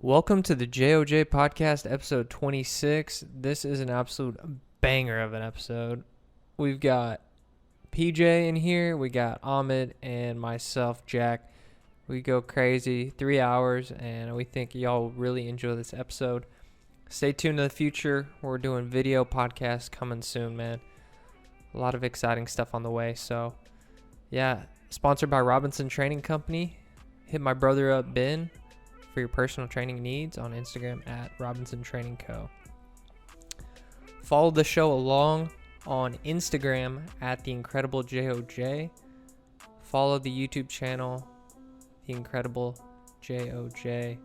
Welcome to the JOJ Podcast, episode 26. This is an absolute banger of an episode. We've got PJ in here, we got Omid, and myself, Jack. We go crazy, 3 hours, and we think y'all will really enjoy this episode. Stay tuned to the future. We're doing video podcasts coming soon, man. A lot of exciting stuff on the way. So, yeah, sponsored by Robinson Training Company. Hit my brother up, Ben, for your personal training needs on Instagram at Robinson Training Co. Follow the show along on Instagram at The Incredible JOJ. Follow the YouTube channel, The Incredible JOJ.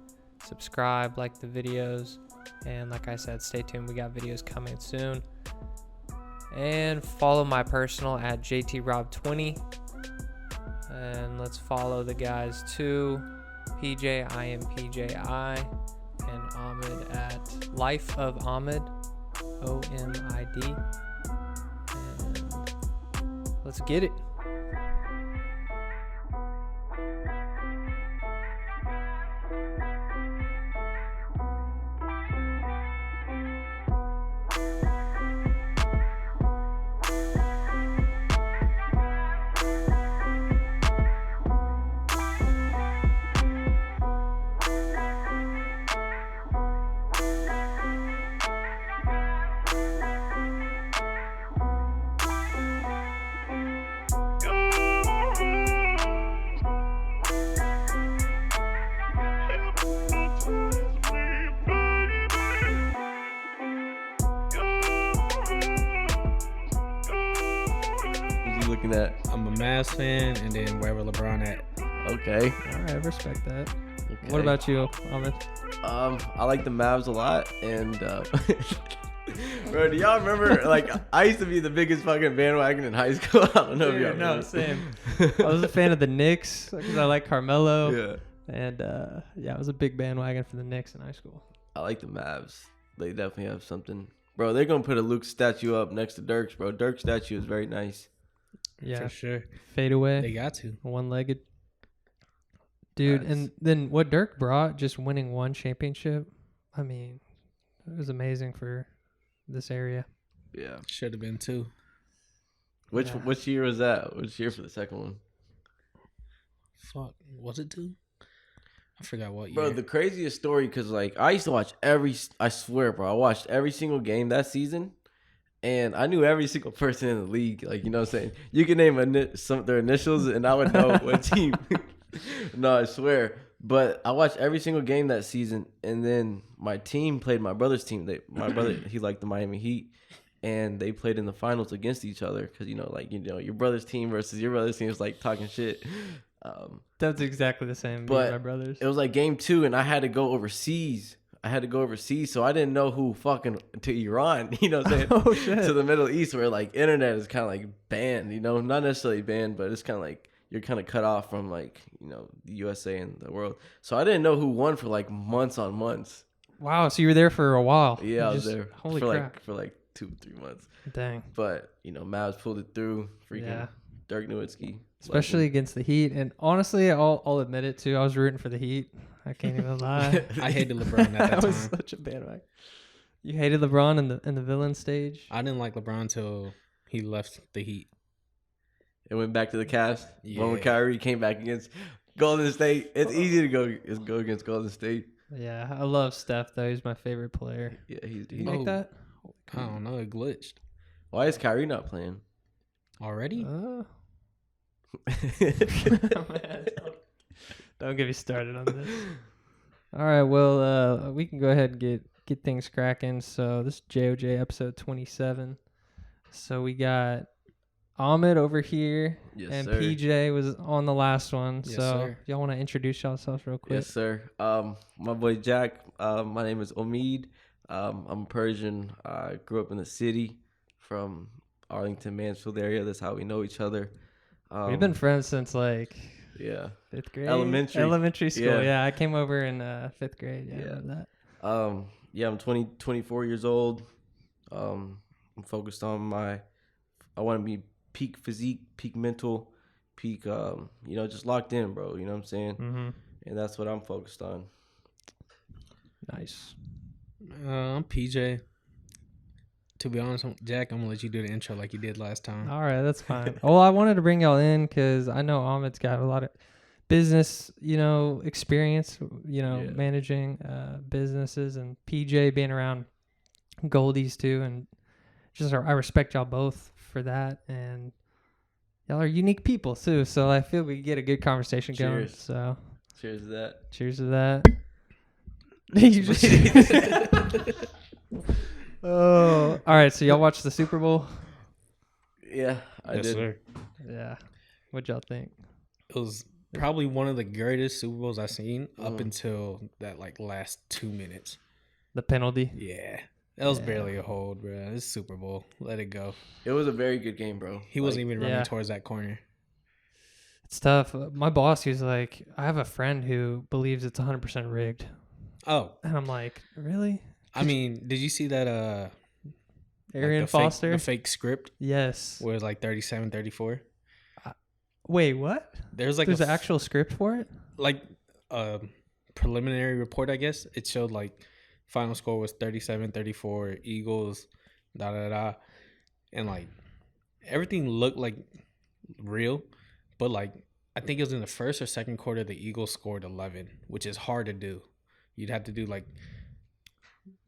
Subscribe, like the videos, and like I said, stay tuned. We got videos coming soon. And follow my personal at JTRob20. And let's follow the guys too. PJ, I am PJI, and Omid at Life of Omid, OMID. And let's get it. I'm a Mavs fan, and then wherever LeBron at. Okay. All right, I respect that. Okay. What about you, Omid? I like the Mavs a lot, and bro, do y'all remember? Like, I used to be the biggest fucking bandwagon in high school. I don't know if y'all remember. No, same. I was a fan of the Knicks because I like Carmelo. Yeah. And I was a big bandwagon for the Knicks in high school. I like the Mavs. They definitely have something, bro. They're gonna put a Luke statue up next to Dirk's, bro. Dirk's statue is very nice. Yeah, For sure. Fade away. They got to. One-legged. Dude, Nice. and then what Dirk brought, just winning one championship, I mean, it was amazing for this area. Yeah. Should have been two. Which year was that? Which year for the second one? Fuck. Was it two? I forgot what year. Bro, the craziest story, because, like, I used to watch I swear, bro, I watched every single game that season, and I knew every single person in the league. Like, you know what I'm saying? You can name their initials, and I would know what team. No, I swear. But I watched every single game that season, and then my team played my brother's team. My brother, he liked the Miami Heat, and they played in the finals against each other because, your brother's team versus your brother's team is like talking shit. That's exactly the same. But my brothers. It was like game 2, and I had to go overseas. So I didn't know who fucking to Iran, you know what I'm saying? Oh, shit. To the Middle East, where like internet is kind of like banned, not necessarily banned, but it's kind of like you're kind of cut off from like, the USA and the world. So I didn't know who won for like months on months. Wow, so you were there for a while. Yeah, I was there Holy for crap. for like 2-3 months. Dang. But, Mavs pulled it through. Freaking Yeah. Dirk Nowitzki. Especially against the Heat. And honestly, I'll admit it too. I was rooting for the Heat. I can't even lie. I hated LeBron at that I time. was such a bandwagon. You hated LeBron in the villain stage? I didn't like LeBron until he left the Heat. It went back to the Cavs. Yeah. When Kyrie came back against Golden State. It's easy to go against Golden State. Yeah, I love Steph though. He's my favorite player. Yeah, You he's like that? I don't know. It glitched. Why is Kyrie not playing? Already? Man, don't get me started on this. All right, well, we can go ahead and get things cracking. So this is JOJ episode 27. So we got Omid over here, Yes, and sir. PJ was on the last one. Yes, so sir. y'all want to introduce yourselves real quick? Yes, sir. My boy Jack. My name is Omid. I'm Persian. I grew up in the city from Arlington, Mansfield area. That's how we know each other. We've been friends since like Yeah. 5th grade, Elementary school. Yeah. Yeah, I came over in 5th grade. Yeah, I Yeah. remember that. Yeah, I'm 24 years old. I'm focused on I want to be peak physique, peak mental, peak, just locked in, bro. You know what I'm saying? Mm-hmm. And that's what I'm focused on. Nice. I'm PJ. To be honest, Jack, I'm gonna let you do the intro like you did last time. All right, that's fine. Well, I wanted to bring y'all in because I know Ahmed's got a lot of business, experience, managing businesses, and PJ being around Goldies too, and just I respect y'all both for that, and y'all are unique people too. So I feel we get a good conversation going. Cheers. So Cheers to that. cheers to that. You just Oh, all right. So y'all watched the Super Bowl? Yeah, I did. Sir. Yeah. What'd y'all think? It was probably one of the greatest Super Bowls I've seen up until that last 2 minutes. The penalty? Yeah. That was barely a hold, bro. It's Super Bowl. Let it go. It was a very good game, bro. He wasn't even running towards that corner. It's tough. My boss, he was like, I have a friend who believes it's 100% rigged. Oh. And I'm like, really? I mean, did you see that Arian Foster? The fake script? Yes. Where it was 37-34? Wait, what? There's an actual script for it? Preliminary report, I guess. It showed final score was 37-34, Eagles, and everything looked real, but I think it was in the first or second quarter the Eagles scored 11, which is hard to do. You'd have to do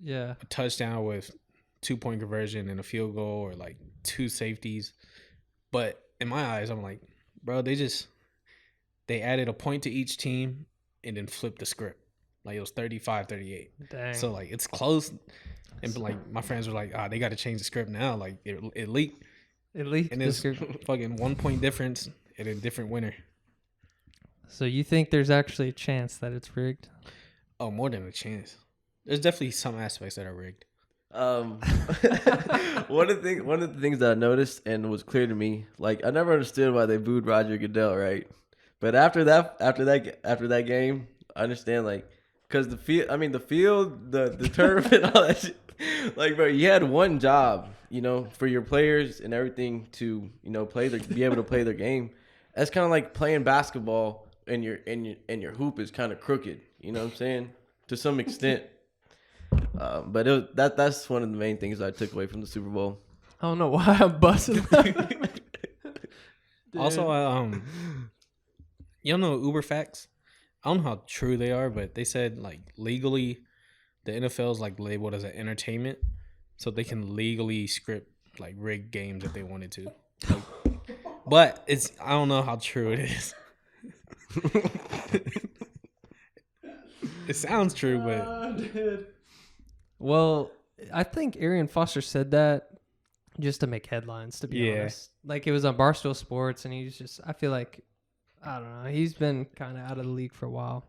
a touchdown with 2-point conversion and a field goal, or 2 safeties. But in my eyes, I'm like, bro, they added a point to each team and then flipped the script. It was 35-38. Dang. So it's close. And my friends were like, they got to change the script now. It leaked. It leaked. And it's fucking 1 point difference and a different winner. So you think there's actually a chance that it's rigged? Oh, more than a chance. There's definitely some aspects that are rigged. One of the things that I noticed and was clear to me, I never understood why they booed Roger Goodell, right? But after that game, I understand, because the field, the turf and all that shit, bro, you had one job, for your players and everything to, be able to play their game. That's kind of like playing basketball and your hoop is kind of crooked. You know what I'm saying? To some extent. But that's one of the main things I took away from the Super Bowl. I don't know why I'm busting. Also, y'all know Uber facts? I don't know how true they are, but they said legally the NFL's labeled as an entertainment, so they can legally script rigged games if they wanted to. But I don't know how true it is. It sounds true, but well, I think Arian Foster said that just to make headlines, to be honest. It was on Barstool Sports, and he's just, I feel like, I don't know, he's been kind of out of the league for a while.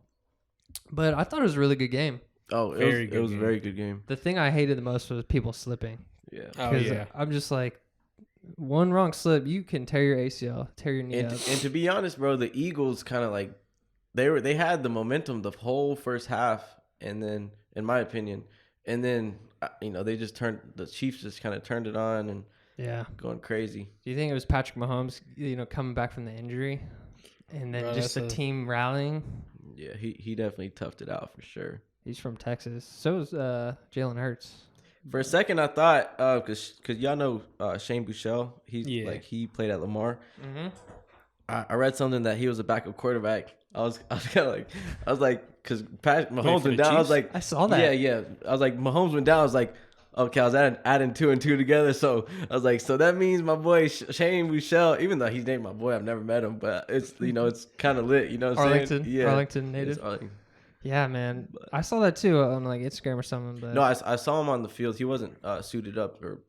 But I thought it was a really good game. Oh, it was a very good game. The thing I hated the most was people slipping. Yeah. Oh, yeah. I'm just like, one wrong slip, you can tear your ACL, tear your knee up. And to be honest, bro, the Eagles kind of they had the momentum the whole first half, and then, in my opinion, and then they just the Chiefs just kind of turned it on and going crazy. Do you think it was Patrick Mahomes, coming back from the injury, and then just the team rallying? Yeah, he definitely toughed it out for sure. He's from Texas. So is Jalen Hurts. For a second, I thought because y'all know Shane Buechele, he played at Lamar. Mm-hmm. I read something that he was a backup quarterback. I was kind of because Mahomes went down. I was like, I saw that. Yeah. I was like, Mahomes went down. I was like, okay, I was adding 2 and 2 together. So I was like, so that means my boy Shane Buechele, even though he's named my boy, I've never met him, but it's it's kind of lit. You know what I'm saying? Yeah, Arlington native. Yeah, man. I saw that too on Instagram or something. But no, I saw him on the field. He wasn't suited up or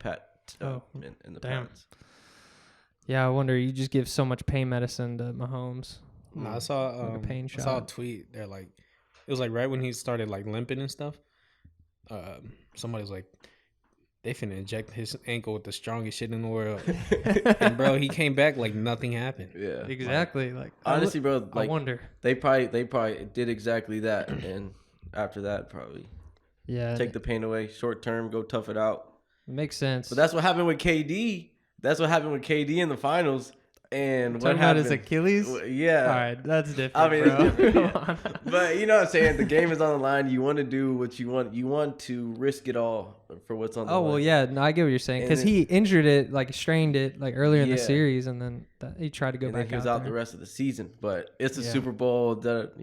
in the pants. Yeah, I wonder. You just give so much pain medicine to Mahomes. No, I saw a pain shot. I saw a tweet. They're it was right when he started limping and stuff. Somebody's they finna inject his ankle with the strongest shit in the world. And bro, he came back nothing happened. Yeah, exactly. Honestly, bro, I wonder. They probably did exactly that, and after that, probably take the pain away, short term, go tough it out. Makes sense. But that's what happened with KD. That's what happened with KD in the finals. And what Talking about happened? his Achilles? Yeah. All right, that's different, I mean, bro. it's different, Come yeah. on. But you know what I'm saying? The game is on the line. You want to do what you want. You want to risk it all for what's on the line. Oh, well, yeah. No, I get what you're saying. And Because then- he injured it, like strained it, like earlier in the Yeah. series, and then he tried to go And back then he was out out there. the rest of the season. But it's a Yeah. Super Bowl. That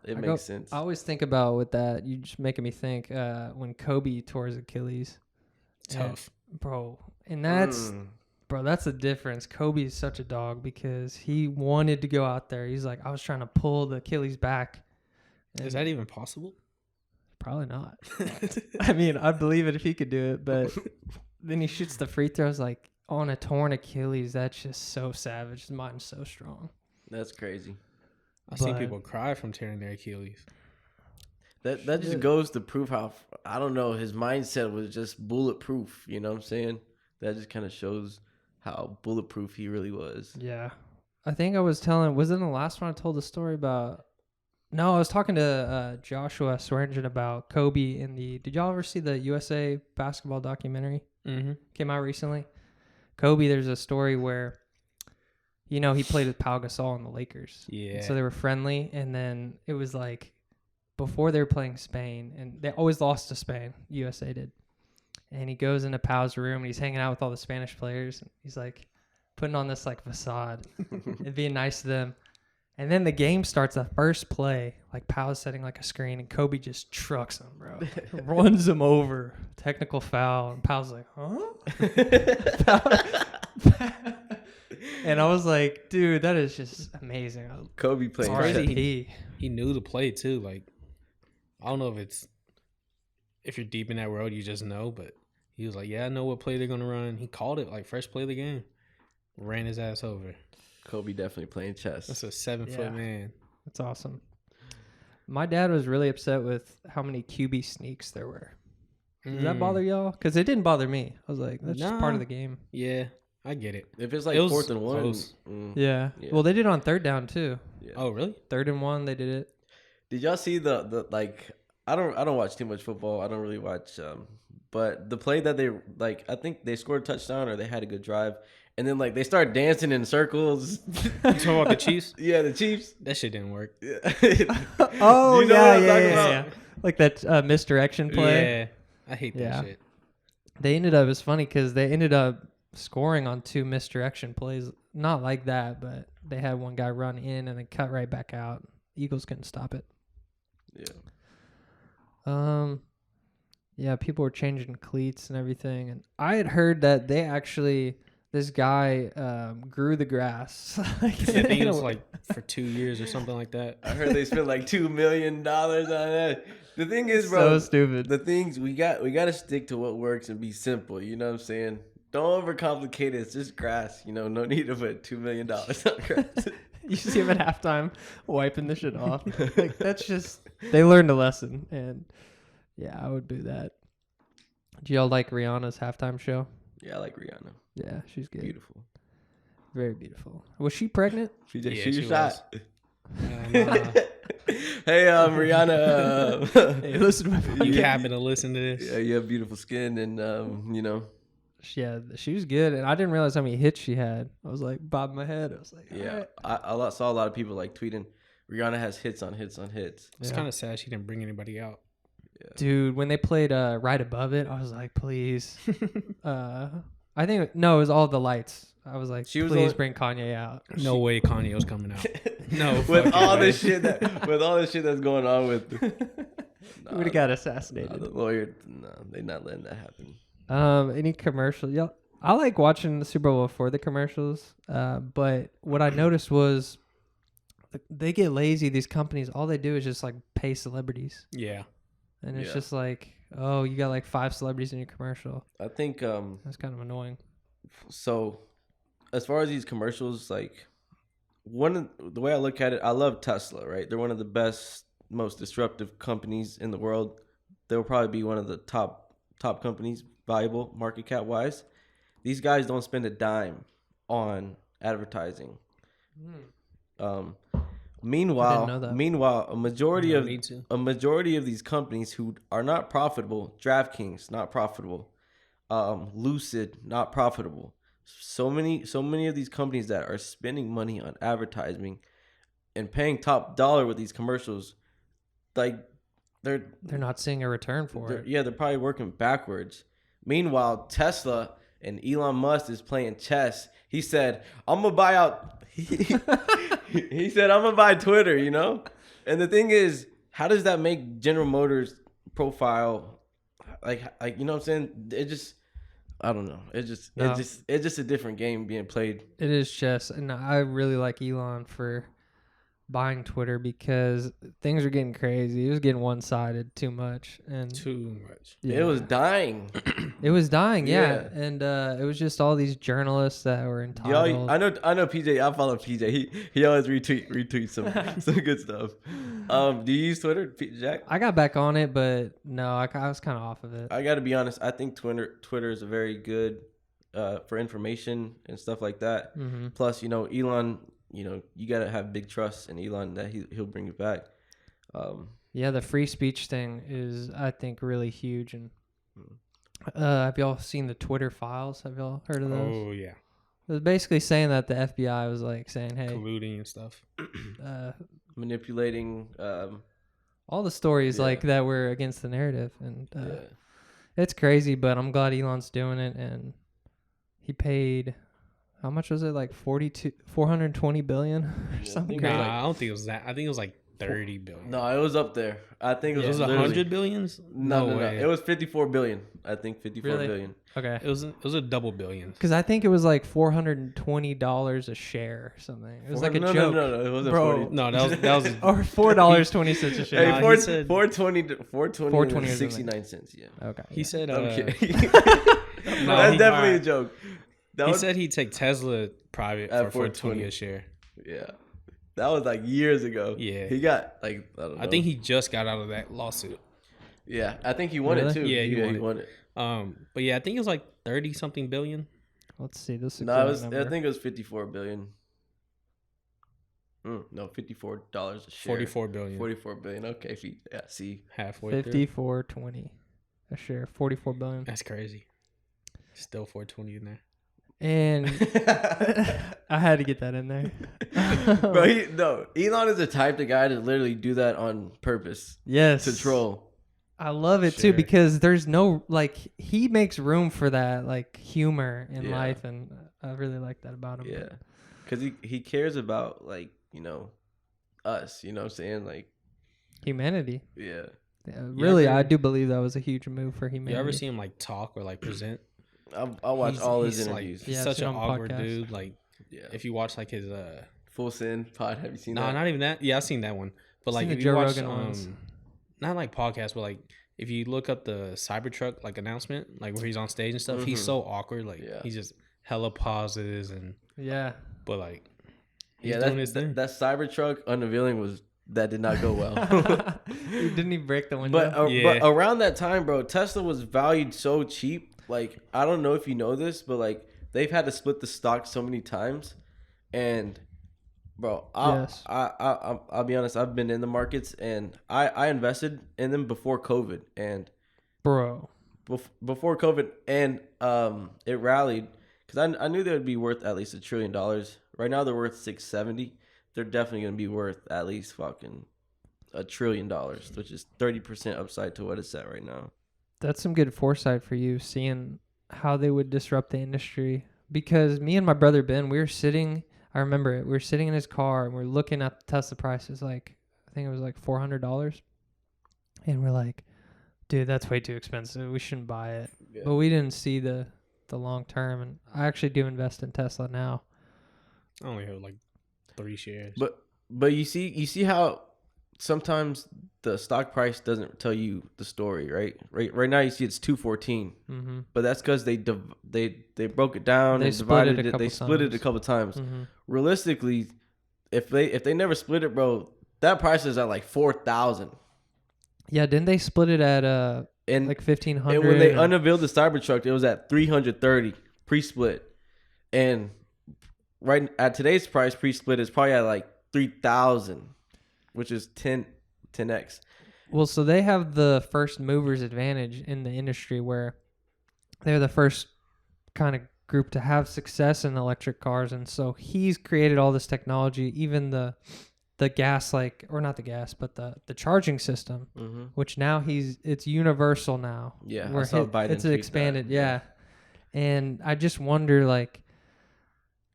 it makes sense. I always think about with that. You just making me think when Kobe tore his Achilles. Tough. Bro. And that's... Mm. Bro, that's the difference. Kobe is such a dog because he wanted to go out there. He's like, I was trying to pull the Achilles back. Is that even possible? Probably not. I mean, I'd believe it if he could do it, but then he shoots the free throws like on a torn Achilles. That's just so savage. His mind's so strong. That's crazy. I've seen But- people cry from tearing their Achilles. That just Shit. goes to prove how I don't know. His mindset was just bulletproof. You know what I'm saying? That just kind of shows how bulletproof he really was. Yeah. I think I was telling, was it in the last one I told the story about? No, I was talking to Joshua Swearingen about Kobe in the, did y'all ever see the USA basketball documentary? Mm-hmm. Came out recently. Kobe, there's a story where, he played with Pau Gasol in the Lakers. Yeah. So they were friendly, and then it was like before they were playing Spain, and they always lost to Spain. USA did. And he goes into Pau's room, and he's hanging out with all the Spanish players. And he's like putting on this like facade and being nice to them. And then the game starts. The first play, like Pau's setting like a screen, and Kobe just trucks him, bro. Runs him over. Technical foul. And Pau's like, huh? And I was like, dude, that is just amazing. Kobe played. R.I.P. He knew the play too. Like, I don't know if you're deep in that world, you just know. But he was like, yeah, I know what play they're gonna run. He called it like first play of the game. Ran his ass over. Kobe definitely playing chess. That's a 7-foot man. That's awesome. My dad was really upset with how many QB sneaks there were. Does that bother y'all? Because it didn't bother me. I was like, that's just part of the game. Yeah, I get it. If it's like It was 4th and 1. close. Yeah. Yeah. Well, they did it on third down too. Yeah. Oh, really? 3rd and 1, they did it. Did y'all see the like? I don't watch too much football. I don't really watch. But the play that they like, I think they scored a touchdown or they had a good drive, and then like they start dancing in circles. You talking about the Chiefs? Yeah, the Chiefs. That shit didn't work. Oh, You know what I'm yeah, talking yeah, about? yeah. Like that misdirection play. Yeah, I hate that Yeah. shit. They ended up, it's funny because they ended up scoring on 2 misdirection plays. Not like that, but they had one guy run in and then cut right back out. Eagles couldn't stop it. Yeah. Yeah, people were changing cleats and everything. And I had heard that they actually, this guy grew the grass. I think it was like for 2 years or something like that. I heard they spent like $2 million on that. The thing is, so bro, stupid. the things we got to stick to what works and be simple. You know what I'm saying? Don't overcomplicate it. It's just grass. No need to put $2 million on grass. You see him at halftime wiping the shit off. Like, that's just, they learned a lesson. And yeah, I would do that. Do y'all like Rihanna's halftime show? Yeah, I like Rihanna. Yeah, she's good. Beautiful. Very beautiful. Was she pregnant? She just Yeah, shoot she your shot. Nah. Hey, Rihanna. Hey, listen to my You happen to listen to this? Yeah, you have beautiful skin, and Yeah, she was good, and I didn't realize how many hits she had. I was like bobbing my head. I was like, yeah. all right. I saw a lot of people like tweeting. Rihanna has hits on hits on hits. It's Yeah. kind of sad she didn't bring anybody out. Yeah. Dude, when they played Right Above It, I was like, please. I think no, it was all the lights. I was like, She was please on- bring Kanye out. No way Kanye was coming out. No, with fucking all way. this shit that's going on with. He would have got assassinated. The lawyer, no, they're not letting that happen. Any commercials? Yeah, I like watching the Super Bowl for the commercials. But what I noticed was they get lazy. These companies, all they do is just like pay celebrities, Yeah. and it's Yeah. just like, oh, you got like 5 celebrities in your commercial. I think That's kind of annoying. so. As far as these commercials, like the way I look at it, I love Tesla. Right, they're one of the best, most disruptive companies in the world. They'll probably be one of the top companies, valuable market cap wise. These guys don't spend a dime on advertising. Meanwhile, a majority You of don't need to. a majority of these companies who are not profitable, DraftKings not profitable, Lucid not profitable, so many of these companies that are spending money on advertising and paying top dollar with these commercials, like they're not seeing a return for it. Yeah, they're probably working backwards. Meanwhile, Tesla and Elon Musk is playing chess. He said, "I'm gonna buy out." He said, "I'm gonna buy Twitter." You know, and the thing is, how does that make General Motors profile? Like you know what I'm saying? It just, I don't know. It's just a different game being played. It is chess, and I really like Elon for buying Twitter because things are getting crazy. It was getting one-sided too much. It was dying. It was dying, yeah. Yeah. And it was just all these journalists that were entitled. Yo, I know PJ. I follow PJ. He always retweets some good stuff. Do you use Twitter, Jack? I got back on it, but no, I was kind of off of it. I got to be honest. I think Twitter is a very good for information and stuff like that. Mm-hmm. Plus, you know, Elon. You know, you got to have big trust in Elon that he'll bring it back. Yeah, the free speech thing is, I think, really huge. And have y'all seen the Twitter files? Have y'all heard of those? Oh, yeah. It was basically saying that the FBI was like saying, hey, colluding and stuff. Manipulating all the stories like that were against the narrative. And it's crazy, but I'm glad Elon's doing it. And he paid... How much was it? Like 420 billion or something crazy? Nah, I don't think it was that. I think it was like 30 billion. No, it was up there. I think it was 100 billions. No way. It was 54 billion. I think 54 really? billion. Okay. It was a double billion. Because I think it was like $420 a share or something. It was like a joke. No. It wasn't Bro. 40. No, that was Or $4.20 a share. Hey, Nah, he said 420 and 69 cents. Yeah. Okay. He said. I'm kidding. No, That's definitely a joke. He said he'd take Tesla private for 420 a share. Yeah. That was like years ago. Yeah. He got like, I don't know. I think he just got out of that lawsuit. Yeah. I think he won it too. Yeah, he won it. But yeah, I think it was like 30 something billion. Let's see this. No, I think it was 54 billion. No, $54 a share. 44 billion. 44 billion. Okay. Yeah. See. Halfway through. 54.20 a share. 44 billion. That's crazy. Still 420 in there. And I had to get that in there. Bro, Elon is the type of guy to literally do that on purpose. Yes. To troll. I love it too because there's no, like, he makes room for that, like, humor in life, and I really like that about him. Yeah. Because he cares about, like, you know, us, you know what I'm saying? Like, humanity. Yeah. Really, I do believe that was a huge move for humanity. You ever see him, like, talk or, like, present? I'll watch all his interviews. Like, he's such an awkward podcast. dude. Like, if you watch like his Full Sin pod, have you seen that? No, not even that. Yeah, I've seen that one. But like, if you watch not like podcasts, but like if you look up the Cybertruck like announcement, like where he's on stage and stuff, he's so awkward. Like he's just hella pauses and but like doing his thing. That Cybertruck unveiling did not go well. Didn't he break the window? But around that time, bro, Tesla was valued so cheap. Like, I don't know if you know this, but like they've had to split the stock so many times, and bro, I'll be honest, I've been in the markets and I invested in them before COVID, and before COVID, and it rallied because I knew they would be worth at least $1 trillion. Right now they're worth 670. They're definitely gonna be worth at least fucking $1 trillion, which is 30% upside to what it's at right now. That's some good foresight for you, seeing how they would disrupt the industry. Because me and my brother Ben, we were sitting in his car and we're looking at the Tesla prices, like, I think it was like $400. And we're like, dude, that's way too expensive. We shouldn't buy it. Yeah. But we didn't see the long term. And I actually do invest in Tesla now. I only have like 3 shares. But you see how sometimes the stock price doesn't tell you the story, right? Right now you see it's 214, but that's because they broke it down and divided it. They split it a couple times. Realistically, if they never split it, bro, that price is at like 4,000. Yeah, didn't they split it at like 1,500? And when they unveiled the Cybertruck, it was at 330 pre-split, and right at today's price, pre-split is probably at like 3,000. Which is 10x. Well, so they have the first mover's advantage in the industry where they're the first kind of group to have success in electric cars, and so he's created all this technology, even the gas, like, or not the gas, but the charging system, which now it's universal now. Yeah, where I saw Biden it's tweet expanded. that, Yeah. And I just wonder, like,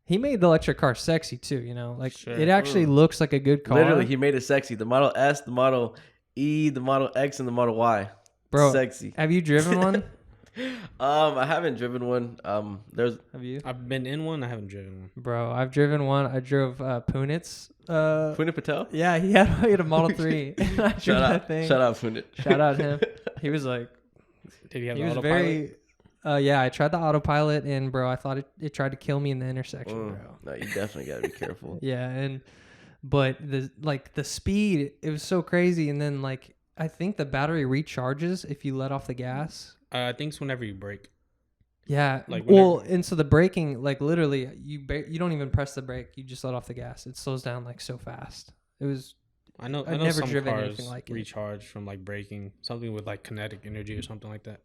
he made the electric car sexy too, you know, like Sure. it actually looks like a good car. Literally, he made it sexy. The Model S, the Model E, the Model X, and the Model Y. Bro, sexy. Have you driven one? I haven't driven one. Have you? I've been in one. I haven't driven one. Bro, I've driven one. I drove Punit's. Punit Patel? Yeah, he had a Model 3. And I drove that thing. Shout out Punit. Shout out him. He was like, Did he have he the was autopilot? very, yeah, I tried the autopilot, and bro, I thought it tried to kill me in the intersection, bro. No, you definitely gotta be careful. Yeah, but the speed, it was so crazy, and then like I think the battery recharges if you let off the gas. I think it's whenever you brake. Yeah. Like well, and so the braking, like literally, you don't even press the brake. You just let off the gas. It slows down like so fast. It was. I know never some driven cars anything like it. recharge from like braking, something with like kinetic energy or something like that.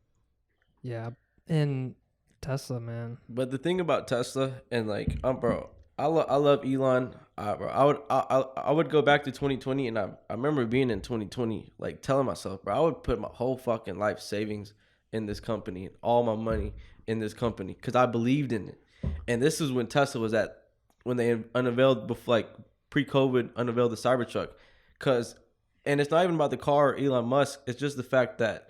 Yeah, and Tesla, man. But the thing about Tesla and like, bro, I love Elon. Bro, I would go back to 2020, and I remember being in 2020, like telling myself, bro, I would put my whole fucking life savings in this company, all my money in this company, because I believed in it. And this is when Tesla was when they unveiled, before, like pre-COVID, unveiled the Cybertruck. And it's not even about the car or Elon Musk. It's just the fact that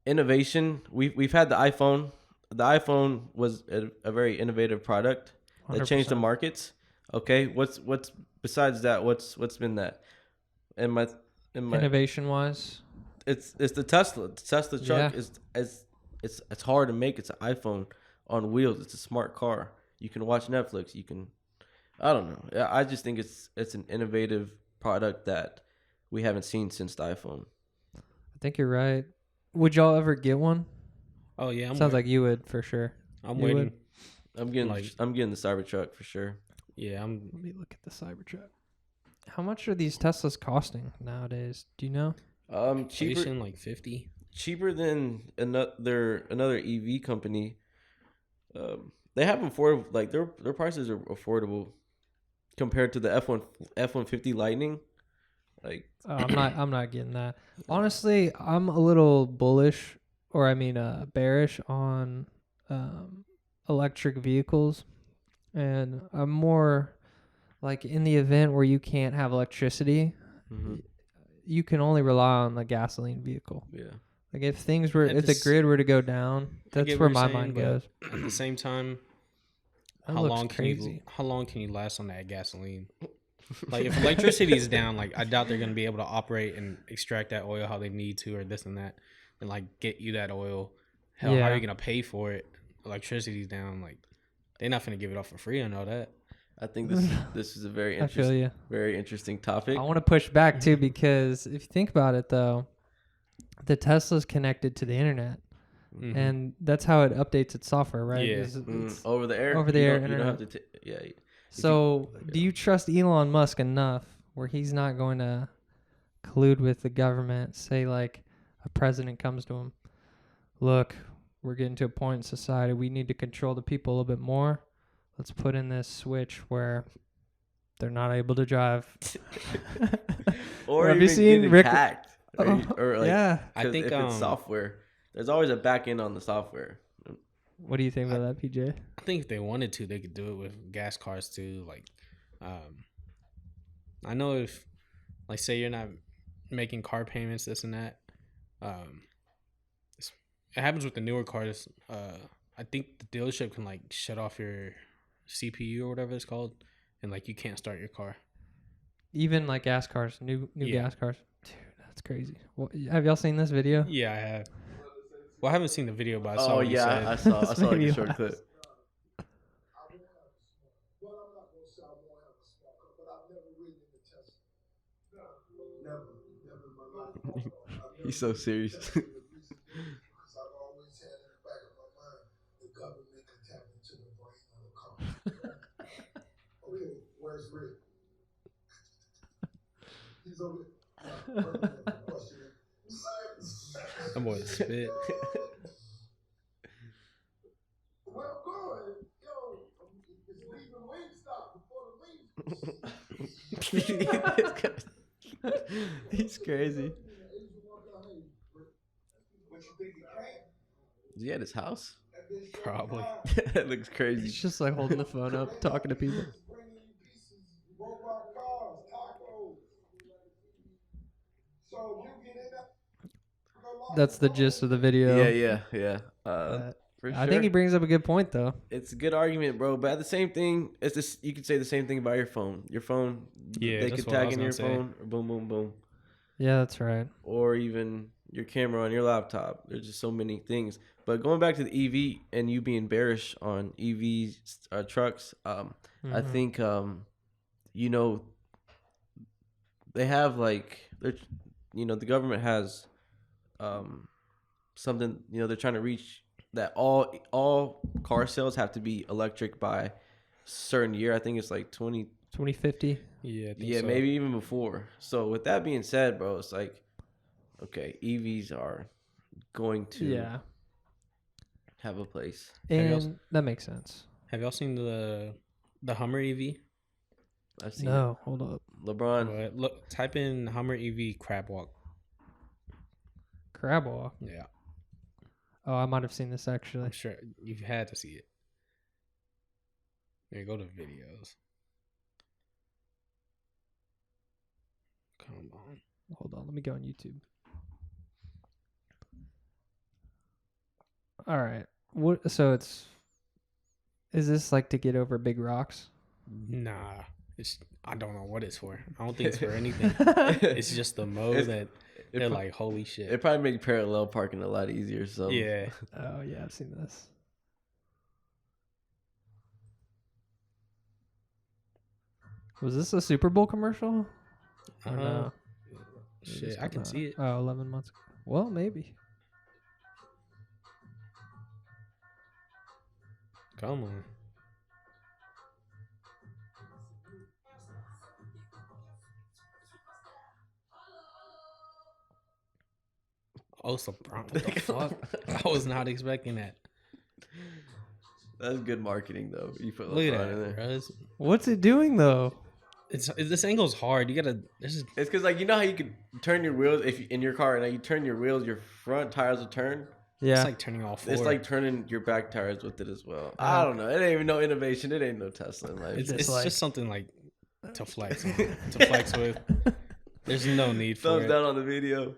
innovation. We've had the iPhone. The iPhone was a very innovative product that changed the 100%. markets. Okay, what's besides that? What's been that? In my Innovation wise, it's the Tesla. The Tesla truck Yeah. it's hard to make. It's an iPhone on wheels. It's a smart car. You can watch Netflix. You can, I don't know. I just think it's an innovative product that we haven't seen since the iPhone. I think you're right. Would y'all ever get one? Oh yeah, Sounds like you would for sure. I'm you waiting. would? I'm getting the Cybertruck for sure. Yeah, Let me look at the Cybertruck. How much are these Teslas costing nowadays? Do you know? Cheaper like 50. cheaper than another EV company. They have affordable, like their prices are affordable compared to the F-150 Lightning. Like I'm not getting that. Honestly, I'm a little bullish, or I mean, bearish on electric vehicles, and I'm more like in the event where you can't have electricity, you can only rely on the gasoline vehicle. Yeah. Like if the grid were to go down, that's get where what my you're mind saying, goes. At the same time, That how looks long crazy. can you last on that gasoline? Like if electricity is down, like I doubt they're gonna be able to operate and extract that oil how they need to, or this and that, and like get you that oil. Hell, how Yeah. are you gonna pay for it? Electricity's down. Like they're not gonna give it off for free. I know that. I think this is a very I feel interesting, you. very interesting topic. I want to push back too, because if you think about it though, the Tesla's connected to the internet, and that's how it updates its software, right? Yeah. It's Over the air. over the air You don't have internet. to. Yeah. So, do you trust Elon Musk enough where he's not going to collude with the government? Say, like, a president comes to him, look, we're getting to a point in society, we need to control the people a little bit more. Let's put in this switch where they're not able to drive. Or Have even you seen getting Rick? hacked. Or like, Yeah. I think if it's software, there's always a back end on the software. What do you think about that, PJ? I think if they wanted to, they could do it with gas cars too. Like, I know if, like, say you're not making car payments, this and that. It happens with the newer cars. I think the dealership can like shut off your CPU or whatever it's called, and like you can't start your car. Even like gas cars, new Yeah. gas cars. Dude, that's crazy. Have y'all seen this video? Yeah, I have. Well, I haven't seen the video, but I saw Oh what you said. yeah, I saw This like made a me short laugh. clip. He's so serious. Because I've always had in the back of my mind the government can tap into the brain of the car. Okay, where's Rick? He's over there. That boy spit. Well, good. He's crazy. What you think it came? Is he at his house? Probably. That looks He's crazy. just like holding the phone up, talking to people. Bringing you pieces, robot cars, tacos. So you get in there. That's the gist of the video. Yeah. For I sure. think he brings up a good point, though. It's a good argument, bro. But at the same thing, it's this. You could say the same thing about your phone. Your phone, Yeah, they that's could what I tag was in your gonna say. phone, or boom, boom, boom, Yeah, that's right. or even your camera on your laptop. There's just so many things. But going back to the EV and you being bearish on EVs trucks, I Mhm. think they have the government has something, they're trying to reach that all car sales have to be electric by a certain year. I think it's like 2050. Yeah, I think yeah, so. maybe even before. So with that being said, bro, it's like, okay, EVs are going to Yeah, have a place. Have y'all- and that makes sense. Have y'all seen the Hummer EV? I've seen No, hold up. it. LeBron. But look, type in Hummer EV crab walk. Crab walk. Yeah, Oh, I might have seen this actually. I'm sure you've had to see it. There, go to videos. Come on. Hold on, let me go on YouTube. All right. What? So is this like to get over big rocks? Nah, I don't know what it's for. I don't think it's for anything. It's just the mode It's- that It, they're pro- like, holy shit. it probably make parallel parking a lot easier. So Yeah, Oh yeah, I've seen this. Was this a Super Bowl commercial? Or no? Shit, I can see it. Oh, 11 months ago. Well, maybe. Come on. Oh, so Brown. What the fuck? I was not expecting that. that's good marketing though. You put Look at LeBron in that, there. Russ. What's it doing though? This angle's hard. You gotta. This is It's because how you could turn your wheels if you, in your car and you turn your wheels, your front tires will turn. Yeah. it's like turning all four. It's like turning your back tires with it as well. I don't know. It ain't even no innovation. It ain't no Tesla in life. It's Just like- just something like to flex on, to flex with. There's no need for Thumbs it. down on the video.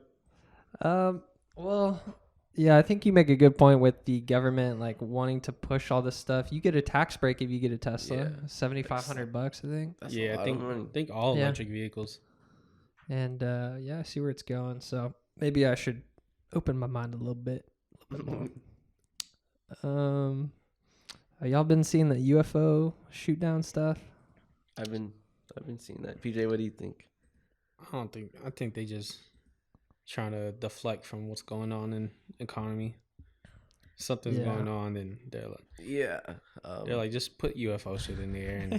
Well, yeah, I think you make a good point with the government like wanting to push all this stuff. You get a tax break if you get a Tesla, Yeah. $7,500, I think. That's a Yeah, lot I of money. think all Yeah. electric vehicles. And yeah, I see where it's going. So maybe I should open my mind a little bit more. Y'all been seeing the UFO shoot down stuff? I've been seeing that. PJ, what do you think? I think they just trying to deflect from what's going on in economy. Something's Yeah. going on, and they're Yeah. like, just put UFO shit in there. And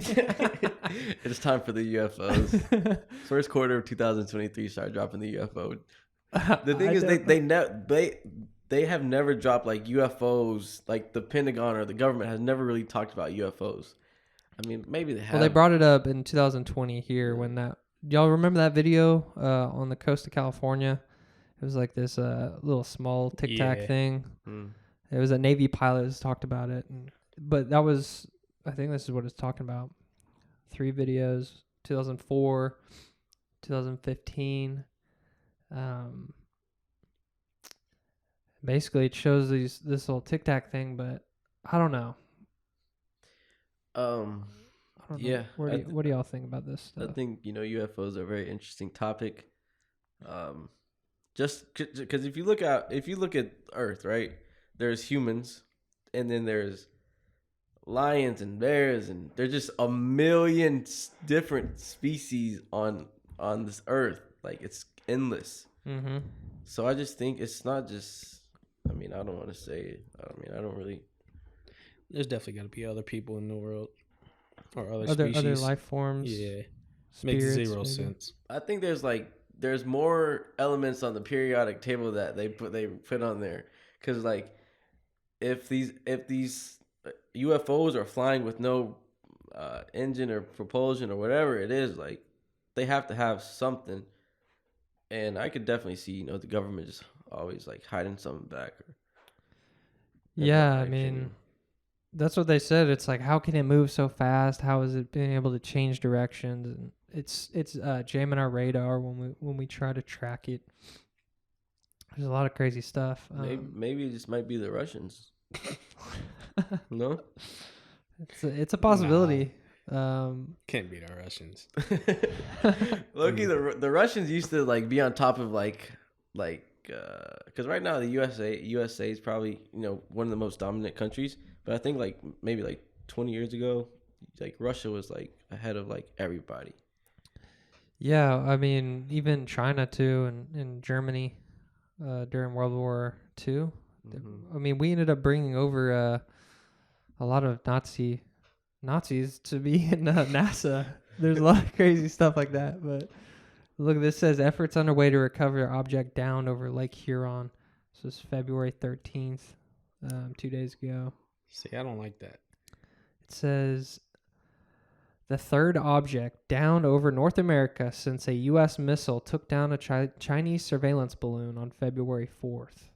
It's time for the UFOs. First quarter of 2023, start dropping the UFO. The thing is, they have never dropped like UFOs. Like the Pentagon or the government has never really talked about UFOs. I mean, maybe they have. Well, they brought it up in 2020 here when that. Y'all remember that video on the coast of California? It was like this little small tic tac Yeah. thing. Mm. It was a Navy pilot who's talked about it, but that was, I think this is what it's talking about. 3 videos, 2004, 2015. Basically, it shows this little tic tac thing, but I don't know. I don't know. Yeah, What do y'all think about this I stuff? think UFOs are a very interesting topic. Just because if you look at Earth, right? There's humans, and then there's lions and bears, and there's just a million different species on this Earth. Like it's endless. Mm-hmm. So I just think it's not just. I mean, I don't want to say it. I don't really. there's definitely got to be other people in the world or other Other species. life forms. Yeah, makes spirits, zero maybe. sense. I think there's more elements on the periodic table that they put on there, because like if these UFOs are flying with no engine or propulsion or whatever it is, like they have to have something. And I could definitely see, the government just always like hiding something back. Yeah, my I mean, opinion. that's what they said. It's like, how can it move so fast? How is it being able to change directions? And it's jamming our radar when we try to track it. There's a lot of crazy stuff. Maybe it just might be the Russians. No, it's a possibility. Can't beat our Russians. Loki, the Russians used to like be on top of like because right now the USA is probably one of the most dominant countries, but I think like maybe like 20 years ago, like Russia was like ahead of like everybody. Yeah, I mean even China too, and Germany during World War II. I mean we ended up bringing over a lot of Nazis to be in NASA. There's a lot of crazy stuff like that, but look, this says efforts underway to recover object downed over Lake Huron. This is February 13th, 2 days ago. See, I don't like that. It says the third object downed over North America since a U.S. missile took down a Chinese surveillance balloon on February 4th.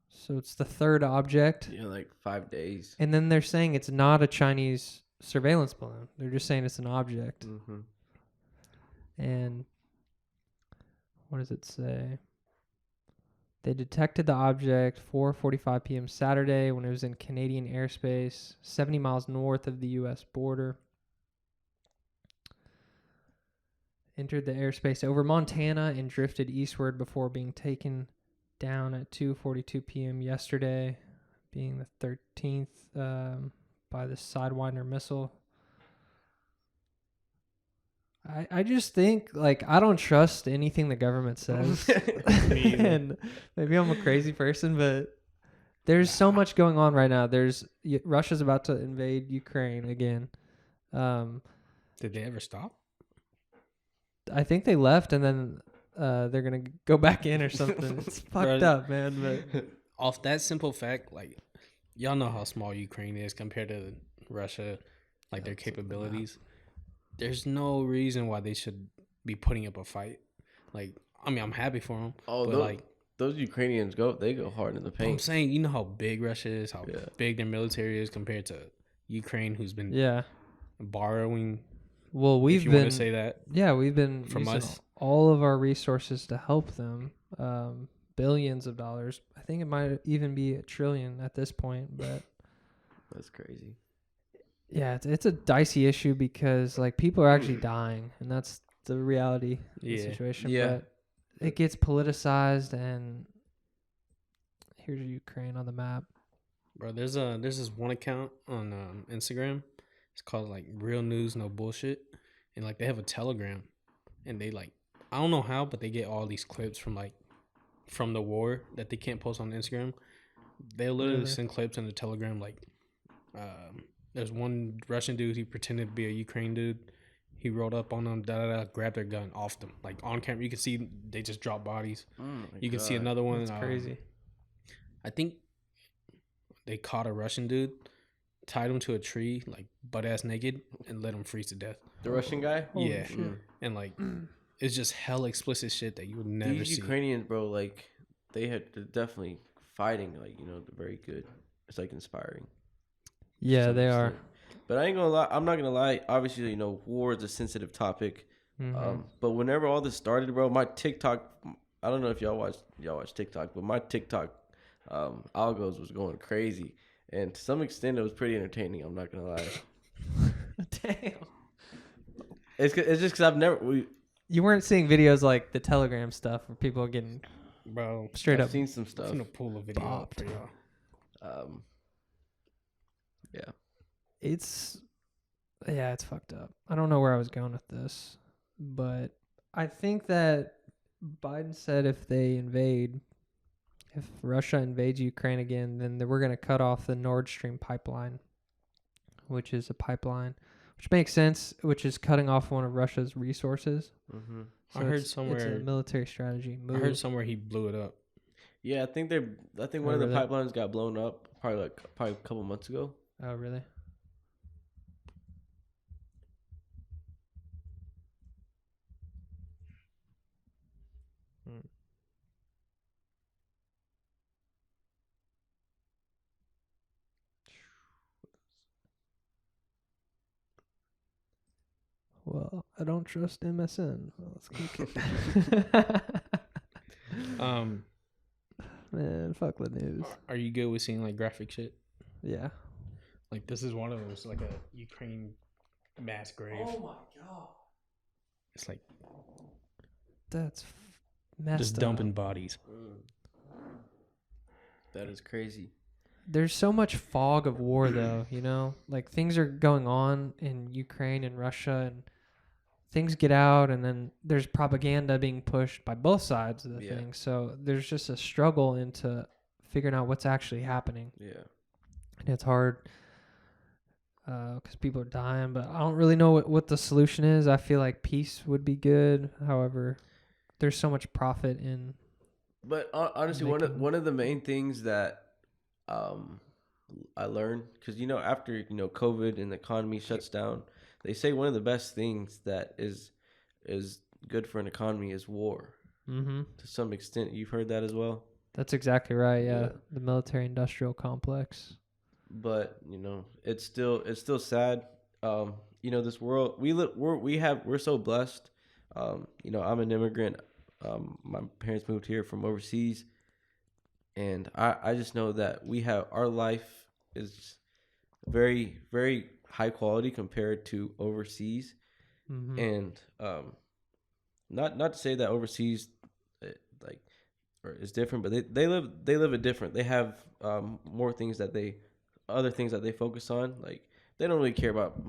So it's the third object. Like 5 days. And then they're saying it's not a Chinese surveillance balloon. They're just saying it's an object. Mm-hmm. And what does it say? They detected the object 4:45 p.m. Saturday when it was in Canadian airspace, 70 miles north of the U.S. border. Entered the airspace over Montana and drifted eastward before being taken down at 2:42 p.m. yesterday, being the 13th by the Sidewinder missile. I just think, like, I don't trust anything the government says. And maybe I'm a crazy person, but there's so much going on right now. Russia's about to invade Ukraine again. Did they ever stop? I think they left, and then they're going to go back in or something. It's fucked up, man. But off that simple fact, like, y'all know how small Ukraine is compared to Russia, like their capabilities. There's no reason why they should be putting up a fight. Like, I mean, I'm happy for them. Oh, but those Ukrainians go hard in the paint. I'm saying, you know how big Russia is, how big their military is compared to Ukraine, who's been borrowing. Well, if you want to say that. Yeah, we've been from using us all of our resources to help them. Billions of dollars. I think it might even be $1 trillion at this point, but that's crazy. Yeah, it's a dicey issue because like people are actually dying, and that's the reality of the situation. Yeah. But it gets politicized, and here's Ukraine on the map. Bro, there's this one account on Instagram. It's called like Real News No Bullshit, and like they have a Telegram, and they like, I don't know how, but they get all these clips from the war that they can't post on Instagram. They literally send clips in the Telegram. Like, there's one Russian dude, he pretended to be a Ukraine dude. He rolled up on them, grabbed their gun off them, like on camera. You can see they just drop bodies. You can see another one. That's crazy. I think they caught a Russian dude, tied him to a tree, like butt ass naked, and let him freeze to death. The Russian guy? Yeah. And like, it's just hell explicit shit that you would never see. These Ukrainians, bro, like they're definitely fighting. Like they're very good. It's like inspiring. Yeah, they are. But I ain't gonna lie. I'm not gonna lie. Obviously, war is a sensitive topic. Mm-hmm. But whenever all this started, bro, my TikTok. I don't know if y'all watch TikTok, but my TikTok algos was going crazy, and to some extent, it was pretty entertaining. I'm not gonna lie. Damn. It's just because I've never. You weren't seeing videos like the Telegram stuff where people are getting straight I've up. seen some stuff. I'm gonna pull a video up for y'all. Yeah. It's fucked up. I don't know where I was going with this, but I think that Biden said if Russia invades Ukraine again, then we're going to cut off the Nord Stream pipeline, which is a pipeline, which makes sense, which is cutting off one of Russia's resources. Mm-hmm. So I heard somewhere it's a military strategy move. I heard somewhere he blew it up. Yeah, I think one of the pipelines got blown up probably a couple months ago. Oh, really? I don't trust MSN. Let's keep it. Man, fuck the news. Are you good with seeing like graphic shit? Yeah. Like this is one of those, like a Ukraine mass grave. Oh my god. It's like That's messed just up. dumping bodies. That is crazy. There's so much fog of war, though, you know? Like, things are going on in Ukraine and Russia, and things get out, and then there's propaganda being pushed by both sides of the thing. So there's just a struggle into figuring out what's actually happening. Yeah. And it's hard because people are dying, but I don't really know what the solution is. I feel like peace would be good. However, there's so much profit in... But honestly, one of the main things that I learned, because after COVID and the economy shuts down, they say one of the best things that is good for an economy is war. Mm-hmm. To some extent, you've heard that as well. That's exactly right. Yeah, the military-industrial complex. But it's still sad. This world we're so blessed. I'm an immigrant. My parents moved here from overseas, and I just know that our life is very, very high quality compared to overseas. Mm-hmm. And not to say that overseas is different, but they live it different. They have more things other things that they focus on. Like, they don't really care about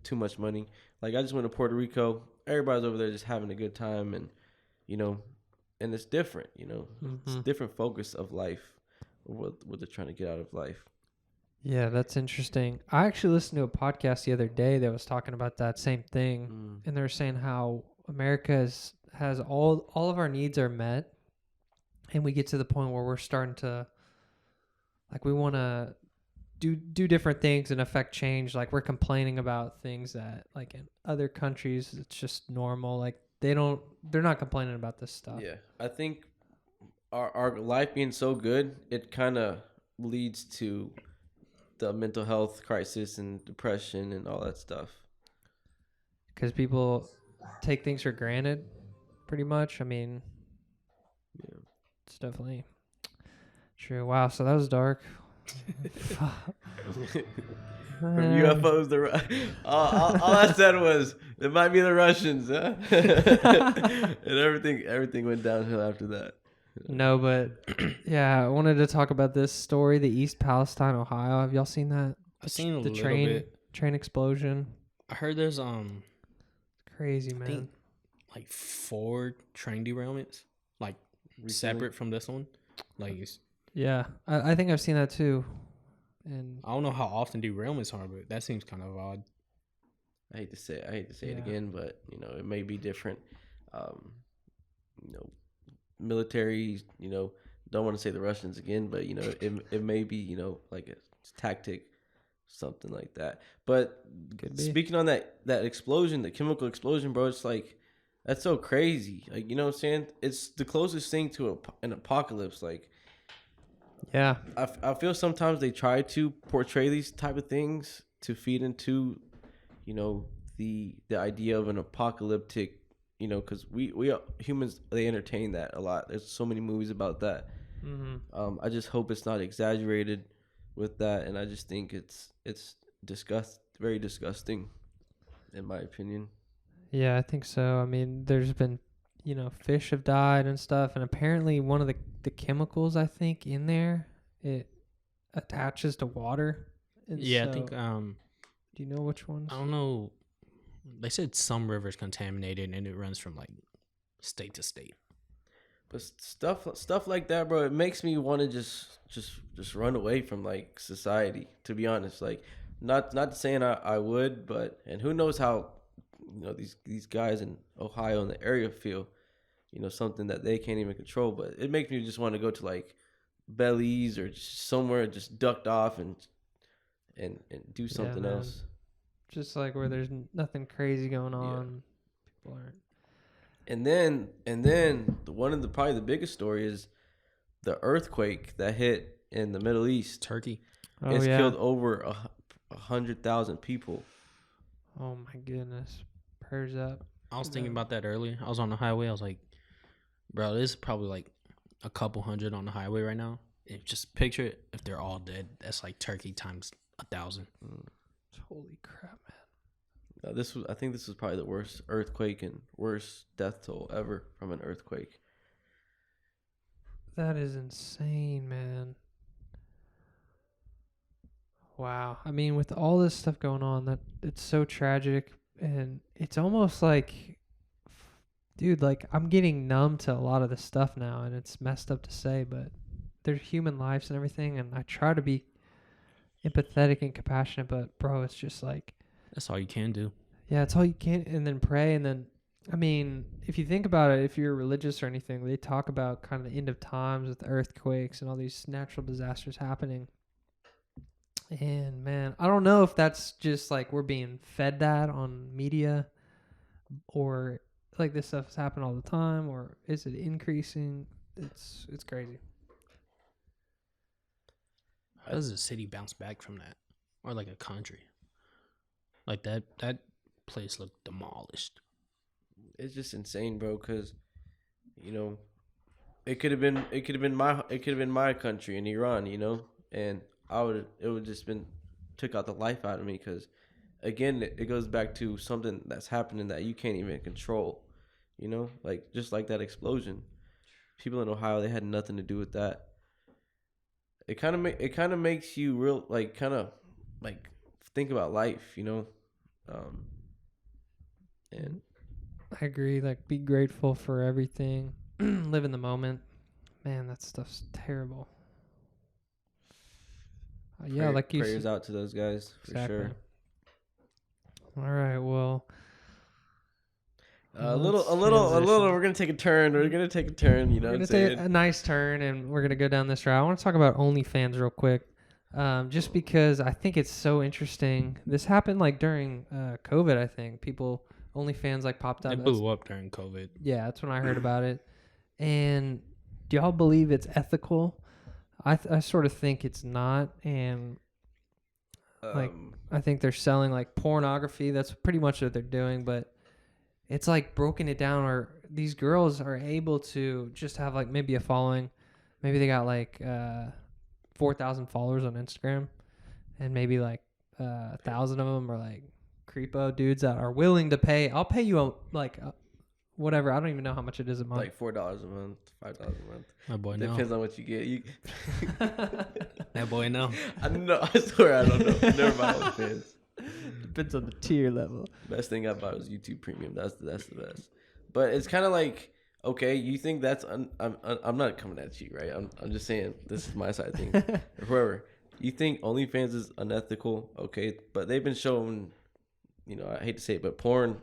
too much money. Like, I just went to Puerto Rico. Everybody's over there just having a good time, and and it's different. It's a different focus of life, what they're trying to get out of life. Yeah, that's interesting. I actually listened to a podcast the other day that was talking about that same thing, and they were saying how America has all of our needs are met, and we get to the point where we're starting to, like, we want to do different things and affect change. Like, we're complaining about things that, like, in other countries it's just normal. Like, they're not complaining about this stuff. Yeah, I think our life being so good, it kind of leads to the mental health crisis and depression and all that stuff. Because people take things for granted, pretty much. I mean, it's definitely true. Wow, so that was dark. From UFOs, all I said was it might be the Russians, huh? And everything went downhill after that. No, but yeah, I wanted to talk about this story, the East Palestine, Ohio. Have y'all seen that? I've seen a the little train bit. Train explosion. I heard there's Crazy, I man. think like 4 train derailments, like Recently? separate from this one. Like, Yeah, I think I've seen that too. And I don't know how often derailments are, but that seems kind of odd. I hate to say it again, but it may be different. Military, don't want to say the Russians again, but it may be like a tactic, something like that. But speaking on that explosion, the chemical explosion, bro, it's like, that's so crazy. Like, you know what I'm saying? It's the closest thing to an apocalypse. Like, yeah, I feel sometimes they try to portray these type of things to feed into, the idea of an apocalyptic, because we humans, they entertain that a lot. There's so many movies about that. Mm-hmm. I just hope it's not exaggerated with that, and I just think it's very disgusting, in my opinion. Yeah, I think so. I mean, there's been, fish have died and stuff, and apparently one of the chemicals, I think, in there, it attaches to water. And Yeah, so, I think. do you know which ones? I don't know. They said some rivers contaminated, and it runs from like state to state. But stuff like that, bro, it makes me want to just run away from like society. To be honest, like not saying I would, but and who knows how these guys in Ohio in the area feel, something that they can't even control. But it makes me just want to go to like Belize or just somewhere just ducked off and do something else. Just like where there's nothing crazy going on. People aren't. And then one of probably the biggest story is the earthquake that hit in the Middle East. Turkey. Oh, It's yeah. killed over 100,000 people. Oh my goodness. Prayers up. I was thinking about that earlier. I was on the highway. I was like, bro, there's probably like a couple hundred on the highway right now. And just picture it if they're all dead. That's like Turkey times 1,000. Holy crap, man. I think this was probably the worst earthquake and worst death toll ever from an earthquake. That is insane, man. Wow. I mean, with all this stuff going on, that it's so tragic, and it's almost like, dude, like I'm getting numb to a lot of this stuff now, and it's messed up to say, but they're human lives and everything, and I try to be empathetic and compassionate, but bro, it's just like, That's all you can do. yeah, it's all you can, and then pray, and then, I mean, if you think about it, if you're religious or anything, they talk about kind of the end of times with earthquakes and all these natural disasters happening. And man, I don't know if that's just like we're being fed that on media, or like this stuff is happening all the time, or is it increasing? It's crazy. How does a city bounce back from that? Or like a country? Like that place looked demolished. It's just insane, bro. Because, you know, it could have been my country in Iran, you know, and it would just been took out the life out of me. Because again, it goes back to something that's happening that you can't even control, you know, like just like that explosion. People in Ohio, they had nothing to do with that. It kind of makes you real, like, kind of like think about life, you know. And I agree. Like, be grateful for everything. Live in the moment. Man, that stuff's terrible. Yeah, like you prayers out to those guys for sure. All right, well, a little. We're gonna take a turn. You know, we're gonna take a nice turn, and we're gonna go down this route. I want to talk about OnlyFans real quick, just because I think it's so interesting. This happened like during COVID. I think OnlyFans like popped up. It blew up during COVID. Yeah, that's when I heard about it. And do y'all believe it's ethical? I sort of think it's not, and like I think they're selling like pornography. That's pretty much what they're doing, but it's like broken it down where these girls are able to just have like maybe a following. Maybe they got like 4,000 followers on Instagram, and maybe like 1,000 of them are like creepo dudes that are willing to pay. I'll pay you whatever. I don't even know how much it is a month. Like $4 a month, $5 a month. My boy, no. Depends on what you get. That boy, no. I know. I swear I don't know. Never mind OnlyFans. Depends on the tier level. Best thing I bought was YouTube Premium. That's the best. But it's kind of like, okay, you think that's I'm not coming at you, right? I'm just saying this is my side of things. Or whoever, you think OnlyFans is unethical, okay? But they've been showing, you know, I hate to say it, but porn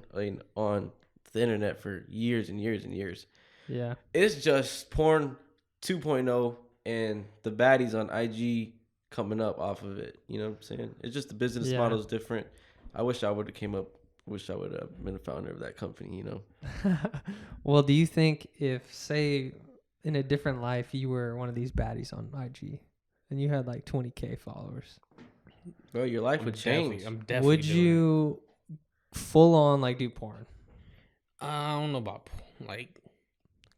on the internet for years and years and years. Yeah. It's just porn 2.0 and the baddies on IG coming up off of it. You know what I'm saying? It's just the business model is different. I wish I would have been a founder of that company, you know? Well, do you think if, say, in a different life, you were one of these baddies on IG and you had like 20K followers? Bro, your life would change. I'm definitely Would you full on like do porn? I don't know about like,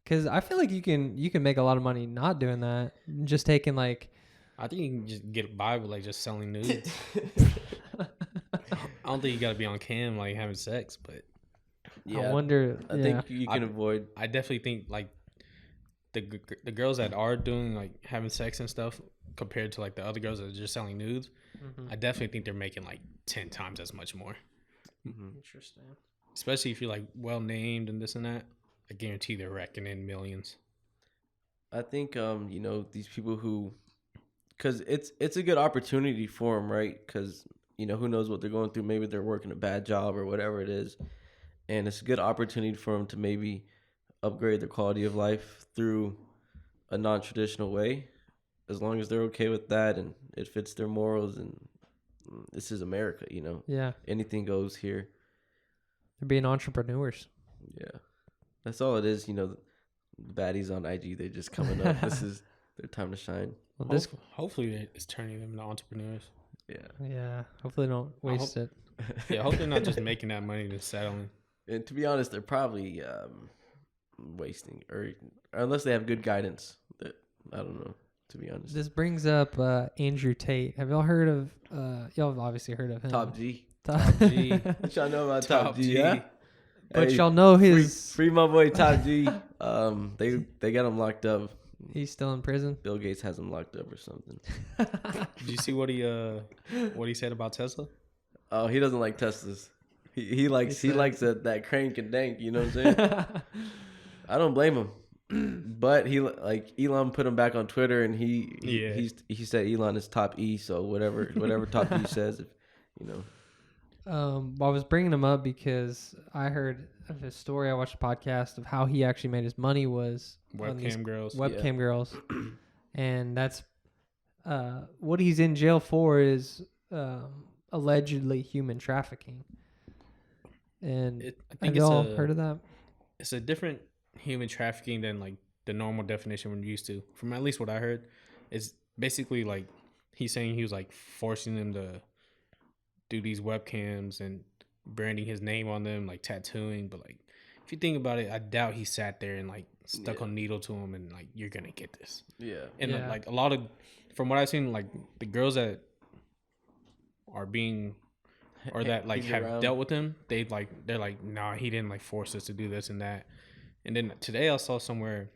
because I feel like you can make a lot of money not doing that, just taking like. I think you can just get by with like just selling nudes. I don't think you got to be on cam like having sex, but yeah, I wonder. I think you can avoid. I definitely think like the girls that are doing like having sex and stuff compared to like the other girls that are just selling nudes. I definitely think they're making like 10 times as much more. Interesting. Especially if you're like well named and this and that. I guarantee they're racking in millions. I think you know, these people who, because it's a good opportunity for them, right? Because, you know, who knows what they're going through. Maybe they're working a bad job or whatever it is, and it's a good opportunity for them to maybe upgrade their quality of life through a non-traditional way, as long as they're okay with that and it fits their morals. And this is America, you know. Yeah. Anything goes here. They're being entrepreneurs. Yeah. That's all it is, you know. The baddies on IG, they're just coming up. This is their time to shine. Well, hopefully it's turning them into entrepreneurs. Yeah. Yeah. Hopefully they don't waste it. Yeah, hopefully not just making that money and settling. And to be honest, they're probably wasting, or unless they have good guidance. That I don't know. To be honest, This brings up Andrew Tate. Have y'all heard of? Y'all have obviously heard of him. Top G. Top G. What y'all know about Top G? Yeah? But Hey, y'all know his. free my boy Top G. They got him locked up. He's still in prison. Bill Gates has him locked up or something. Did you see what he said about Tesla? Oh, he doesn't like Teslas. He likes that crank and dank. You know what I'm saying? I don't blame him. But he like Elon put him back on Twitter, and he said Elon is top E. So whatever top E says, you know. I was bringing him up because I heard of his story. I watched a podcast of how he actually made his money was Webcam girls. Webcam girls, and that's what he's in jail for is allegedly human trafficking. And have y'all heard of that? It's a different human trafficking than like the normal definition we're used to. From at least what I heard, it's basically like he's saying he was like forcing them to do these webcams and branding his name on them, like tattooing. But like, if you think about it, I doubt he sat there and like stuck a needle to him and like, you're gonna get this. Yeah. And like a lot of, from what I've seen, like the girls that are being or that like have dealt with him, they're like, nah, he didn't like force us to do this and that. And then today I saw somewhere.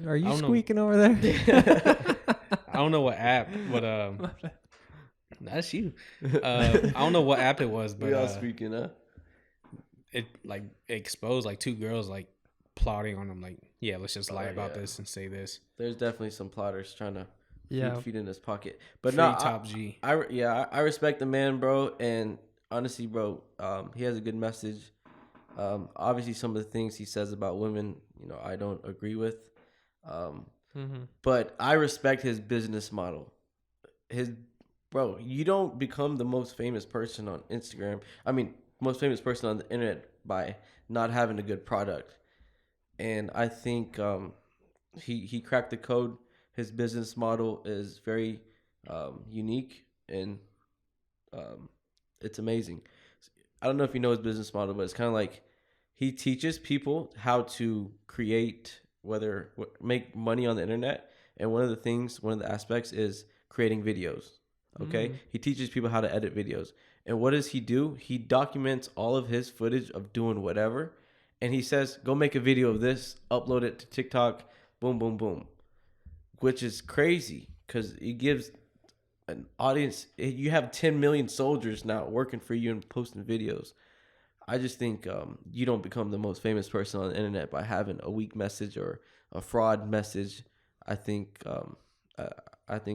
Are you squeaking over there? I don't know what app, but that's you. I don't know what app it was, but we all squeaking, huh? It like exposed like two girls like plotting on him, like, yeah, let's just lie about this and say this. There's definitely some plotters trying to feed in his pocket. But Free no, Top G. I respect the man, bro. And honestly, bro, he has a good message. Obviously, some of the things he says about women, you know, I don't agree with. But I respect his business model. Bro, you don't become the most famous person on Instagram. I mean, most famous person on the internet by not having a good product. And I think he cracked the code. His business model is very unique, and it's amazing. I don't know if you know his business model, but it's kind of like he teaches people how to create, make money on the internet. And one of the aspects is creating videos. Okay. He teaches people how to edit videos. And what does he do? He documents all of his footage of doing whatever. And he says, go make a video of this, upload it to TikTok, boom, boom, boom. Which is crazy because it gives an audience. You have 10 million soldiers now working for you and posting videos. I just think you don't become the most famous person on the internet by having a weak message or a fraud message. I think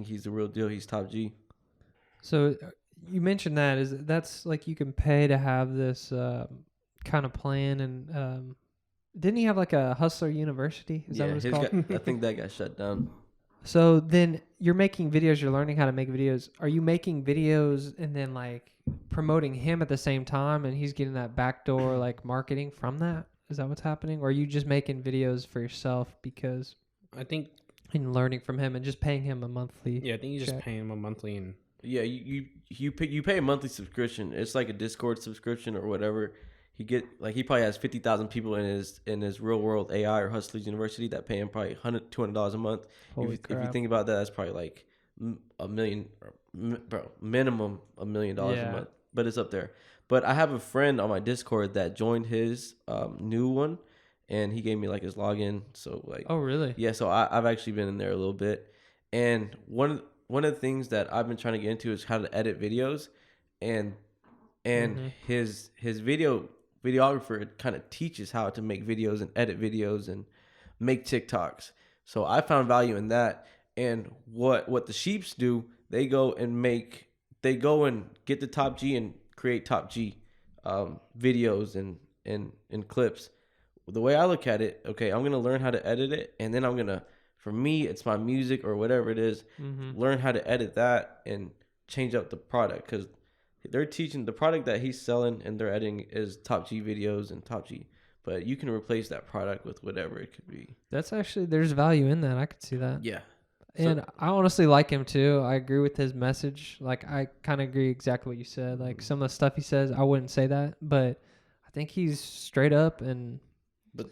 he's the real deal. He's Top G. So you mentioned that's like you can pay to have this kind of plan, and didn't he have like a Hustler University? Is that what it's called? I think that got shut down. So then you're making videos, you're learning how to make videos. Are you making videos and then like promoting him at the same time, and he's getting that backdoor like marketing from that? Is that what's happening? Or are you just making videos for yourself because I think and learning from him and just paying him a monthly? Yeah, I think you just pay him a monthly and you pay a monthly subscription. It's like a Discord subscription or whatever. He probably has 50,000 people in his real world AI or Hustlers University that pay him probably $200 a month. If you think about that, that's probably like $1 million, minimum $1 million a month. But it's up there. But I have a friend on my Discord that joined his new one, and he gave me like his login. So like, oh really? Yeah. So I've actually been in there a little bit, and one of the things that I've been trying to get into is how to edit videos, and his videographer kind of teaches how to make videos and edit videos and make TikToks. So I found value in that. And what the sheeps do, they go and get the Top G and create Top G videos and clips. The way I look at it, okay, I'm gonna learn how to edit it, and then I'm gonna, for me, it's my music or whatever it is, learn how to edit that and change up the product, because they're teaching the product that he's selling and they're editing is Top G videos and Top G, but you can replace that product with whatever it could be. That's actually, there's value in that. I could see that. Yeah. And I honestly like him too. I agree with his message. Like, I kind of agree exactly what you said. Like, some of the stuff he says, I wouldn't say that, but I think he's straight up and. But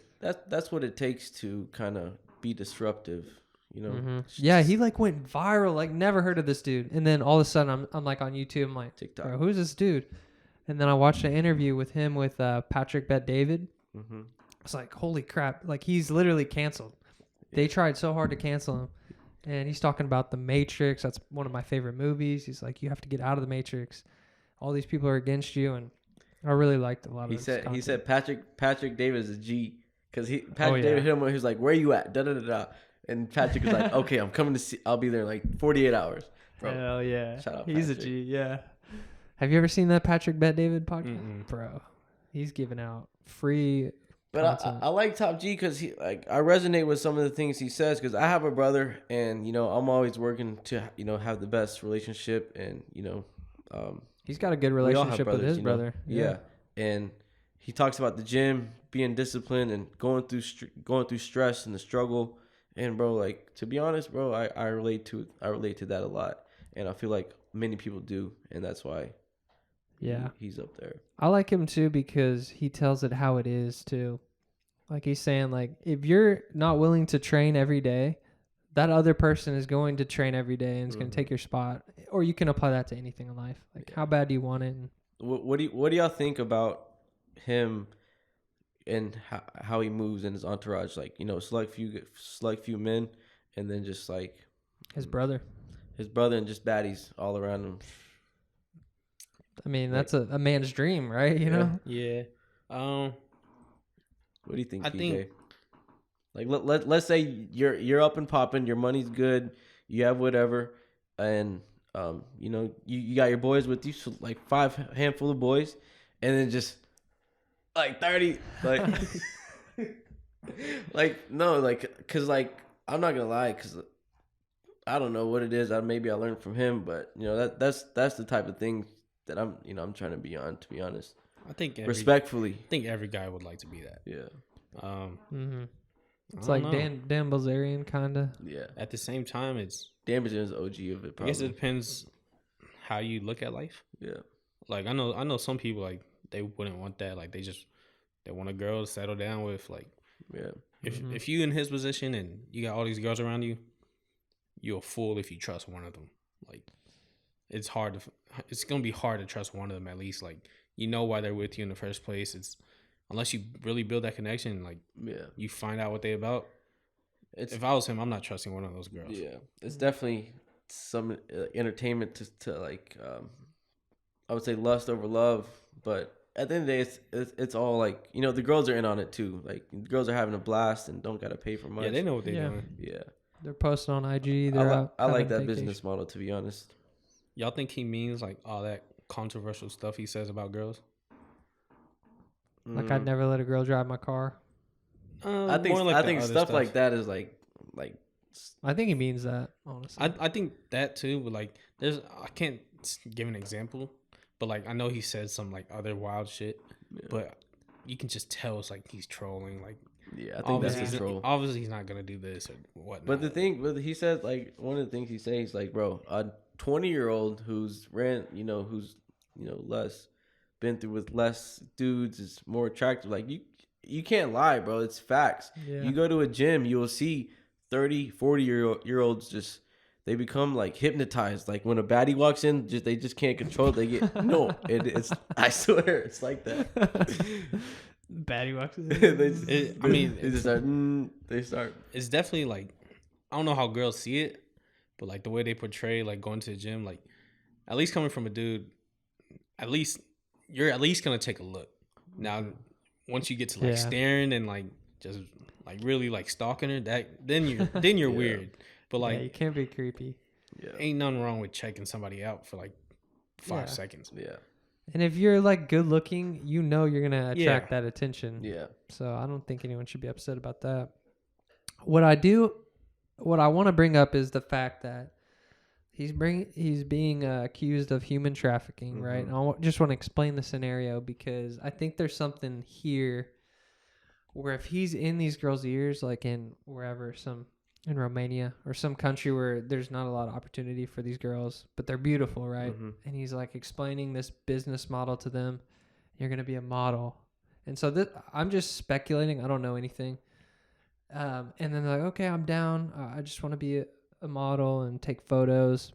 that's what it takes to kind of be disruptive, you know. Yeah, he like went viral. Like never heard of this dude, and then all of a sudden I'm like on YouTube. I'm like, TikTok. bro, who's this dude? And then I watched an interview with him with Patrick Bet-David. Mm-hmm. I was like, holy crap! Like he's literally canceled. They tried so hard to cancel him, and he's talking about the Matrix. That's one of my favorite movies. He's like, you have to get out of the Matrix. All these people are against you, and I really liked a lot of. He said Patrick David is a G because Oh, yeah. David hit him when he was like, "Where you at?" Da da da da. And Patrick was like, "Okay, I'm coming to see. I'll be there in like 48 hours." Bro, Hell yeah, shout out he's Patrick. a G. Yeah. Have you ever seen that Patrick Bet-David podcast, Mm-mm. bro? He's giving out free. But content. I like Top G because I resonate with some of the things he says because I have a brother and I'm always working to have the best relationship and He's got a good we all have relationship with brothers, his you know? brother. Yeah. And he talks about the gym, being disciplined, and going through stress and the struggle. And bro, like to be honest, bro, I relate to that a lot, and I feel like many people do, and that's why. Yeah. He's up there. I like him too because he tells it how it is too. Like he's saying, like if you're not willing to train every day, that other person is going to train every day and is going to take your spot. Or you can apply that to anything in life. Like how bad do you want it? And What do y'all think about him and how he moves in his entourage? Like select few men, and then just like his brother. and just baddies all around him. I mean, that's a man's dream, right? You know? Yeah. What do you think, I PJ? think- Like let's say you're up and popping, your money's good, you have whatever, and you got your boys with you, so like handful of boys, and then just like 30, like like no, like cause like I'm not gonna lie, cause I don't know what it is. Maybe I learned from him, but that's the type of thing that I'm trying to be on, to be honest. I think Respectfully. I think every guy would like to be that. Yeah. It's I like don't know. Dan Bilzerian kind of. Yeah. At the same time, it's Damage is OG of it, I guess probably. it depends how you look at life. Yeah. Like I know some people like they wouldn't want that. Like they want a girl to settle down with. Like Yeah. if you in his position and you got all these girls around you, you're a fool if you trust one of them. Like it's gonna be hard to trust one of them at least. Like why they're with you in the first place. It's unless you really build that connection. Like you find out what they about. If I was him, I'm not trusting one of those girls. Yeah. It's definitely some entertainment to like I would say lust over love, but at the end of the day, it's all like the girls are in on it too. Like the girls are having a blast and don't gotta pay for much. Yeah, they know what they're Yeah. doing. Yeah. They're posting on IG. I like that business model, to be honest. Y'all think he means like all that controversial stuff he says about girls? Like I'd never let a girl drive my car. I think more like the other stuff like that is like I think he means that, honestly. I think that too, but like I can't give an example, but like I know he said some like other wild shit, but you can just tell it's like he's trolling. Like I think that's obviously, his troll. obviously he's not gonna do this or whatnot. But he said like one of the things he says, he's like, bro, a 20-year-old who's less been through with less dudes is more attractive. Like you can't lie, bro. It's facts. Yeah. You go to a gym, you will see 30, 40-year-olds just they become like hypnotized. Like when a baddie walks in, they just can't control it. They get it's I swear it's like that. Baddie walks in. They start. It's definitely like I don't know how girls see it, but like the way they portray like going to the gym, like at least coming from a dude, at least you're at least gonna take a look. Now, once you get to like staring and like just like really like stalking her, then you're weird. But like you can't be creepy. Yeah. ain't nothing wrong with checking somebody out for like 5 seconds. Yeah. And if you're like good looking, you're gonna attract that attention. Yeah. So I don't think anyone should be upset about that. What I want to bring up is the fact that he's being accused of human trafficking, right? And I just want to explain the scenario because I think there's something here where if he's in these girls' ears, like in wherever, in Romania or some country where there's not a lot of opportunity for these girls, but they're beautiful, right? And he's like explaining this business model to them. You're going to be a model And so I'm just speculating. I don't know anything. And then they're like, okay, I'm down. I just want to be a model and take photos.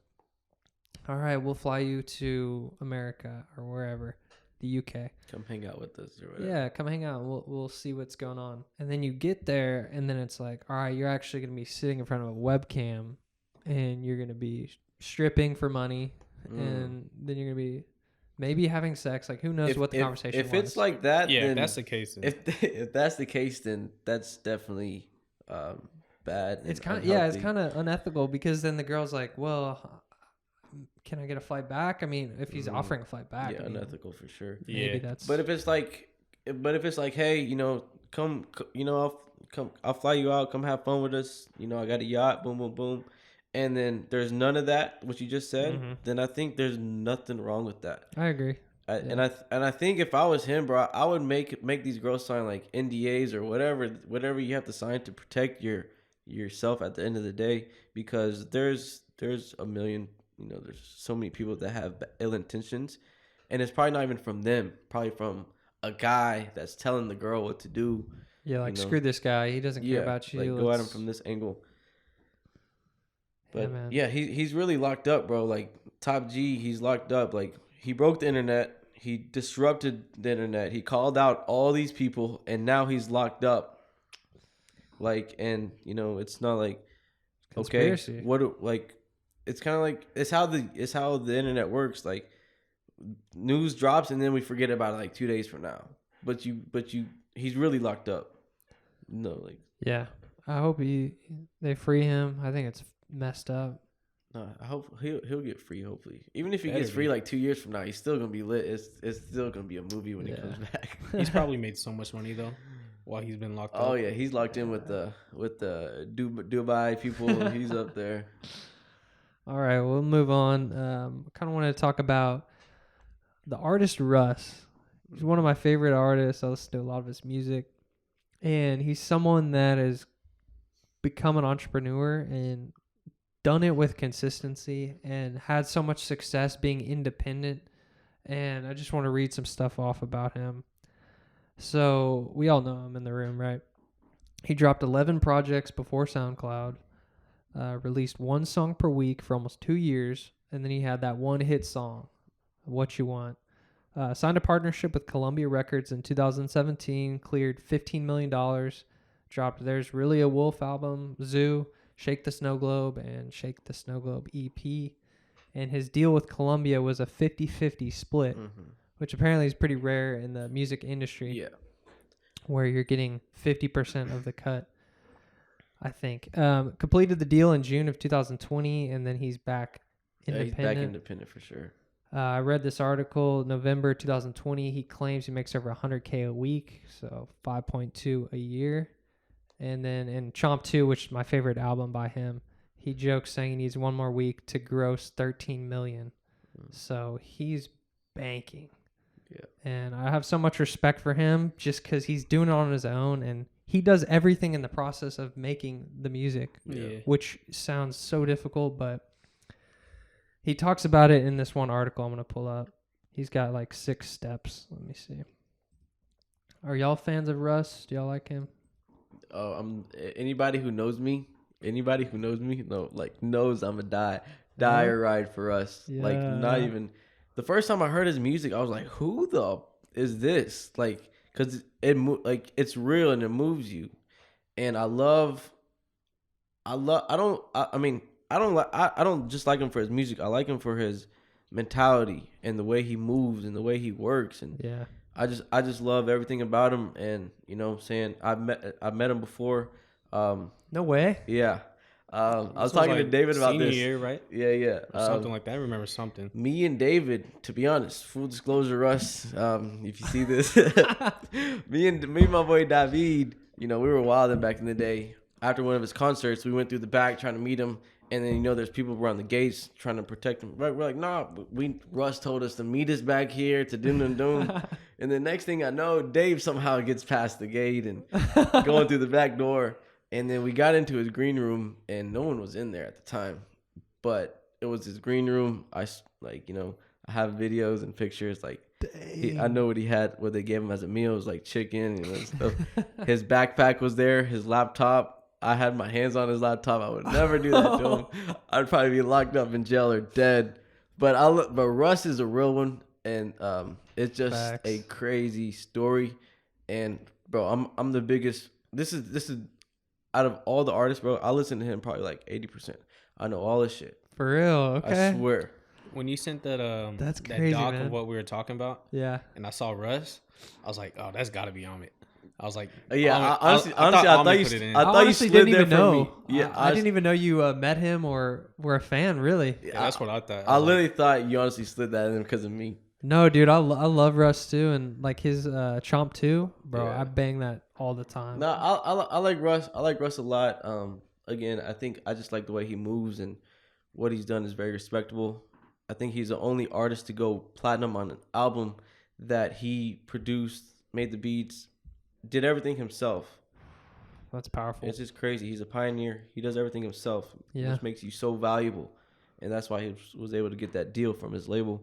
All right, we'll fly you to America or wherever, the UK. Come hang out with us or whatever. Yeah, come hang out. We'll see what's going on. And then you get there, and then it's like, all right, you're actually gonna be sitting in front of a webcam, and you're gonna be stripping for money, and then you're gonna be maybe having sex. Like, who knows what the conversation was? If it's like that, Yeah, then if that's the case. Then. If that's the case, then that's definitely bad. It's kind of it's kind of unethical, because then the girl's like, well, can I get a flight back? I mean, if he's offering a flight back, yeah, I mean, unethical for sure. maybe that's. But if it's like, hey, come, I'll fly you out. Come have fun with us. I got a yacht. Boom, boom, boom. And then there's none of that, what you just said. Then I think there's nothing wrong with that. I agree. And I think if I was him, bro, I would make these girls sign like NDAs or whatever you have to sign to protect yourself at the end of the day, because there's a million, there's so many people that have ill intentions, and it's probably not even from them, probably from a guy that's telling the girl what to do. Yeah, like, screw this guy. He doesn't care about you. Like, go at him from this angle. But yeah, he's really locked up, bro. Like, Top G, he's locked up. Like, he broke the internet. He disrupted the internet. He called out all these people, and now he's locked up. Like, and it's not like, Conspiracy. okay, it's kind of like it's how the internet works. Like, news drops, and then we forget about it like 2 days from now. But he's really locked up. No, like, yeah. I hope they free him. I think it's messed up. No, I hope he'll get free. Hopefully, even if he gets free like 2 years from now, he's still gonna be lit. It's still gonna be a movie when he comes back. He's probably made so much money though, while he's been locked up. Oh yeah, he's locked in with the Dubai people. He's up there. All right, we'll move on. Kind of wanted to talk about the artist Russ. He's one of my favorite artists. I listen to a lot of his music, and he's someone that has become an entrepreneur and done it with consistency and had so much success being independent. And I just want to read some stuff off about him. So we all know him in the room, right? He dropped 11 projects before SoundCloud, released one song per week for almost 2 years, and then he had that one hit song, What You Want. Signed a partnership with Columbia Records in 2017, cleared $15 million, dropped There's Really a Wolf album, Zoo, Shake the Snow Globe, and Shake the Snow Globe EP. And his deal with Columbia was a 50-50 split, which apparently is pretty rare in the music industry. Yeah. Where you're getting 50% of the cut, I think. Completed the deal in June of 2020, and then he's back independent. Yeah, he's back independent for sure. I read this article, November 2020. He claims he makes over $100K a week, so 5.2 a year. And then in Chomp 2, which is my favorite album by him, he jokes saying he needs one more week to gross $13 million. So he's banking. Yeah. And I have so much respect for him just because he's doing it on his own, and he does everything in the process of making the music, which sounds so difficult, but he talks about it in this one article I'm going to pull up. He's got like 6 steps. Let me see. Are y'all fans of Russ? Do y'all like him? Anybody who knows me, knows I'm a die or ride for us. Yeah. Like, not even the first time I heard his music, I was like, who the is this? Like, cause it's real and it moves you. And I don't just like him for his music. I like him for his mentality and the way he moves and the way he works. And yeah, I just love everything about him. And what I'm saying, I've met him before. no way. Yeah. I was talking to David about this. Year, right? Yeah. Or something like that. I remember something. Me and David, to be honest, full disclosure, Russ, if you see this, me and my boy David, we were wilding back in the day. After one of his concerts, we went through the back trying to meet him. And then, there's people around the gates trying to protect him. We're like, nah, Russ told us to meet us back here to doom. And the next thing I know, Dave somehow gets past the gate and going through the back door. And then we got into his green room, and no one was in there at the time. But it was his green room. I have videos and pictures. Like, I know what he had. What they gave him as a meal was like chicken and stuff. His backpack was there. His laptop. I had my hands on his laptop. I would never do that to him. I'd probably be locked up in jail or dead. But Russ is a real one, and it's just Vaxx. a crazy story. And bro, I'm the biggest. This is out of all the artists, bro. I listen to him probably like 80%. I know all this shit. For real, okay. I swear. When you sent that That's that crazy, doc man. of what we were talking about, Yeah. and I saw Russ, I was like, oh, that's got to be Omid. I was like, Yeah, Omid- honestly, I I thought Omid you. put it in. I I thought you honestly slid didn't there even for know. me. Yeah, I didn't even know you met him or were a fan, really. Yeah, that's what I thought. I was literally thought you honestly slid that in because of me. No, dude, I love Russ too, and like his Chomp 2, bro. Yeah. I bang that all the time. No, I like Russ. I like Russ a lot. Again, I think I just like the way he moves and what he's done is very respectable. I think he's the only artist to go platinum on an album that he produced, made the beats, did everything himself. That's powerful. It's just crazy. He's a pioneer. He does everything himself, Yeah. which makes you so valuable, and that's why he was able to get that deal from his label.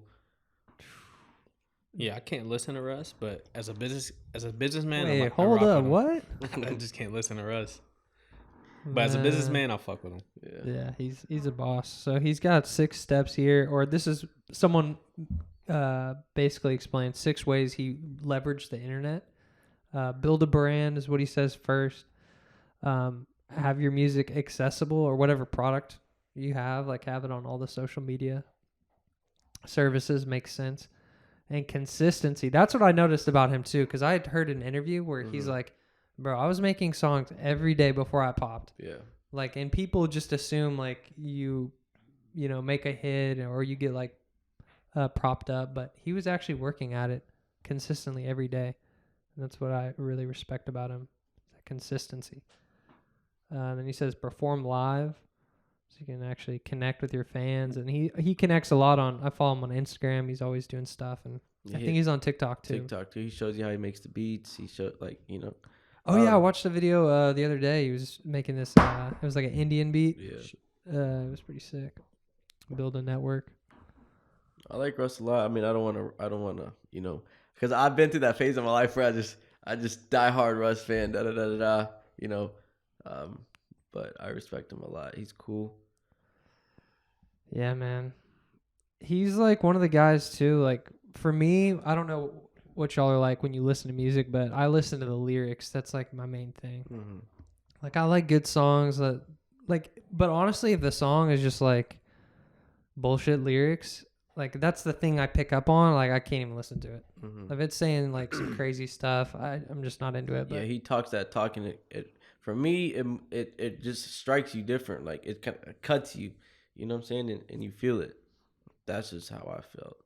Yeah, I can't listen to Russ, but as a businessman, Wait, I hold rock up, with what? him. I just can't listen to Russ. But as a businessman, I'll fuck with him. Yeah, he's a boss. So he's got 6 steps here, or this is someone basically explained 6 ways he leveraged the internet. Build a brand is what he says first. Have your music accessible, or whatever product you have, like have it on all the social media services, makes sense. And consistency. That's what I noticed about him too, because I had heard an interview where he's like, bro, I was making songs every day before I popped. Yeah. Like, and people just assume like you know, make a hit or you get like propped up, but he was actually working at it consistently every day. And that's what I really respect about him, that consistency. And he says perform live, so you can actually connect with your fans. And he connects a lot on. I follow him on Instagram. He's always doing stuff, and I think he's on TikTok too. TikTok too. He shows you how he makes the beats. He showed Oh yeah, I watched the video the other day. He was making this. It was like an Indian beat. Yeah. It was pretty sick. Build a network. I like Russ a lot. I mean, I don't want to, because I've been through that phase of my life where I just die hard Russ fan, but I respect him a lot. He's cool. Yeah, man. He's like one of the guys too. Like for me, I don't know what y'all are like when you listen to music, but I listen to the lyrics. That's like my main thing. Mm-hmm. Like I like good songs that but honestly, if the song is just like bullshit lyrics, like that's the thing I pick up on. Like I can't even listen to it. Mm-hmm. If it's saying like some crazy stuff, I'm just not into it. But Yeah, he talks that talk, and it for me, it just strikes you different. Like it kind of cuts you, you know what I'm saying, and you feel it. That's just how I felt.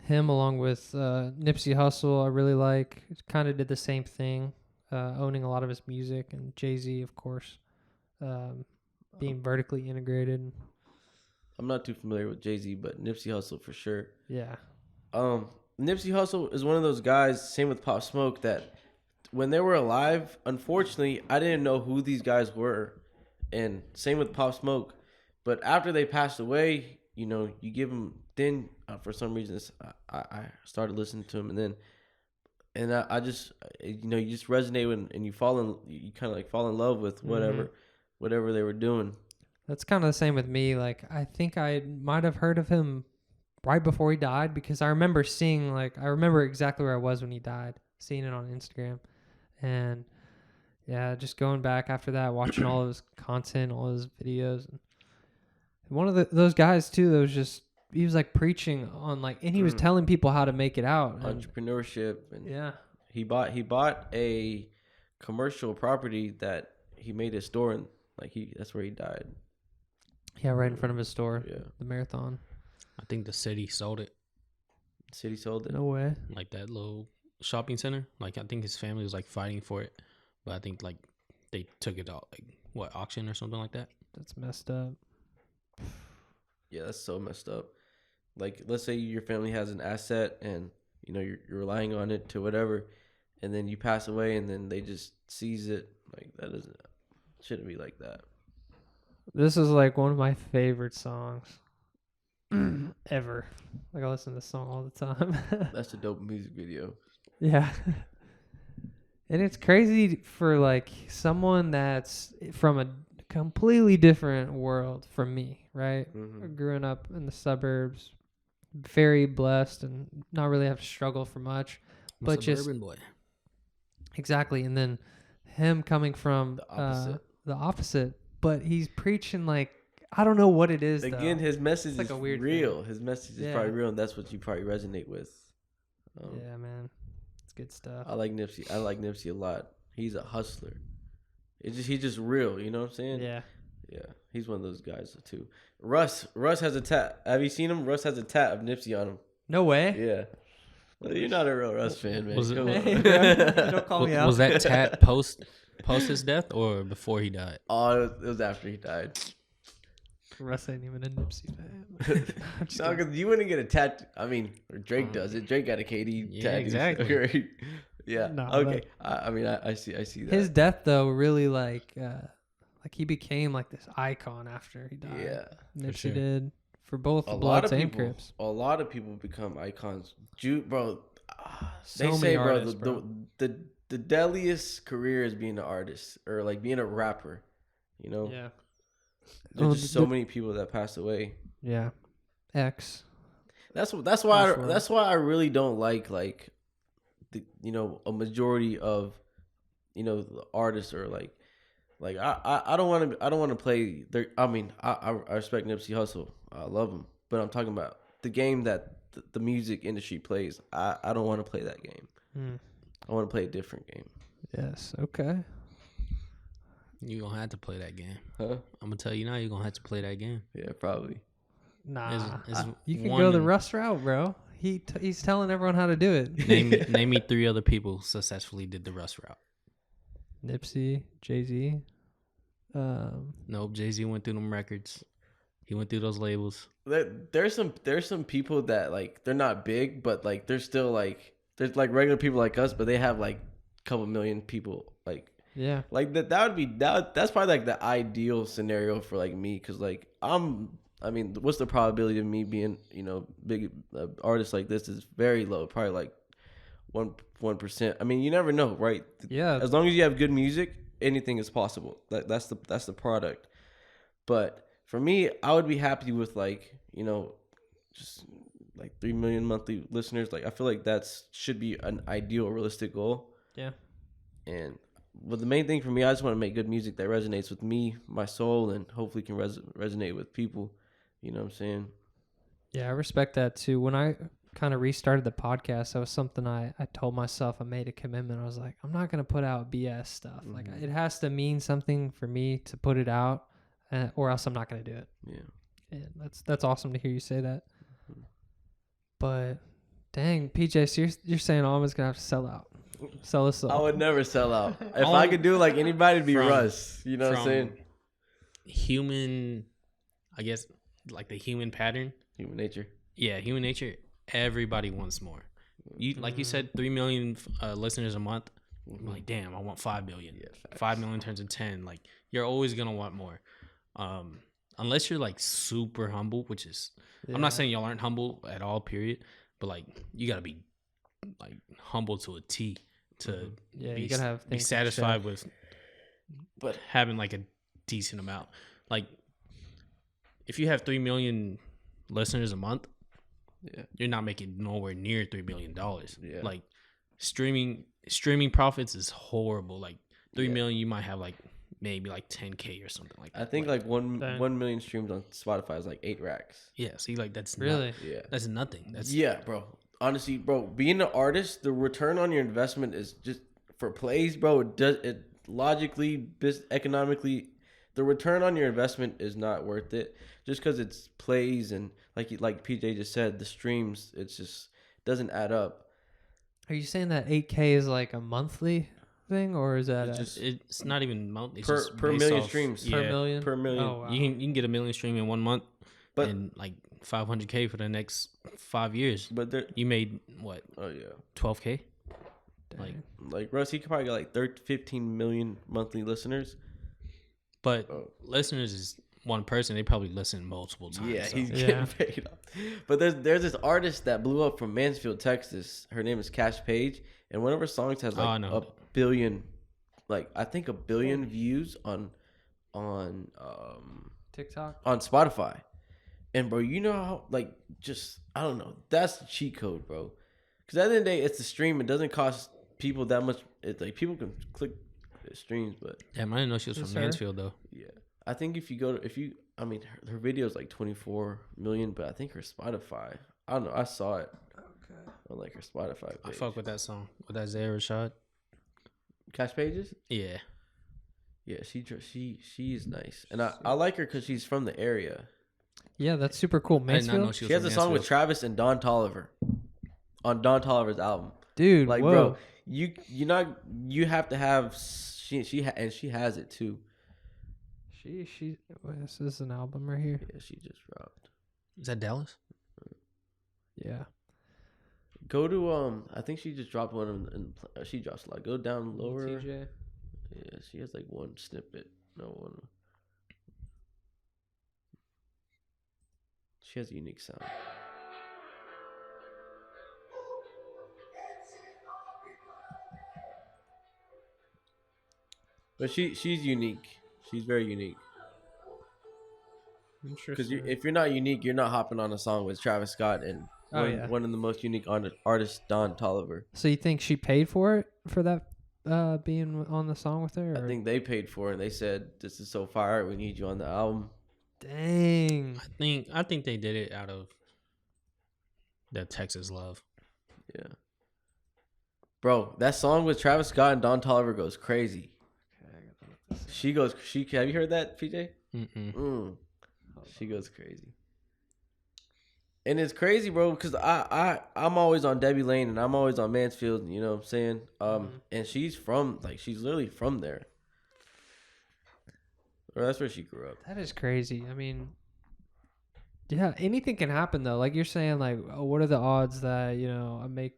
him along with Nipsey Hussle, I really like. Kind of did the same thing, owning a lot of his music, and Jay-Z, of course, being vertically integrated. I'm not too familiar with Jay-Z, but Nipsey Hussle for sure. Yeah. Nipsey Hussle is one of those guys, same with Pop Smoke, that when they were alive, unfortunately, I didn't know who these guys were. And same with Pop Smoke. But after they passed away, you give them, then for some reason, I started listening to them. And I just, you just resonate with, and you kind of like fall in love with whatever they were doing. That's kind of the same with me. Like, I think I might have heard of him right before he died, because I remember I remember exactly where I was when he died, seeing it on Instagram. And yeah, just going back after that, watching all of his content, all his videos. And one of those guys too, that was just, he was like preaching on and he was telling people how to make it out. Entrepreneurship. And yeah. He bought a commercial property that he made his store in. That's where he died. Yeah, right in front of his store. Yeah. The Marathon. I think the city sold it. City sold it. No way. Like that little shopping center. Like I think his family was fighting for it, but I think they took it out auction or something like that. That's messed up. Yeah, that's so messed up. Let's say your family has an asset and you're relying on it to whatever, and then you pass away and then they just seize it. Shouldn't be like that. This is one of my favorite songs. ever. Like, I listen to this song all the time. That's a dope music video. Yeah. And it's crazy for like someone that's from a completely different world from me, right? Mhm. Growing up in the suburbs, very blessed and not really have to struggle for much. I'm a But just suburban boy. exactly. And then him coming from The opposite. the opposite, but he's preaching like, I don't know what it is. Again, though. his message like is a weird real. His message is Yeah. probably real, and that's what you probably resonate with. Yeah, man. It's good stuff. I like Nipsey. I like Nipsey a lot. He's a hustler. He's just real. You know what I'm saying? Yeah. Yeah. He's one of those guys too. Russ has a tat. Have you seen him? Russ has a tat of Nipsey on him. No way. Yeah. Well, you're not a real Russ fan, man. Was it- Come Hey, on. bro. Don't call me out. Was that Tat post his death or before he died? Oh, it was after he died. Russ ain't even a Nipsey fan. I'm just No, kidding. because you wouldn't get a tat. I mean, Drake does it. Drake got a KD Yeah, tattoo. exactly. Right? Yeah. No, Okay. I mean, I see that. His death though really like he became like this icon after he died. Yeah. Nipsey sure. did for both A lot Bloods of and people. Crips. A lot of people become icons. Bro. So They many say, artists, bro, the deadliest career is being an artist or like being a rapper. You know, Yeah. there's Oh, just so many people that pass away. Yeah. X. That's why For sure. that's why I really don't like the a majority of the artists or like I don't want to play their. I mean I respect Nipsey Hussle. I love him, but I'm talking about the game that the music industry plays. I don't want to play that game. I want to play a different game. Yes. Okay. You gonna have to play that game. Huh? I'm gonna tell you now. You're gonna have to play that game. Yeah, probably. Nah. It's You can one go the and- Russ route, bro. He's telling everyone how to do it. Name me 3 other people successfully did the Russ route. Nipsey, Jay-Z. Nope, Jay-Z went through them records. He went through those labels. There's some people that like they're not big, but like they're still like there's like regular people like us, but they have like a couple million people Yeah. like that would be that's probably like the ideal scenario for like me because like I mean what's the probability of me being big artist like this is very low, probably like 1%. I mean you never know, right? Yeah. As long as you have good music, anything is possible. That's the product. But for me, I would be happy with like just like 3 million monthly listeners. Like I feel like should be an ideal, realistic goal. Yeah. And the main thing for me, I just want to make good music that resonates with me, my soul, and hopefully can resonate with people. You know what I'm saying? Yeah, I respect that too. When I kind of restarted the podcast, that was something I told myself. I made a commitment. I was like, I'm not going to put out BS stuff. Like it has to mean something for me to put it out, or else I'm not going to do it. Yeah. And that's awesome to hear you say that. But dang, PJ, so you're saying Almond's going to have to sell out. Sell us I out. would never sell out. If I could do like anybody, it'd be From- Russ. You know what I'm saying? Human, I guess, like the human pattern. Human nature. Yeah, human nature. Everybody wants more. You like you said, 3 million listeners a month. I'm like, damn, I want 5 million. Yeah, facts. 5 million turns into 10. Like, you're always gonna want more, unless you're like super humble, which is I'm not saying y'all aren't humble at all. Period. But like, you gotta be like humble to a T to Yeah, be, you gotta have be things in satisfied check. with, But having like a decent amount. Like, if you have 3 million listeners a month, yeah, you're not making nowhere near $3 million. Yeah. Like streaming profits is horrible. Like 3 Yeah. million, you might have like maybe like 10K or something like that. I think like Dang. 1 million streams on Spotify is like 8 racks. yeah. See, like that's Really? Yeah. that's nothing. That's Yeah, bro. Honestly, bro, being an artist, the return on your investment is just for plays, bro. It logically, economically, the return on your investment is not worth it. Just because it's plays and like PJ just said, the streams, it's just doesn't add up. Are you saying that 8K is like a monthly thing, or is that it's not even monthly. It's Per- just per based million off- streams. per yeah. million? Per million. Oh, wow. You can get a million stream in 1 month, But- and like 500K for the next 5 years. But there, You made what, oh yeah, 12K? Dang. Like, like Russ, he could probably get like 15 million monthly listeners. but Oh. listeners is one person, they probably listen multiple times. Yeah, so. he's Yeah. getting paid off. But there's this artist that blew up from Mansfield, Texas. Her name is Cash Page, and one of her songs has Oh, I like know. a billion, like I think a billion views on TikTok. on Spotify. And bro, you know how like just I don't know. That's the cheat code, bro. Because at the end of the day, it's the stream. It doesn't cost people that much. It's like people can click the streams, but Damn, I didn't know she was Yes, from sir. Mansfield though. yeah. I think if you go to I mean her video is like 24 million, but I think her Spotify. I don't know. I saw it Okay. on like her Spotify page. I fuck with that song with that Zay Rashad. Cash Pages. Yeah, Yeah, she is nice, and I like her because she's from the area. Yeah, that's super cool. I did not know Mansfield, she was She has from a song with Mansfield. Travis and Don Tolliver on Don Tolliver's album. dude. Like, whoa. bro, you have to have and she has it too. This is an album right here. Yeah, she just dropped. Is that Dallas? Yeah. Go to I think she just dropped one and she drops a lot. Go down lower. TJ. Yeah, she has like one snippet. No one. She has a unique sound. But she's unique. She's very unique. Because Interesting. if you're not unique, you're not hopping on a song with Travis Scott and Oh, yeah. one of the most unique artists, Don Tolliver. So you think she paid for it for that being on the song with her? I or- think they paid for it. And they said, "This is so fire. We need you on the album." Dang. I think they did it out of their Texas love. Yeah, bro, that song with Travis Scott and Don Tolliver goes crazy. She goes. Have you heard that, PJ? Mm-mm. She goes crazy. And it's crazy, bro, because I'm always on Debbie Lane and I'm always on Mansfield, you know what I'm saying? And she's literally from there. Or that's where she grew up. That is crazy. I mean, yeah, anything can happen though. Like you're saying, like, oh, what are the odds that I make,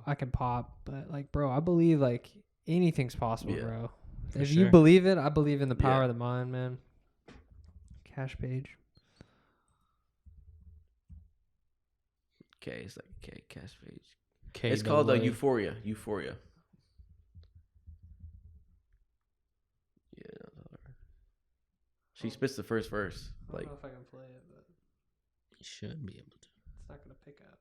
I can pop? But like, bro, I believe like anything's possible, Yeah, bro. for If you sure. believe it, I believe in the power Yeah. of the mind, man. Cash Page. K, it's like K, Cash Page. K It's called double A. Euphoria. Euphoria. Yeah. She spits the first verse. Like, if I can play it, but You should be able to. it's not gonna pick up.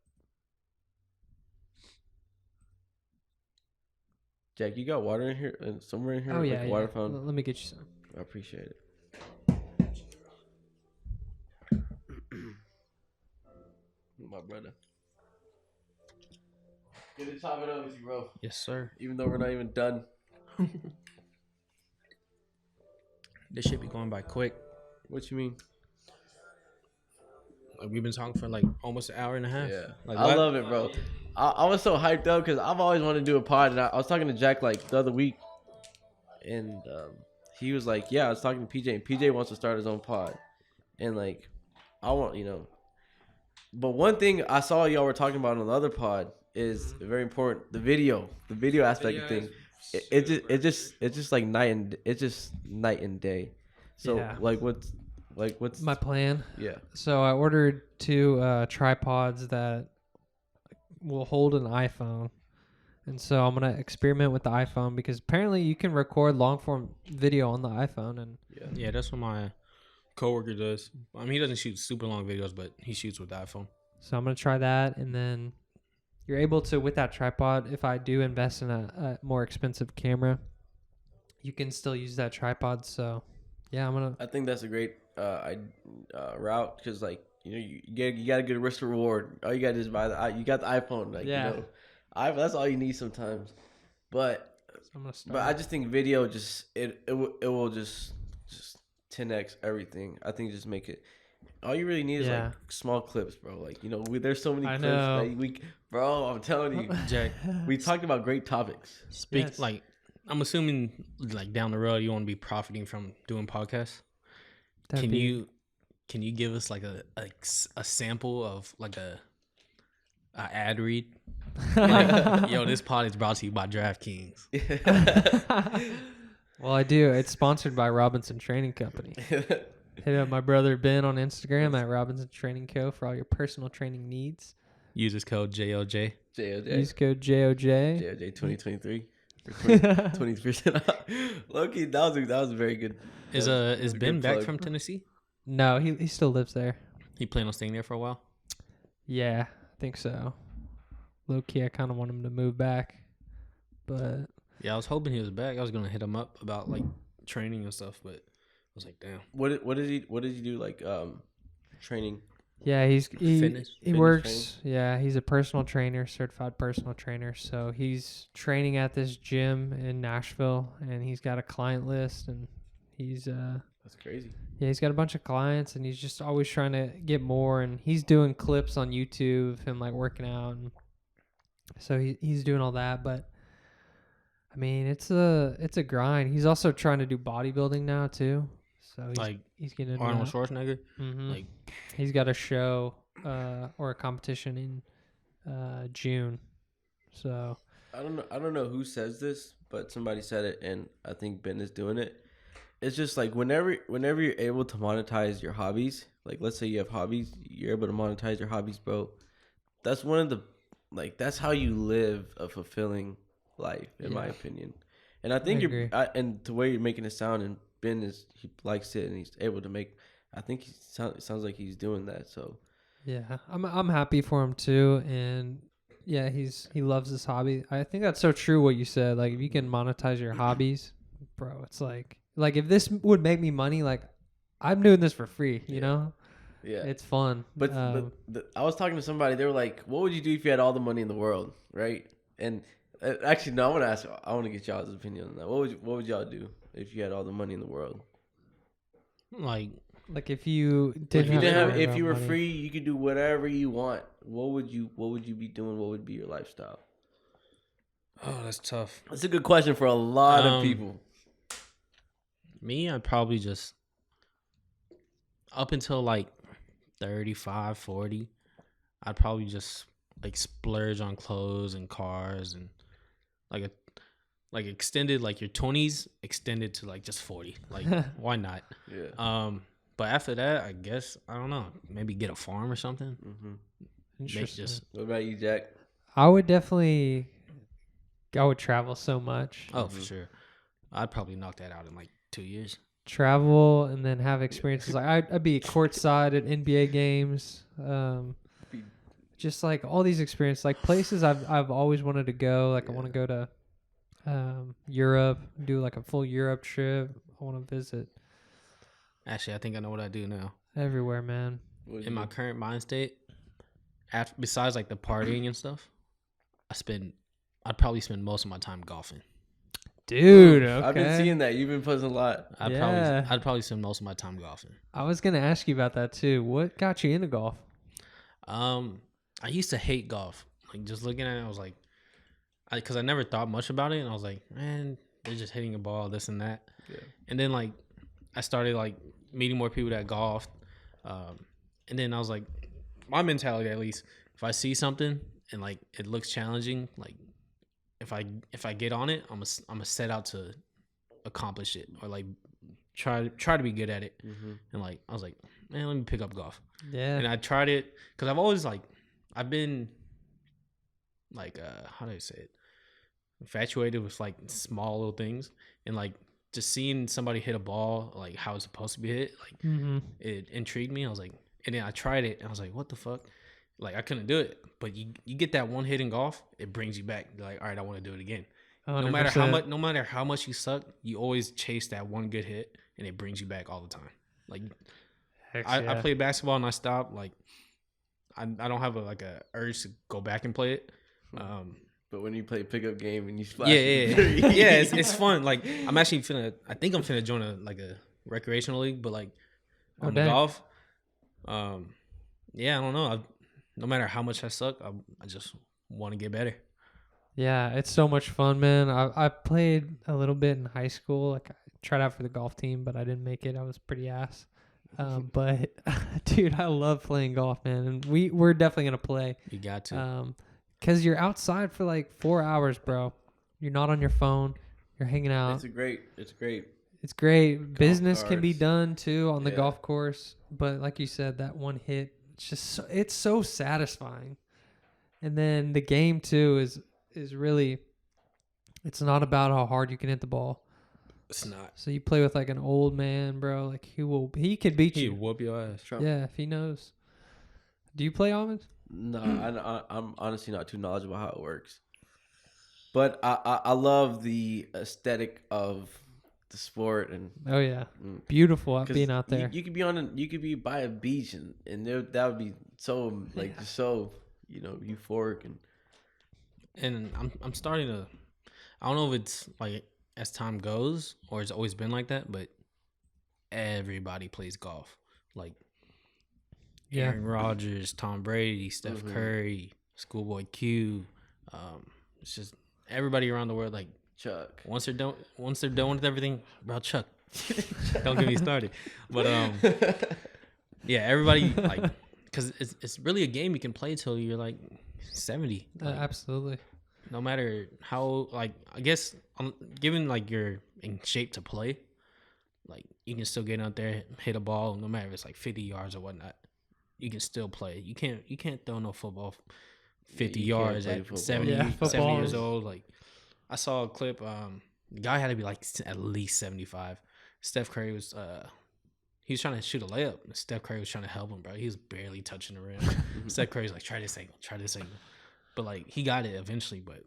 Jack, you got water in here? Somewhere in here? Oh like yeah, a yeah. water fountain? Let me get you some. I appreciate it. My brother. Get the top it over to you, bro. Yes, sir. Even though we're not even done. This should be going by quick. What you mean? Like we've been talking for like almost an hour and a half. Yeah. Like I love it, bro. I was so hyped up because I've always wanted to do a pod. And I was talking to Jack like the other week. And he was like, yeah, I was talking to PJ. And PJ wants to start his own pod. And like, I want, But one thing I saw y'all were talking about on the other pod is very important. The video aspect of things. It's just like night and day. So Yeah. what's My plan. yeah. So I ordered 2 tripods that will hold an iPhone. And so I'm going to experiment with the iPhone because apparently you can record long form video on the iPhone. And Yeah, that's what my coworker does. I mean, he doesn't shoot super long videos, but he shoots with the iPhone. so I'm going to try that. And then you're able to, with that tripod, if I do invest in a more expensive camera, you can still use that tripod. So yeah, I'm going to. I think that's a great route because you got a good risk to reward. All you got to do is buy you got the iPhone. Yeah. That's all you need sometimes. But I'm going to start. but I just think video it will just 10x everything. I think just make it. All you really need is Yeah. like small clips, bro. Like there's so many I clips know. that bro. I'm telling you, Jack, we talked about great topics. speak Yes. like I'm assuming like down the road you want to be profiting from doing podcasts. That'd Can you give us like a sample of like a ad read? Like, yo, this pod is brought to you by DraftKings. Well, I do. It's sponsored by Robinson Training Company. Hit up my brother Ben on Instagram at Robinson Training Co. for all your personal training needs. Use this code JOJ. Use code JOJ. JOJ 2023. 20% off. Low-key, that was very good. Is a Ben good back plug. from Tennessee? No, he still lives there. He plan on staying there for a while? Yeah, I think so. Low key, I kind of want him to move back, but Yeah, I was hoping he was back. I was gonna hit him up about like training and stuff, but I was like, damn. What did he do, like training? yeah, he Fitness works. Yeah, he's a personal trainer, certified personal trainer. So he's training at this gym in Nashville, and he's got a client list, and he's That's crazy. yeah, he's got a bunch of clients, and he's just always trying to get more. And he's doing clips on YouTube of him like working out, and so he's doing all that. But I mean, it's a grind. He's also trying to do bodybuilding now too. So he's getting into Arnold that. Schwarzenegger. Mm-hmm. Like, He's got a show or a competition in June. So I don't know who says this, but somebody said it, and I think Ben is doing it. It's just like whenever you're able to monetize your hobbies, like let's say you have hobbies, you're able to monetize your hobbies, bro. That's one of the that's how you live a fulfilling life, in my opinion. And I think and the way you're making it sound, and Ben he likes it, and he's able to make. I think it sounds like he's doing that. So yeah, I'm happy for him too, and yeah, he loves his hobby. I think that's so true what you said. Like if you can monetize your hobbies, bro, it's like if this would make me money, like I'm doing this for free, you know? yeah, It's fun. But I was talking to somebody. They were like, "What would you do if you had all the money in the world?" Right? And actually, no, I want to get y'all's opinion on that. What would y'all do if you had all the money in the world? Like if you didn't if you were money. Free, you could do whatever you want. What would you be doing? What would be your lifestyle? oh, that's tough. That's a good question for a lot of people. Me, I'd probably just up until like 35, 40, I'd probably just like splurge on clothes and cars and like extended like your 20s extended to like just 40. Like why not? Yeah. But after that, I guess I don't know. Maybe get a farm or something. Mm-hmm. Interesting. What about you, Jack? I would travel so much. Oh, for sure. I'd probably knock that out in like 2 years. Travel and then have experiences. Like I'd be courtside at NBA games. Just like all these experiences, like places I've always wanted to go. Like I want to go to Europe, do like a full Europe trip. I want to visit. Actually, I think I know what I do now. Everywhere, man. In my current mind state, besides like the partying and stuff, I'd probably spend most of my time golfing. Dude, okay. I've been seeing that. You've been posting a lot. I'd probably spend most of my time golfing. I was gonna ask you about that too. What got you into golf? I used to hate golf. Like just looking at it, I was like, because I never thought much about it, and I was like, man, they're just hitting a ball, this and that. Yeah. And then like I started like meeting more people that golfed, and then I was like, my mentality at least, if I see something and like it looks challenging, like if I get on it, I'm gonna set out to accomplish it or like try to be good at it. Mm-hmm. And like I was like, man, let me pick up golf. Yeah. And I tried it because I've been like how do I say it? Infatuated with like small little things, and like just seeing somebody hit a ball like how it's supposed to be hit, like it intrigued me. I was like, and then I tried it and I was like, what the fuck? Like I couldn't do it. But you get that one hit in golf, it brings you back. You're like, all right, I want to do it again. 100%. No matter how much you suck, you always chase that one good hit, and it brings you back all the time. Like I play basketball and I stopped. Like I don't have a urge to go back and play it. But when you play pickup game and you splash, yeah, it's fun. Like I think I'm finna join a recreational league, but like on the golf, yeah, I don't know. No matter how much I suck, I just want to get better. Yeah, it's so much fun, man. I played a little bit in high school. Like I tried out for the golf team, but I didn't make it. I was pretty ass. But dude, I love playing golf, man. And we're definitely gonna play. You got to. Cause you're outside for like 4 hours, bro. You're not on your phone. You're hanging out. It's great. It's great. Business can be cards. done too on the Yeah. golf course, but like you said, that one hit, it's so satisfying. And then the game too is really, it's not about how hard you can hit the ball. It's not. So you play with like an old man, bro. Like he could beat He you. whoop your ass. Yeah, if he knows. Do you play Omid? No, I'm honestly not too knowledgeable how it works. But I love the aesthetic of the sport and Oh yeah, beautiful 'cause being out there. You could be you could be by a beach and that would be so like just so euphoric And I'm starting to. I don't know if it's like as time goes or it's always been like that, but everybody plays golf. Like Yeah. Aaron Rodgers, Tom Brady, Steph Curry, Schoolboy Q. It's just everybody around the world. Like Chuck. once they're done with everything, bro, Chuck. Don't get me started. But yeah, everybody like because it's really a game you can play till you're like 70. Like, Absolutely. no matter how, like, I guess given like you're in shape to play, like you can still get out there, hit a ball, no matter if it's like 50 yards or whatnot. You can still play. You can't throw no football 50 You can't yards play at football. 70, Yeah, 70 football years is- old. Like I saw a clip. The guy had to be like at least 75. Steph Curry was he was trying to shoot a layup. Steph Curry was trying to help him, bro. He was barely touching the rim. Steph Curry's like, try this angle. But like he got it eventually. But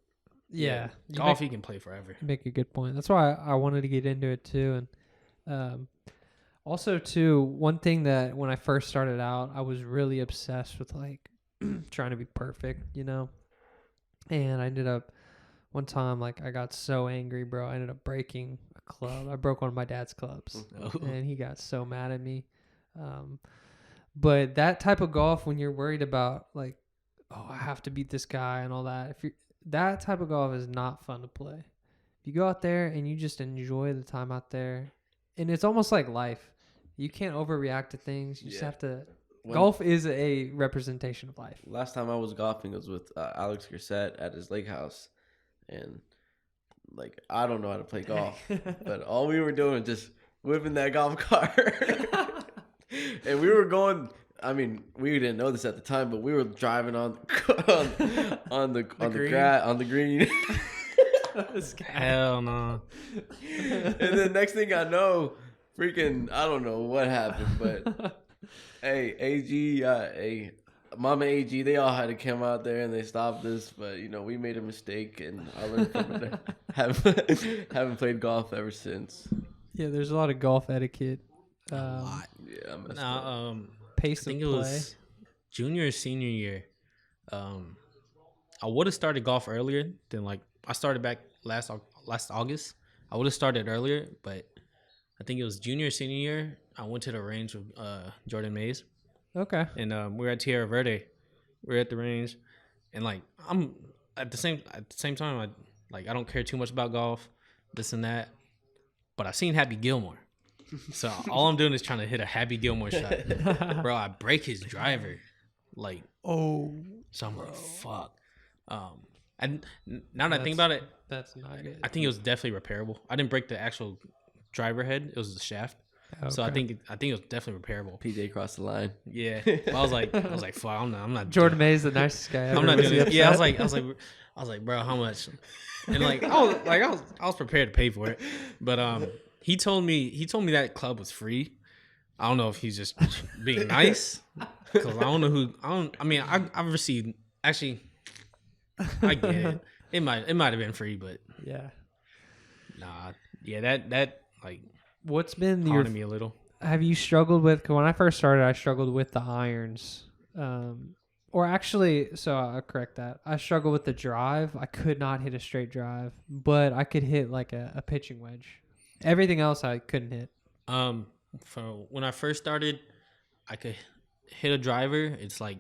Yeah. You golf he can play forever. make a good point. That's why I wanted to get into it too. And also too, one thing that when I first started out, I was really obsessed with like trying to be perfect, and I ended up one time, like I got so angry, bro. I ended up breaking a club. I broke one of my dad's clubs and he got so mad at me. But that type of golf, when you're worried about like, oh, I have to beat this guy and all that, that type of golf is not fun to play. If you go out there and you just enjoy the time out there, and it's almost like life. You can't overreact to things. You just have to. Golf is a representation of life. Last time I was golfing was with Alex Grissett at his lake house, and like I don't know how to play golf, but all we were doing was just whipping that golf cart, and we were going. I mean, we didn't know this at the time, but we were driving on the green. Hell no. And then next thing I know, freaking I don't know what happened, but hey, AG, Mama AG, they all had to come out there and they stopped us, but we made a mistake and I learned from it. Haven't played golf ever since. Yeah, there's a lot of golf etiquette. A lot. Yeah, I messed up. Now, Pace I think of it play. was junior or senior year. I would have started golf earlier than like I started back last August. I would have started earlier, but I think it was junior or senior year. I went to the range with Jordan Mays, Okay. and we were at Tierra Verde. We were at the range, and like I'm at the same time. I don't care too much about golf, this and that. But I seen Happy Gilmore, so all I'm doing is trying to hit a Happy Gilmore shot. Bro, I break his driver, like. Oh, So I'm like, fuck. And now that I think about it, that's not good. I think it was definitely repairable. I didn't break the actual driver head; it was the shaft. So I Okay. think it was definitely repairable. PJ crossed the line. Yeah, But I was like, fuck, I'm not. Jordan May is the nicest guy ever. I'm not Was doing he it. Yeah, upset? I was like, bro, how much? And like, I was prepared to pay for it, but he told me that club was free. I don't know if he's just being nice, because I don't know who. I mean, I've received actually. I get it. It might have been free, but Yeah. nah. Yeah, that like What's been your? haunted me a little. Have you struggled with? 'Cause when I first started, I struggled with the irons. Or actually, so I'll correct that. I struggled with the drive. I could not hit a straight drive, but I could hit like a pitching wedge. Everything else I couldn't hit. For when I first started, I could hit a driver. It's like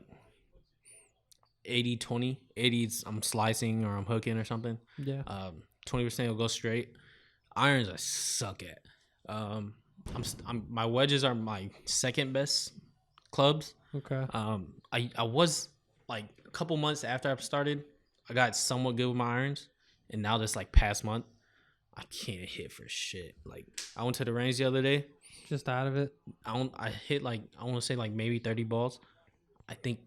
80-20. 80's I'm slicing or I'm hooking or something. Yeah. 20% will go straight. Irons I suck at. My wedges are my second best clubs. Okay. I was like a couple months after I started, I got somewhat good with my irons, and now this like past month, I can't hit for shit. Like I went to the range the other day. Just out of it. I hit like I want to say like maybe 30 balls. I think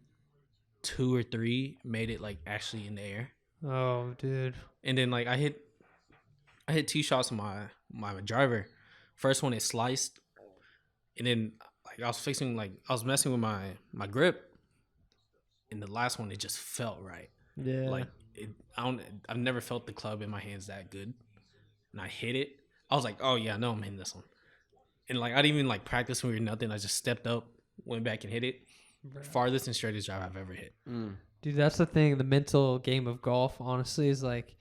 2 or 3 made it like actually in the air. Oh, dude. And then like I hit 2 shots on my driver. First one it sliced, and then like I was messing with my grip, and the last one it just felt right. Yeah. Like I've never felt the club in my hands that good, and I hit it. I was like, oh yeah, I know I'm hitting this one, and like I didn't even like practice or nothing. I just stepped up, went back and hit it. Farthest and straightest drive I've ever hit. Dude, that's the thing. The mental game of golf, honestly, is like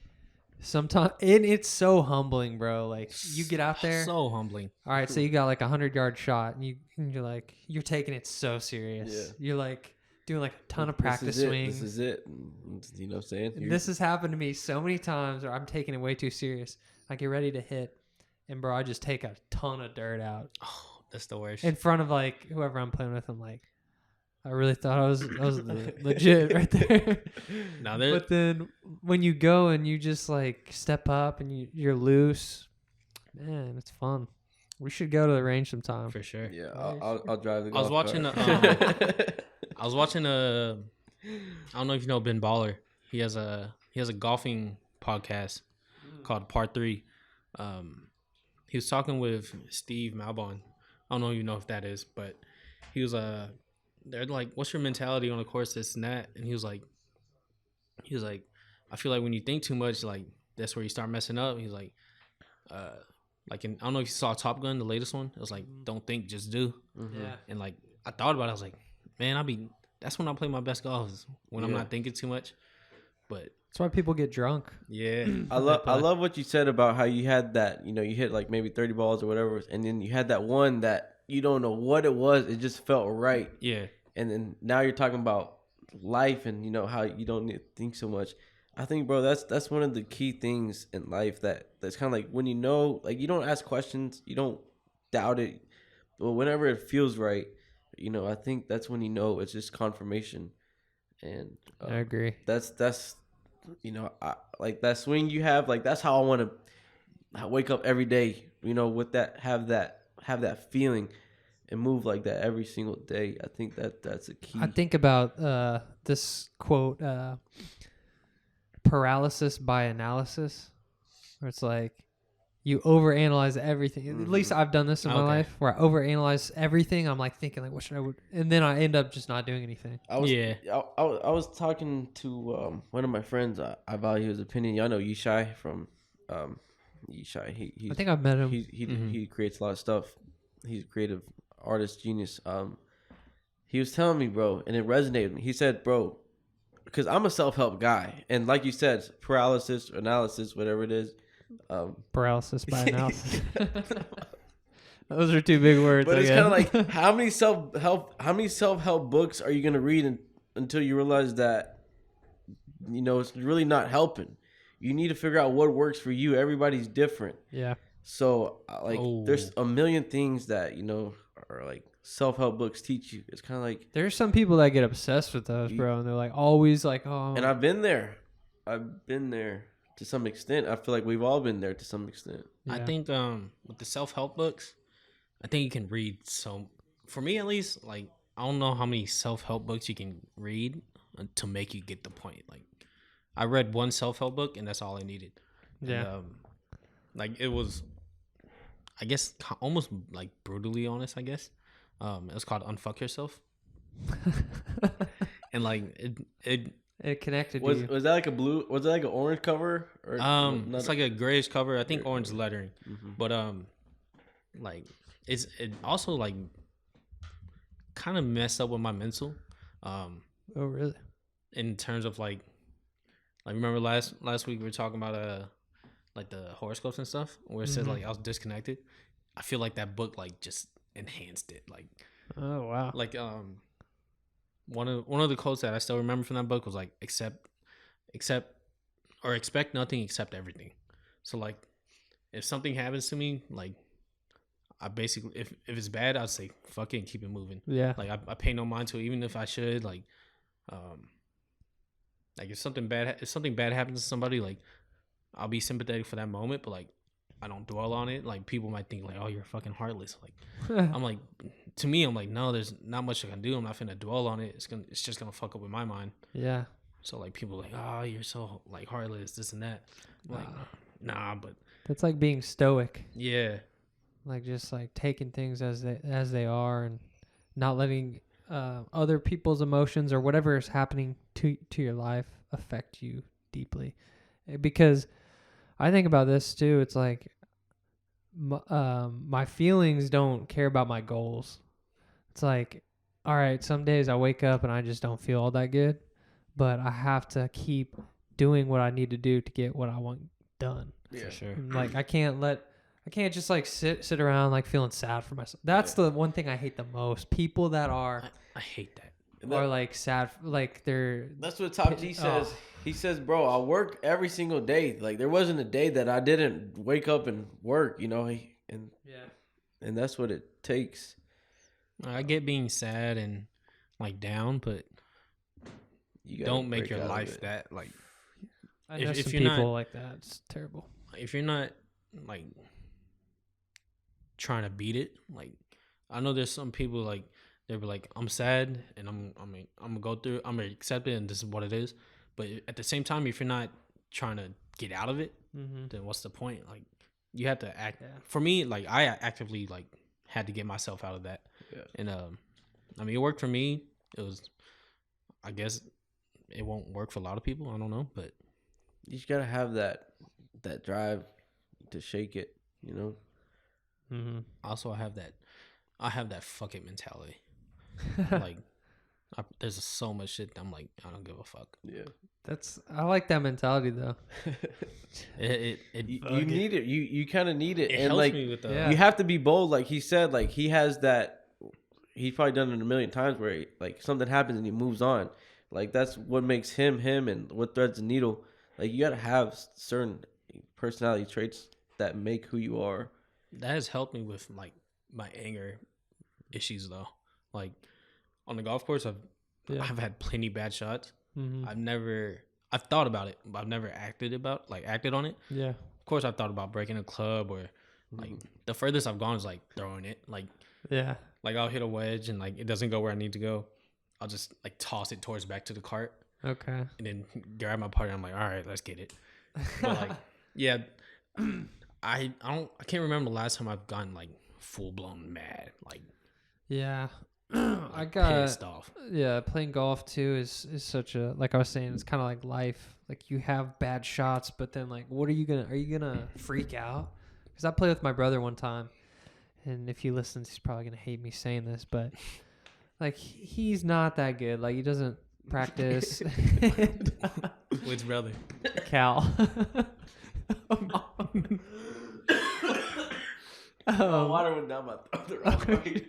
sometimes, and it's so humbling, bro. Like you get out there, So humbling. all right, so you got like 100-yard shot, and you're like, you're taking it so serious. Yeah. You're like doing like a ton of practice swings. This is it. You know what I'm saying? And this has happened to me so many times where I'm taking it way too serious. I get ready to hit, and bro, I just take a ton of dirt out Oh, that's the worst. in front of like whoever I'm playing with. I'm like, I really thought I was legit right there. Now But then when you go and you just like step up and you're loose, man, it's fun. We should go to the range sometime. for sure. Yeah, I'll drive the I was golf watching cart. I was watching I don't know if you know Ben Baller. He has a golfing podcast called Part 3. He was talking with Steve Malbon. I don't know if you know if that is, but he was they're like, what's your mentality on the course, this and that? And he was like, I feel like when you think too much, like that's where you start messing up. He's like I don't know if you saw Top Gun, the latest one. It was like, don't think, just do. Yeah. And like I thought about it, I was like, man, that's when I play my best golf, is when I'm Yeah. not thinking too much. But That's why people get drunk. yeah, I love what you said about how you had that, you hit like maybe 30 balls or whatever, and then you had that one that you don't know what it was, it just felt right. yeah, And then now you're talking about life and how you don't need to think so much. I think, bro, that's one of the key things in life that's kind of like when like you don't ask questions, you don't doubt it, but whenever it feels right, I think that's when it's just confirmation. And I agree. that's like that swing you have, like that's how I want to wake up every day, with that, have that feeling and move like that every single day. I think that's a key. I think about this quote, paralysis by analysis, where it's like you overanalyze everything. At least I've done this in my life, where I overanalyze everything. I'm like thinking like, what should I would, and then I end up just not doing anything. I was talking to one of my friends. I value his opinion. Y'all know Yishai from Yishai. I think I've met him. He creates a lot of stuff. He's a creative artist, genius. He was telling me, bro, and it resonated with me. He said, bro, because I'm a self-help guy, and like you said, paralysis, analysis, whatever it is. Paralysis by analysis. Those are two big words. But it's kind of like how many self-help books are you gonna read until you realize that it's really not helping. You need to figure out what works for you. Everybody's different. Yeah. So there's a million things that are like self-help books teach you. It's kind of like There's some people that get obsessed with those, bro, and they're like always like, oh. And I've been there to some extent. I feel like we've all been there to some extent. Yeah. I think with the self-help books, I think you can read for me at least, like I don't know how many self-help books you can read to make you get the point. Like I read one self-help book and that's all I needed. Yeah. And, like it was, I guess, almost like brutally honest, I guess. It was called Unfuck Yourself. And like it connected to you. Was that like a blue? Was it like an orange cover? Or it's like a grayish cover. I think orange lettering. Mm-hmm. But like it also like kind of messed up with my mental. Oh really? In terms of like remember last week we were talking about like the horoscopes and stuff where it said like I was disconnected. I feel like that book like just enhanced it. Like oh wow. Like one of the quotes that I still remember from that book was like expect nothing, accept everything. So like if something happens to me, like I basically if it's bad, I'd say fuck it and keep it moving. Yeah. Like I pay no mind to it, even if I should. Like if something bad happens to somebody, like I'll be sympathetic for that moment, but like I don't dwell on it. Like people might think like, oh, you're fucking heartless. Like I'm like, to me, I'm like, no, there's not much I can do. I'm not finna dwell on it. It's just gonna fuck up with my mind. Yeah. So like people are like, oh, you're so like heartless, this and that. I'm like, nah, but That's like being stoic. yeah, Like just like taking things as they are and not letting other people's emotions or whatever is happening to your life affect you deeply. Because I think about this too. It's like my feelings don't care about my goals. It's like, all right, some days I wake up and I just don't feel all that good, but I have to keep doing what I need to do to get what I want done. Yeah. for sure. And, like I can't just like sit around like feeling sad for myself. That's the one thing I hate the most. People that are I hate that. are like sad, like they're. That's what Top G says. He says, bro, I work every single day. Like there wasn't a day that I didn't wake up and work, you know, and that's what it takes. I get being sad and like down, but You gotta don't make break your out of life it. that like I know if some you're people not- like that. It's terrible. if you're not like trying to beat it. Like I know there's some people like they'll be like, I'm sad and I'm gonna go through, I'm gonna accept it and this is what it is. But at the same time, if you're not trying to get out of it, then what's the point? Like you have to act. Yeah. For me, like I actively like had to get myself out of that. Yeah. And I mean, it worked for me. It was, I guess, it won't work for a lot of people. I don't know, but You just gotta have that drive to shake it, you know. also I have that fuck it mentality. Like, there's so much shit that I'm like, I don't give a fuck. Yeah. I like that mentality though. You need it. You kind of need it, It and helps like me with the. Yeah. you have to be bold. Like he said, like he has that. He's probably done it a million times where like something happens and he moves on. Like that's what makes him, and what threads the needle. Like you gotta have certain personality traits that make who you are. That has helped me with like my anger issues though. Like on the golf course, I've had plenty bad shots. I've thought about it, but I've never acted on it. Yeah. Of course, I've thought about breaking a club or like the furthest I've gone is like throwing it. Yeah. Like I'll hit a wedge and like it doesn't go where I need to go. I'll just like toss it towards back to the cart Okay. and then grab my partner. I'm like, all right, let's get it. But like, yeah, I can't remember the last time I've gotten like full blown mad, like Yeah. I like, got pissed off. Yeah, playing golf too is such a, like I was saying, it's kind of like life. Like you have bad shots, but then like, are you gonna freak out? Because I played with my brother one time, and if he listens, he's probably gonna hate me saying this, but like he's not that good. Like he doesn't practice. Which brother? Cal. Water went down my throat the wrong way.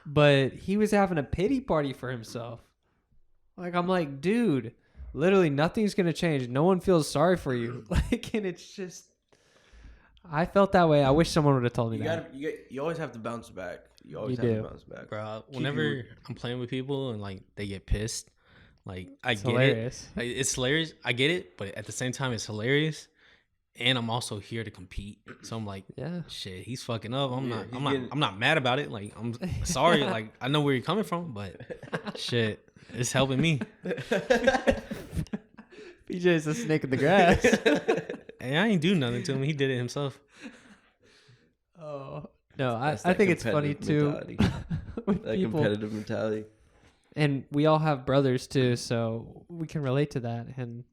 But he was having a pity party for himself. Like I'm like, dude, literally nothing's gonna change. No one feels sorry for you. Like, and it's just, I felt that way. I wish someone would have told me that. You always have to bounce back. You always You have do. to bounce back. Bro, whenever I'm playing with people and like they get pissed, like I It's get hilarious. it. Like, it's hilarious. I get it, but at the same time, it's hilarious. And I'm also here to compete, so I'm like, Yeah. shit, he's fucking up. I'm Yeah, I'm not mad about it. Like I'm sorry. Like I know where you're coming from, but shit, it's helping me. PJ's a snake in the grass. And I ain't do nothing to him. He did it himself. Oh no, I That's that think it's funny too. competitive With That people. competitive mentality. And we all have brothers too, so we can relate to that. And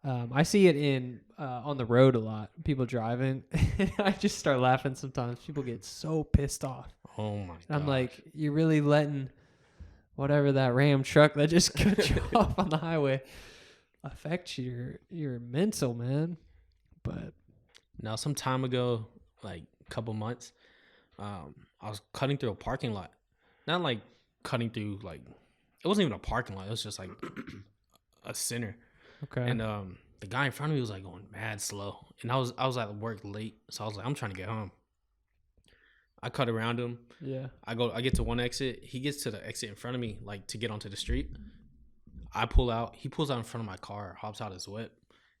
I see it in on the road a lot. People driving, and I just start laughing sometimes. People get so pissed off. Oh my god. And I'm like, you're really letting whatever that Ram truck that just cut you off on the highway affect your mental, man. But now, some time ago, like a couple months, I was cutting through a parking lot. Not like cutting through, like, it wasn't even a parking lot. It was just like a center. okay, And the guy in front of me was like going mad slow. And I was at work late. So I was like, I'm trying to get home. I cut around him. yeah, I get to one exit. He gets to the exit in front of me, like to get onto the street. I pull out. He pulls out in front of my car, hops out his whip,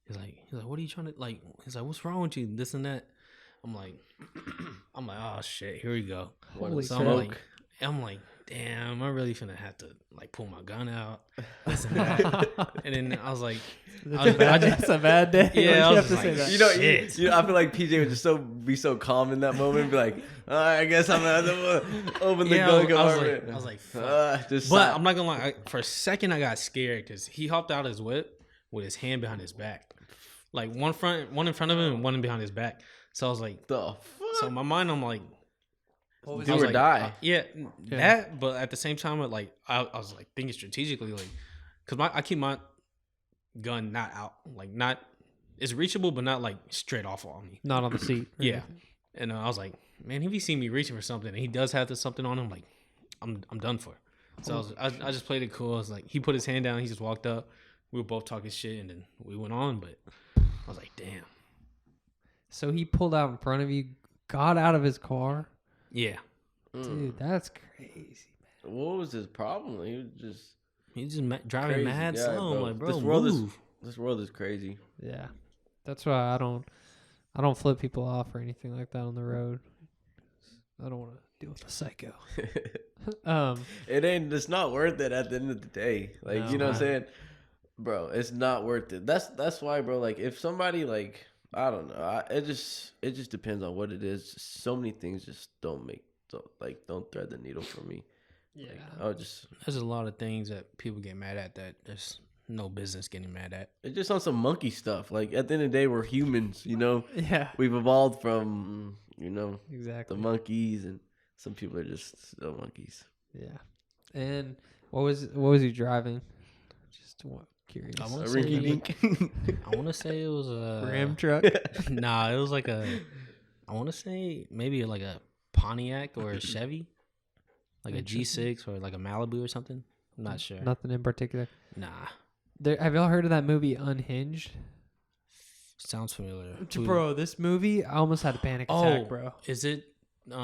He's like, what are you trying to like? He's like, what's wrong with you? This and that. I'm like, oh shit, here we go. Holy So smoke. I'm like, damn, I'm really finna have to like pull my gun out. This and that. And then I was like, That's a bad day. Yeah, Why'd I you have was to like, say that? You know, I feel like PJ would just be so calm in that moment and be like, I guess I'm gonna have to open the gun compartment. I was like, fuck. But stop. I'm not gonna lie. For a second, I got scared because he hopped out his whip with his hand behind his back, like one in front of him and one behind his back. So I was like, the fuck? so in my mind, I'm like, Do or die. That. But at the same time, like I was like thinking strategically, like because I keep my gun not out, like not it's reachable, but not like straight off on me. Not on the seat. or Yeah. anything. And I was like, man, if he see me reaching for something and he does have this something on him, like I'm done for. So I just played it cool. I was like, he put his hand down, he just walked up. We were both talking shit, and then we went on. But I was like, damn. So he pulled out in front of you, got out of his car. Yeah. Dude, that's crazy. What was his problem? He was just Driving crazy. mad Yeah, slow. I'm bro. like, bro, This world is crazy. Yeah. That's why I don't flip people off or anything like that on the road. I don't want to deal with a psycho. It's not worth it at the end of the day. Like, No, you know what I'm man. saying? Bro, it's not worth it. That's why, bro, like if somebody like I don't know, it just depends on what it is. So many things just don't thread the needle for me. Yeah. Like, There's a lot of things that people get mad at that there's no business getting mad at. it's just on some monkey stuff. Like at the end of the day, we're humans, you know? Yeah. We've evolved from, you know, Exactly. the monkeys, and some people are just still monkeys. Yeah. And what was he driving? Just curious. I wanna A say- rinky dink. I want to say it was a Ram truck. Nah, it was like I want to say maybe like a Pontiac or a Chevy, like a G6 or like a Malibu or something. I'm not sure. Nothing in particular. Nah, Have y'all heard of that movie Unhinged? sounds familiar. Bro, this movie, I almost had a panic attack, bro. Is it that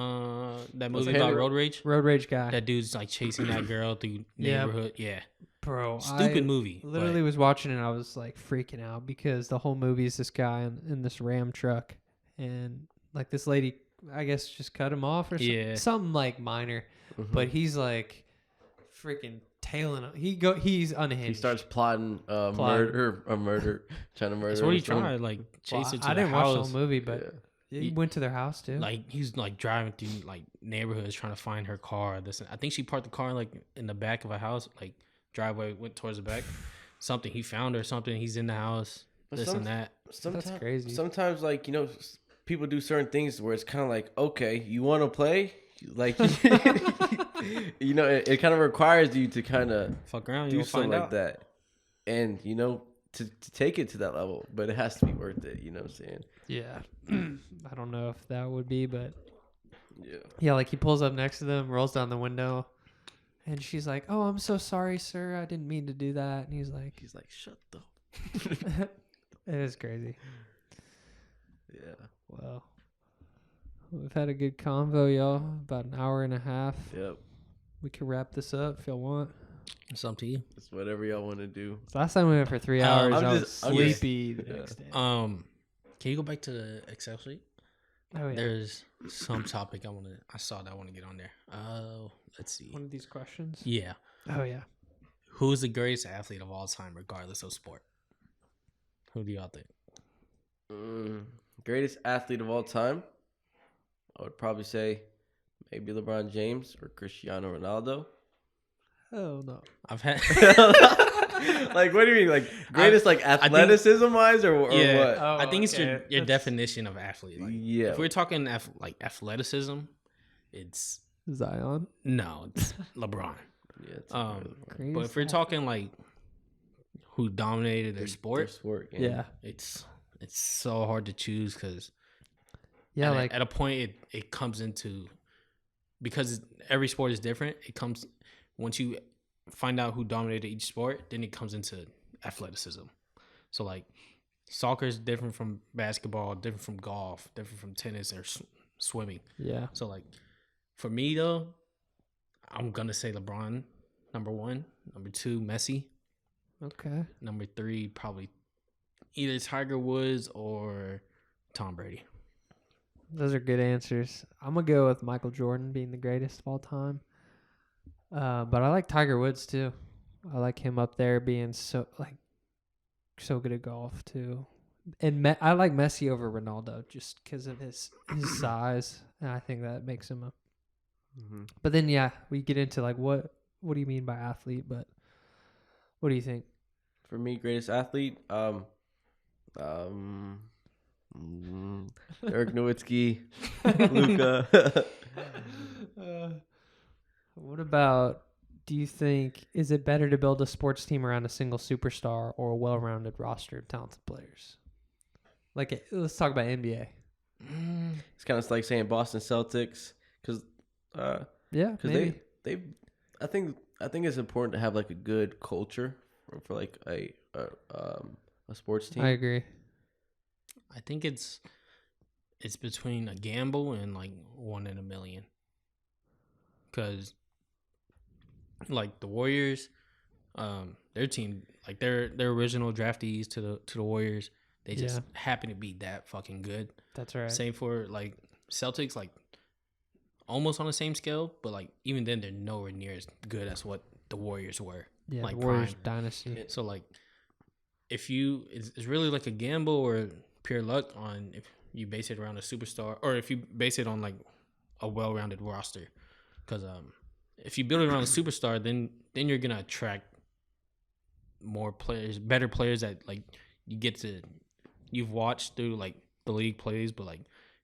movie it about Henry- road rage? Road rage guy. That dude's like chasing that girl through Yeah. neighborhood. Yeah, Bro, stupid I movie. literally was watching it and I was like freaking out because the whole movie is this guy in this Ram truck and like this lady, I guess, just cut him off or Yeah. something like minor. But he's like freaking tailing him. He's unhinged. He starts plotting murder, trying to murder. That's what he his friend. tried, like Well, chase her to I the didn't house. watch the whole movie, but he He- went to their house too. Like he's like driving through like neighborhoods trying to find her car. I think she parked the car like in the back of a house, like driveway went towards the back. Something he found or something. He's in the house. But This and that. Sometimes, That's crazy. Sometimes, like, you know, people do certain things where it's kind of like, okay, you want to play? Like, you know, it kind of requires you to kind of Fuck around, do you'll something find like out. that. And, you know, to take it to that level. But it has to be worth it, you know what I'm saying? yeah. I don't know if that would be, but Yeah. yeah, like he pulls up next to them, rolls down the window, and she's like, "Oh, I'm so sorry, sir. I didn't mean to do that." And he's like, Shut the. "It is crazy." Yeah. Well, we've had a good convo, y'all. About an hour and a half. Yep. We can wrap this up if y'all want. It's up to you. It's whatever y'all want to do. Last time we went for 3 hours, I'm I was just- I'm just- sleepy the next day. Can you go back to the Excel sheet? Oh yeah. There's some topic I saw that I want to get on there. Let's see. One of these questions. Yeah. Oh yeah. Who's the greatest athlete of all time, regardless of sport? Who do y'all think? Greatest athlete of all time? I would probably say maybe LeBron James or Cristiano Ronaldo. Oh no. I've had Like, what do you mean? Like, greatest, like, athleticism wise, or what? Oh, I think it's your okay. definition of athlete. Like, Yeah. if we're talking like athleticism, it's Zion. no, it's LeBron. Yeah, it's Greatest But if we're talking like who dominated their sport, Yeah. it's so hard to choose because Yeah, like at a point it comes into, because every sport is different. It comes once you find out who dominated each sport, then it comes into athleticism. So like soccer is different from basketball, different from golf, different from tennis or swimming. yeah. So like for me though, I'm gonna say LeBron, number one. Number two, Messi. Okay. Number three, probably either Tiger Woods or Tom Brady. Those are good answers. I'm gonna go with Michael Jordan being the greatest of all time. But I like Tiger Woods too. I like him up there being so good at golf too. And I like Messi over Ronaldo just because of his size, and I think that makes him a. But then yeah, we get into like what do you mean by athlete? But what do you think? For me, greatest athlete, Dirk Nowitzki, Luka. What about? Do you think is it better to build a sports team around a single superstar or a well-rounded roster of talented players? Let's talk about NBA. It's kind of like saying Boston Celtics because Maybe. they I think it's important to have like a good culture for like a sports team. I agree. I think it's between a gamble and like 1 in a million. Because like the Warriors, their team, like their original draftees to the Warriors, they just happen to be that fucking good. That's right. Same for like Celtics, like almost on the same scale, but like even then they're nowhere near as good as what the Warriors were. Yeah, like the Warriors prime. dynasty. So like if it's really like a gamble or pure luck on if you base it around a superstar or if you base it on like a well-rounded roster. Because if you build it around a superstar, then you're gonna attract more players, better players that like you've watched through like the league plays. But like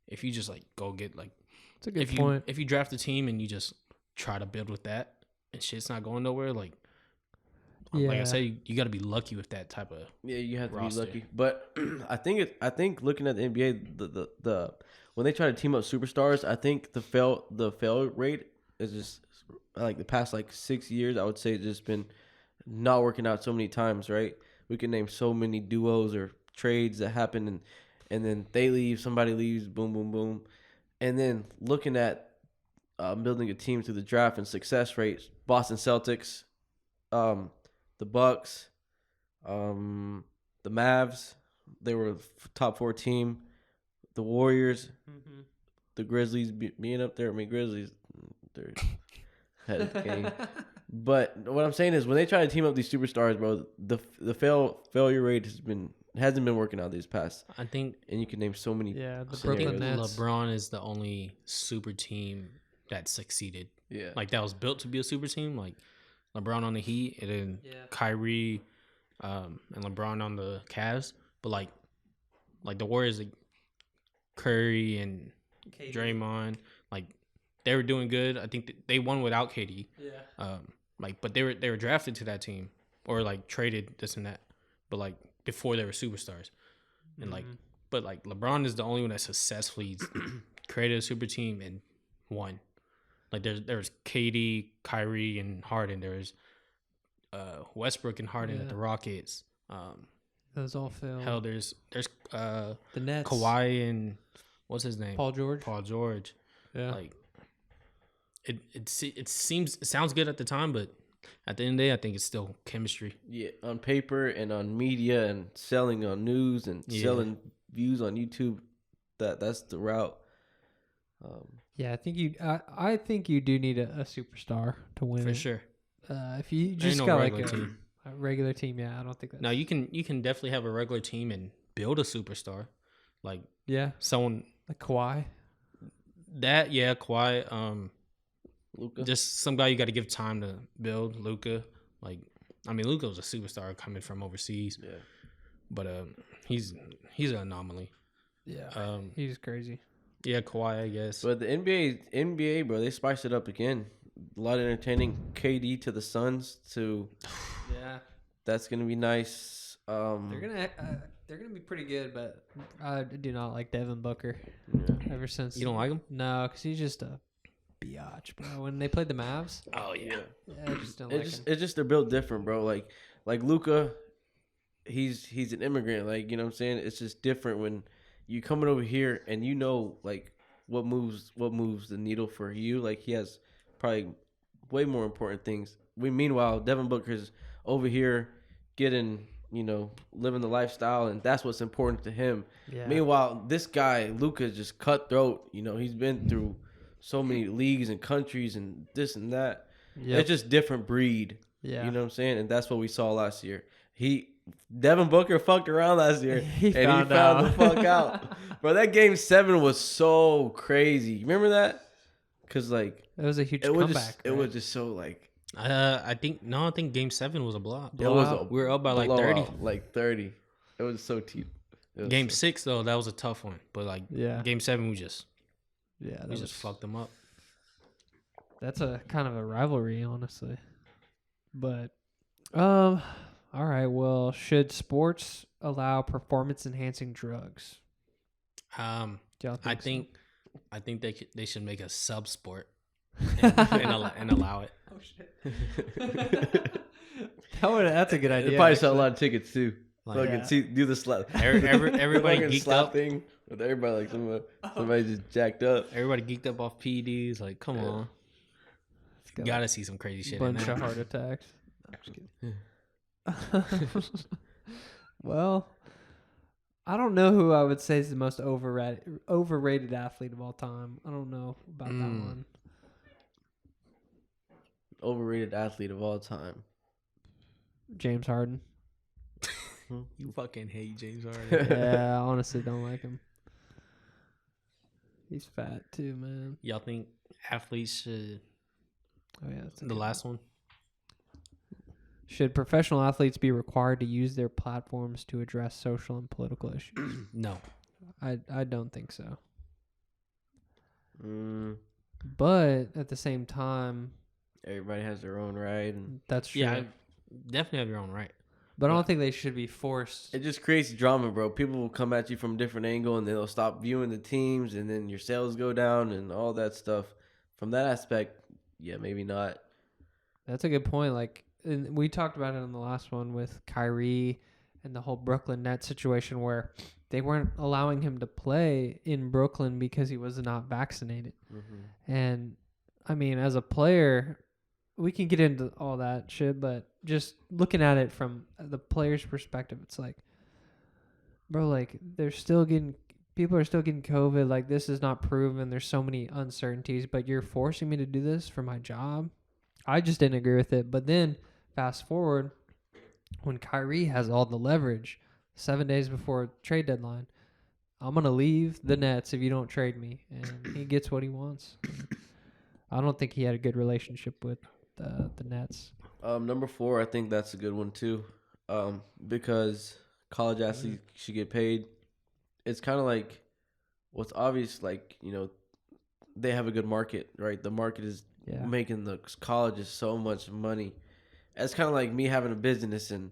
if you just like go get like, it's a good point. If you draft a team and you just try to build with that and shit's not going nowhere, like I said, you got to be lucky with that type of you have to roster. be lucky. But I think looking at the NBA, the when they try to team up superstars, I think the fail rate is just like the past like 6 years. I would say it's just been not working out so many times. Right? We can name so many duos or trades that happen, and then they leave, somebody leaves, boom, boom, boom, and then looking at building a team through the draft and success rates, Boston Celtics, the Bucks, the Mavs, they were a top 4 team. The Warriors, the Grizzlies being up there. I mean, Grizzlies, they're head of the game. But what I'm saying is, when they try to team up these superstars, bro, the failure rate hasn't been working out these past. I think, and you can name so many. Yeah, the I think Brooklyn Nets. LeBron is the only super team that succeeded. Yeah, like that was built to be a super team. Like LeBron on the Heat, and then Kyrie, and LeBron on the Cavs. But like the Warriors, like Curry and KD. Draymond, like they were doing good. I think they won without KD. Yeah. But they were drafted to that team or like traded this and that. But like before they were superstars, and but like LeBron is the only one that successfully created a super team and won. Like there's KD, Kyrie, and Harden. There's Westbrook and Harden at the Rockets. Those all failed. Hell, there's the Nets. Kawhi and what's his name? Paul George. Yeah. Like it sounds good at the time, but at the end of the day, I think it's still chemistry. Yeah, on paper and on media and selling on news and selling views on YouTube. That's the route. Yeah, I think you do need a superstar to win for sure. If you just got like a regular team, I don't think that. No, you can definitely have a regular team and build a superstar, like someone like Kawhi. Kawhi. Luka. Just some guy you got to give time to build. Luka, like I mean, Luka was a superstar coming from overseas. Yeah, but he's an anomaly. Yeah, he's crazy. Yeah, Kawhi, I guess. But the NBA, bro, they spiced it up again. A lot of entertaining. KD to the Suns to. That's gonna be nice. They're gonna be pretty good, but I do not like Devin Booker. Yeah. Ever since you don't like him? No, because he's just a biatch, bro. When they played the Mavs, oh yeah, I just don't like him. It's just they're built different, bro. Like Luka, he's an immigrant. Like, you know what I'm saying? It's just different when you coming over here and you know like what moves the needle for you. Like he has probably way more important things. Meanwhile, Devin Booker's over here getting living the lifestyle, and that's what's important to him. Yeah. Meanwhile, this guy Luka is just cutthroat. He's been through so many leagues and countries and this and that. Yep. It's just different breed. Yeah. You know what I'm saying? And that's what we saw last year. Devin Booker fucked around last year, he found the fuck out. Bro, that game 7 was so crazy. Remember that? Because like it was a huge comeback. It was just so like. I think Game 7 was a blowout. It was we were up by like 30. Like 30. It was so cheap. Game 6 though, that was a tough one. But like Game 7, we just fucked them up. That's a kind of a rivalry, honestly. But all right, well, should sports allow performance enhancing drugs? I think they should make a sub sport and allow it. Oh shit. That's a good idea. They probably sell a lot of tickets too. Like, do the slap. Everybody geeked slap up. thing with everybody, like somebody just jacked up. Everybody geeked up off PEDs. Like, come on. You gotta see some crazy shit. Bunch of heart attacks. No, I'm just kidding. Well, I don't know who I would say is the most overrated athlete of all time. I don't know about that one. Overrated athlete of all time. James Harden. You fucking hate James Harden. Yeah, I honestly don't like him. He's fat too, man. Y'all think athletes should... Oh yeah, that's the last one. Should professional athletes be required to use their platforms to address social and political issues? No. I don't think so. But at the same time, everybody has their own right. And that's true. Yeah, definitely have your own right. But I don't think they should be forced. It just creates drama, bro. People will come at you from a different angle, and they'll stop viewing the teams, and then your sales go down and all that stuff. From that aspect, yeah, maybe not. That's a good point. Like, and we talked about it in the last one with Kyrie and the whole Brooklyn Nets situation where they weren't allowing him to play in Brooklyn because he was not vaccinated. Mm-hmm. And, I mean, as a player, we can get into all that shit, but just looking at it from the player's perspective, it's like, bro, like, people are still getting COVID. Like, this is not proven. There's so many uncertainties, but you're forcing me to do this for my job. I just didn't agree with it. But then fast forward when Kyrie has all the leverage 7 days before trade deadline, I'm going to leave the Nets if you don't trade me. And he gets what he wants. I don't think he had a good relationship with the Nets. Number 4, I think that's a good one too, because college athletes should get paid. It's kind of like what's obvious, like, they have a good market, right? The market is making the colleges so much money. It's kind of like me having a business and,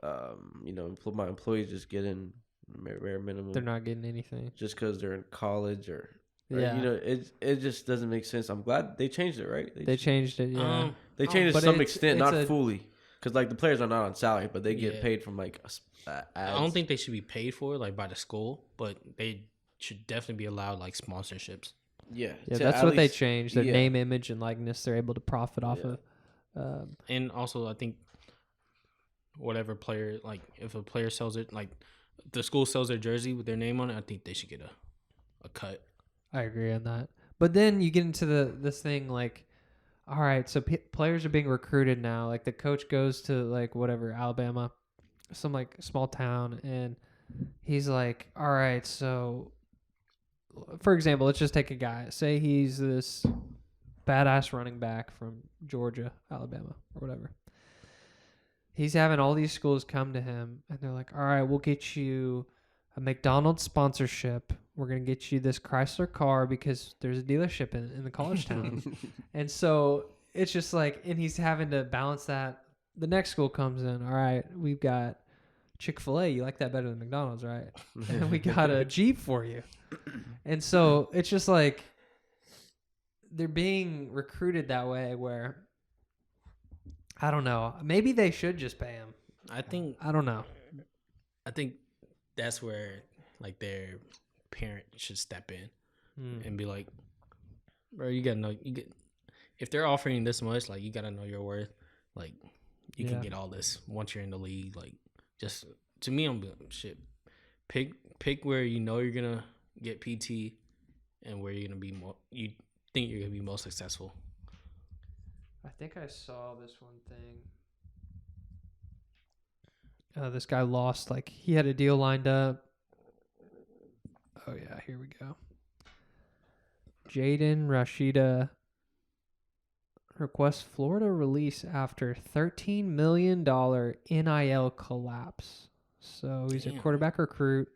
my employees just getting bare minimum. They're not getting anything. Just because they're in college or yeah. It just doesn't make sense. I'm glad they changed it, right? They changed it, yeah. They changed it to some extent, not fully. Because, like, the players are not on salary, but they get paid from, like, ads. I don't think they should be paid for, like, by the school, but they should definitely be allowed, like, sponsorships. Yeah. That's what they changed. Their name, image, and likeness they're able to profit off of. And also, I think whatever player, like, if a player sells it, like, the school sells their jersey with their name on it, I think they should get a cut. I agree on that. But then you get into this thing, like, all right, so players are being recruited now. Like, the coach goes to, like, whatever, Alabama, some, like, small town, and he's like, all right, so, for example, let's just take a guy. Say he's this badass running back from Georgia, Alabama, or whatever. He's having all these schools come to him, and they're like, all right, we'll get you a McDonald's sponsorship. We're going to get you this Chrysler car because there's a dealership in the college town. And so it's just like, and he's having to balance that. The next school comes in. All right, we've got Chick-fil-A. You like that better than McDonald's, right? And we got a Jeep for you. And so it's just like they're being recruited that way where, I don't know. Maybe they should just pay him. I don't know. I think that's where, like, their parent should step in and be like, bro, you gotta know, if they're offering this much, like, you gotta know your worth. Like, you can get all this once you're in the league. Like, Just to me, I'm shit. Pick where you know you're gonna get PT, and where you're gonna be more. You think you're gonna be most successful. I think I saw this one thing. This guy lost. Like he had a deal lined up. Oh yeah, here we go. Jaden Rashida requests Florida release after $13 million NIL collapse. So he's a quarterback recruit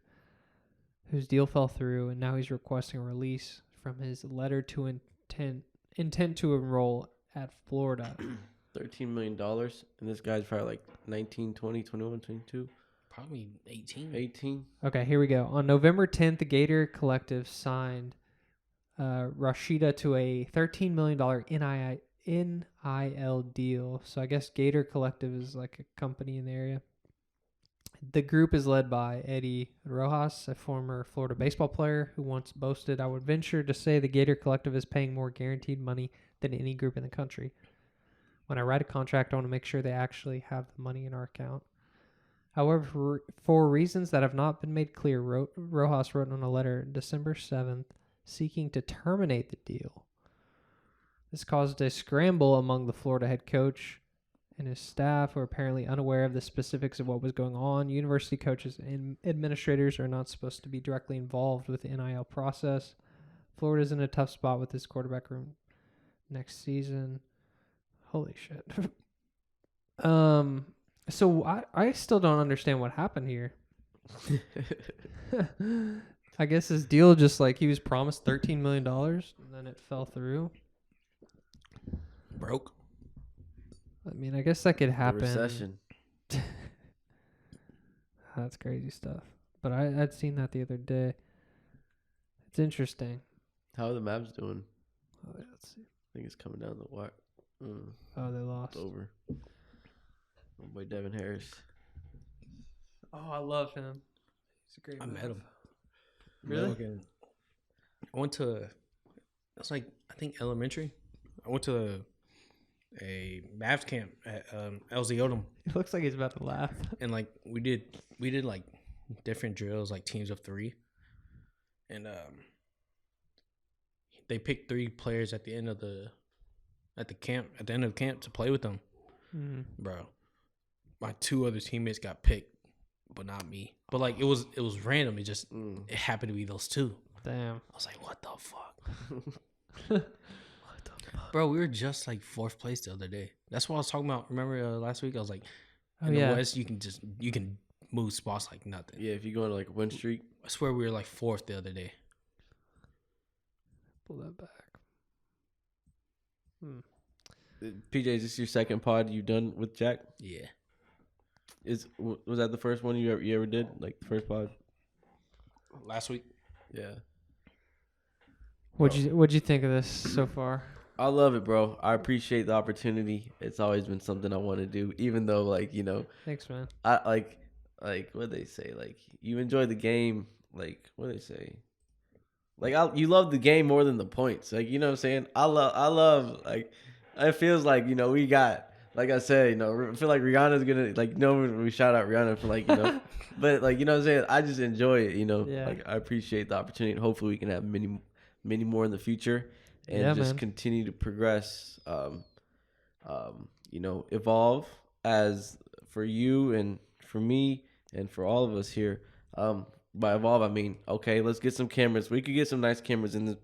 whose deal fell through, and now he's requesting a release from his letter to intent to enroll at Florida. $13 million, and this guy's probably like 19, 20, 21, 22. Probably 18. 18. Okay, here we go. On November 10th, the Gator Collective signed Rashida to a $13 million NIL deal. So I guess Gator Collective is like a company in the area. The group is led by Eddie Rojas, a former Florida baseball player who once boasted, "I would venture to say the Gator Collective is paying more guaranteed money than any group in the country. When I write a contract, I want to make sure they actually have the money in our account." However, for reasons that have not been made clear, Rojas wrote on a letter December 7th seeking to terminate the deal. This caused a scramble among the Florida head coach and his staff, who are apparently unaware of the specifics of what was going on. University coaches and administrators are not supposed to be directly involved with the NIL process. Florida's in a tough spot with this quarterback room next season. Holy shit. So I still don't understand what happened here. I guess his deal just like he was promised $13 million and then it fell through. Broke. I mean, I guess that could happen. The recession. That's crazy stuff. But I'd seen that the other day. It's interesting. How are the Mavs doing? Oh, yeah, let's see. I think it's coming down the wire. Oh, they lost. It's over. My boy Devin Harris. Oh, I love him. He's a great I move. met him. Really? I went to, it's like, I think elementary. I went to a Mavs camp at LZ Odom. He looks like he's about to laugh. And like we did like different drills, like teams of 3. And they picked 3 players at the end of the camp to play with them. Mm-hmm. Bro, my 2 other teammates got picked, but not me. But like it was random. It just it happened to be those 2. Damn. I was like, what the fuck? Bro, we were just like 4th place the other day. That's what I was talking about. Remember last week? I was like, in the West, you can move spots like nothing. Yeah, if you go on like a win streak. I swear we were like 4th the other day. Pull that back. PJ, is this your second pod you've done with Jack? Yeah. Was that the first one you ever did? Like the first pod? Last week? Yeah. What'd you think of this so far? I love it, bro. I appreciate the opportunity. It's always been something I want to do, even though, like, you know, Thanks, man. I like what they say, like you enjoy the game, like what they say, like you love the game more than the points, like you know what I'm saying. I love like it feels like, you know, we got, like I said, you know, I feel like Rihanna's gonna, like, no, we shout out Rihanna for, like, you know, but like, you know what I'm saying, I just enjoy it, you know. Yeah. Like I appreciate the opportunity, and hopefully we can have many more in the future, and just continue to progress, you know, evolve as for you and for me and for all of us here. By evolve, I mean, okay, let's get some cameras. We could get some nice cameras in the.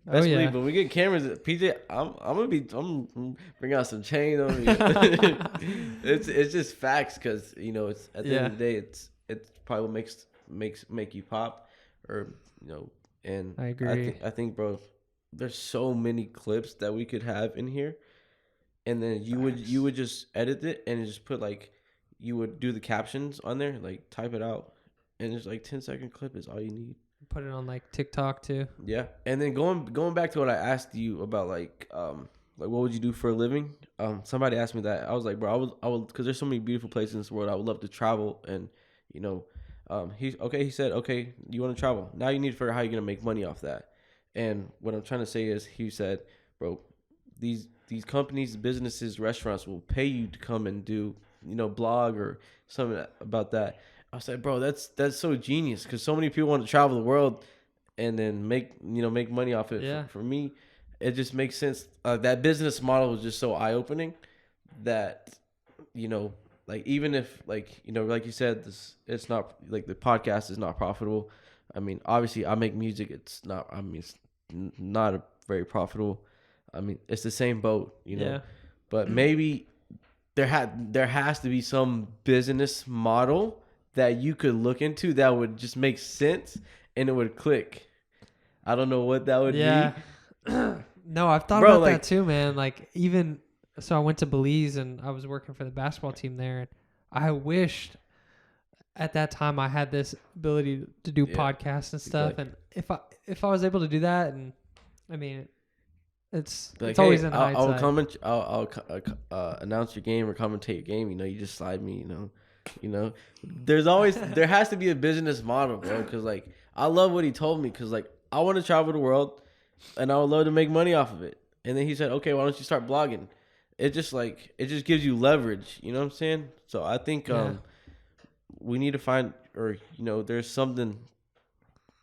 Best believe when we get cameras, PJ, I'm gonna bring out some chain on me. It's just facts, because you know, it's at the end of the day, it's probably what make you pop, or you know. And I agree. I think, bro, there's so many clips that we could have in here, and then you would just edit it and just put, like, you would do the captions on there, like type it out, and it's like 10-second clip is all you need. Put it on like TikTok too. Yeah, and then going back to what I asked you about, like what would you do for a living? Somebody asked me that. I was like, bro, I would, because there's so many beautiful places in this world. I would love to travel, and you know, he said, okay, you want to travel. Now you need to figure out how you're gonna make money off that. And what I'm trying to say is, he said, bro, these companies, businesses, restaurants will pay you to come and do blog or something about that. I was like, bro, that's so genius because so many people want to travel the world and then make money off it. Yeah. For me, it just makes sense. That business model was just so eye opening that like even if like like you said, it's not like the podcast is not profitable. I mean, obviously, I make music. It's not. I mean, it's not very profitable. I mean, it's the same boat, Yeah. But maybe there has to be some business model that you could look into that would just make sense and it would click. I don't know what that would be. No, I've thought Bro, about like- that too, man. Like even so, I went to Belize and I was working for the basketball team there, and I wished at that time I had this ability to do Yeah, podcasts and stuff. exactly. And if I was able to do that, and I mean, it's Like, it's always hey, in I'll hindsight. comment. I'll announce your game or commentate your game. You just slide me. There has to be a business model, bro. Because like I love what he told me. Because like I want to travel the world, and I would love to make money off of it. And then he said, okay, why don't you start blogging? It just gives you leverage. You know what I'm saying? So I think Yeah. we need to find there's something.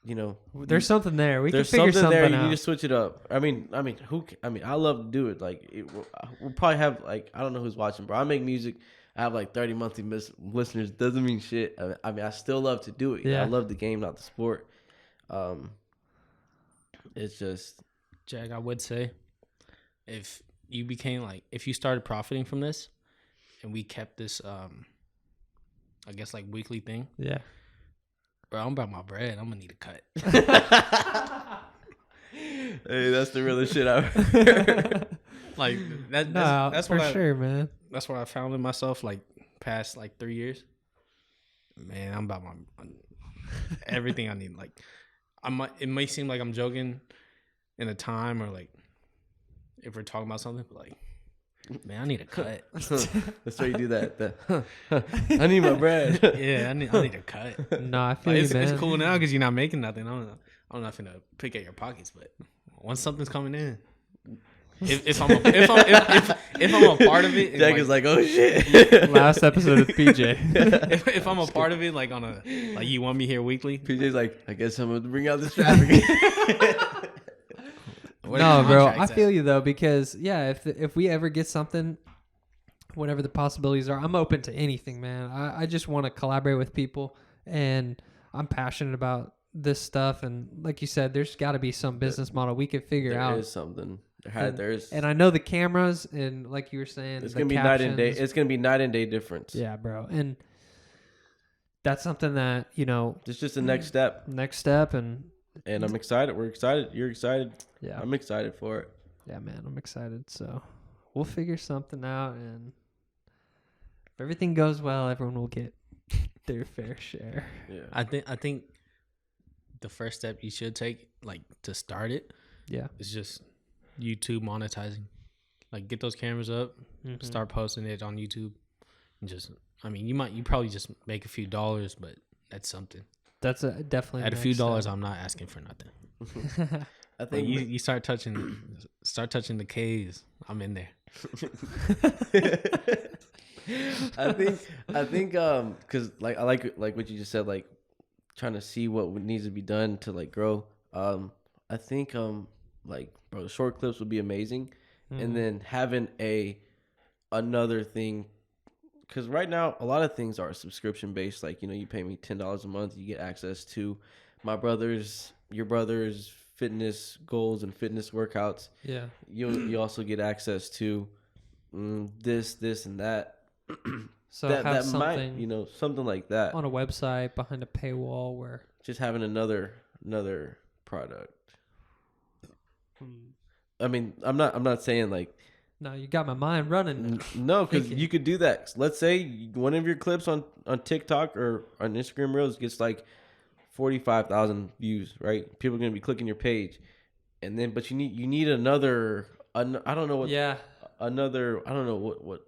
There's something there. We can There's figure something there. something You out. need to switch it up. I mean, I love to do it. Like, we'll probably have like I don't know who's watching, bro. I make music. I have like 30 monthly listeners. Doesn't mean shit. I mean, I still love to do it. Yeah. I love the game, not the sport. It's just Jack, I would say if you started profiting from this and we kept this I guess like weekly thing, Yeah. bro, I'm about my bread. I'm gonna need a cut. hey, that's the realest shit I've heard. Like that's For what sure, man. that's what I found in myself like past like 3 years. Man, I'm about everything I need. Like it might seem like I'm joking in a time or like if we're talking about something, but like, man, I need a cut. That's why you do that. I need my bread. Yeah, I need a cut. No, I feel Like, you, man. it's cool now because you're not making nothing. I'm not finna pick at your pockets, but once something's coming in, if I'm a part of it, and, Jack like, is like, oh shit. Last episode with PJ. if I'm a part of it, like like you want me here weekly. PJ's like, I guess I'm gonna bring out this traffic. Where's No, the bro, I contracts feel at? you though, because yeah, if we ever get something, whatever the possibilities are, I'm open to anything, man. I just want to collaborate with people, and I'm passionate about this stuff. And like you said, there's got to be some business model we could figure out. There is something. There's. And I know the cameras, and like you were saying, It's the gonna be night and day. captions. It's gonna be night and day difference. Yeah, bro, and that's something that It's just the next step, next step, and and I'm excited. We're excited. You're excited. yeah, I'm excited for it. yeah, man, I'm excited. So we'll figure something out, and if everything goes well, everyone will get their fair share. Yeah. I think the first step you should take, like to start it, Yeah. is just YouTube monetizing. Like get those cameras up, Mhm. start posting it on YouTube, and just you probably just make a few dollars, but that's something. That's definitely At a the few next dollars, step. I'm not asking for nothing. I Like think you start touching the K's, I'm in there. I think because like I like what you just said, like trying to see what needs to be done to like grow. I think like bro, short clips would be amazing, and then having another thing, because right now a lot of things are subscription based. Like you pay me $10 a month, you get access to your brother's fitness goals and fitness workouts. Yeah. You also get access to this and that. So that have might something something like that. on a website behind a paywall where Just having another product. I mean, I'm not saying like no, you got my mind running. no, because Thinking. you could do that. Let's say one of your clips on TikTok or on Instagram Reels gets like 45,000 views, right? People are gonna be clicking your page, and then but you need another. I don't know what. Yeah, Another. I don't know what.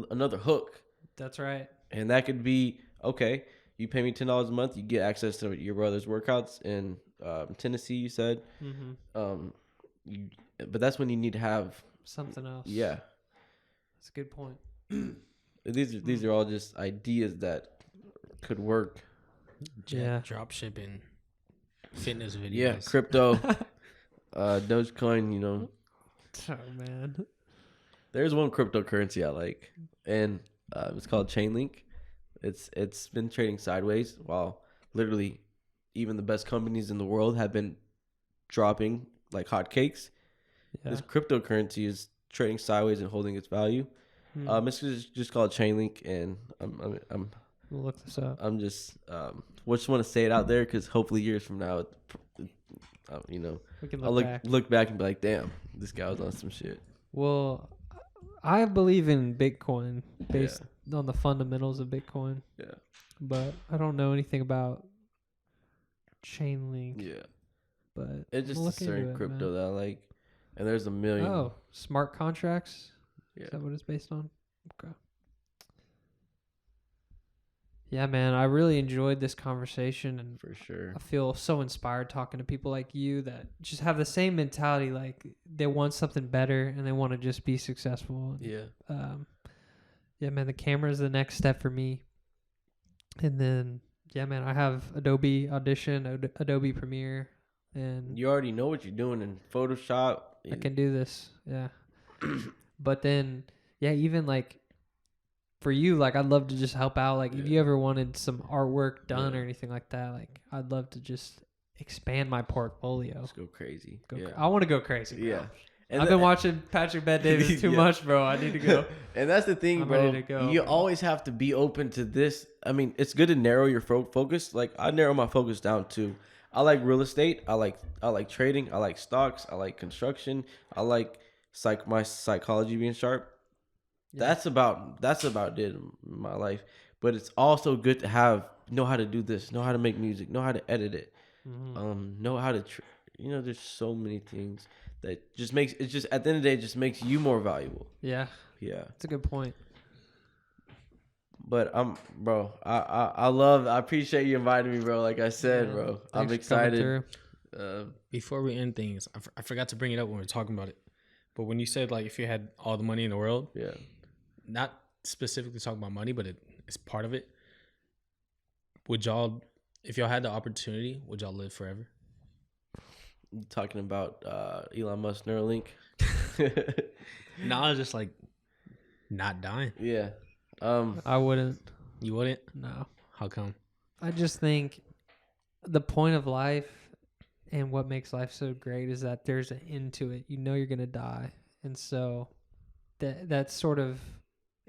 Another hook, that's right. and that could be okay. You pay me $10 a month, you get access to your brother's workouts in Tennessee. You said, Mm-hmm. but that's when you need to have Something else. yeah. That's a good point. these are all just ideas that could work. Yeah. Drop shipping, fitness videos. Yeah, crypto, Dogecoin. You know, Oh man. there's one cryptocurrency I like, and it's called Chainlink. It's been trading sideways while literally even the best companies in the world have been dropping like hotcakes. Yeah. This cryptocurrency is trading sideways and holding its value. It's just called Chainlink, and I'm We'll look this up. I'm just just want to say it out there because hopefully years from now, you know, We can I'll look back. look back and be like, damn, this guy was on some shit. Well, I believe in Bitcoin based on the fundamentals of Bitcoin. Yeah. But I don't know anything about Chainlink. Yeah. But It's just we'll a look into certain it, crypto man. that I like, and there's a million. Oh, smart contracts. Yeah. Is that what it's based on? Okay. Yeah, man, I really enjoyed this conversation, and For sure. I feel so inspired talking to people like you that just have the same mentality. Like they want something better and they want to just be successful. Yeah. Yeah, man, the camera is the next step for me. And then, yeah, man, I have Adobe Audition, Adobe Premiere, and You already know what you're doing in Photoshop. I can do this. Yeah. But then, yeah, even like for you, like I'd love to just help out. Like if you ever wanted some artwork done or anything like that, like I'd love to just expand my portfolio. Let's go crazy. I want to go crazy. Bro. Yeah. And I've been watching Patrick Bet-David too Yeah. much, bro. I need to go. And that's the thing, I'm bro. ready to go, You bro. always have to be open to this. I mean, it's good to narrow your focus. Like I narrow my focus down to, I like real estate. I like trading. I like stocks. I like construction. I like my psychology being sharp. Yeah. That's about it in my life. But it's also good to know how to do this, know how to make music, know how to edit it, know how to, there's so many things that just makes it just at the end of the day, it just makes you more valuable. Yeah, Yeah. that's a good point. But I appreciate you inviting me, bro. Like I said, Yeah, bro, thanks I'm for coming excited. through. Before we end things, I forgot to bring it up when we were talking about it. But when you said like if you had all the money in the world, Yeah. not specifically talking about money, but it's part of it. Would y'all, if y'all had the opportunity, would y'all live forever? You talking about Elon Musk Neuralink? No, I was just like not dying. Yeah. I wouldn't. You wouldn't? No. How come? I just think the point of life and what makes life so great is that there's an end to it. You know you're gonna die, and so that's sort of,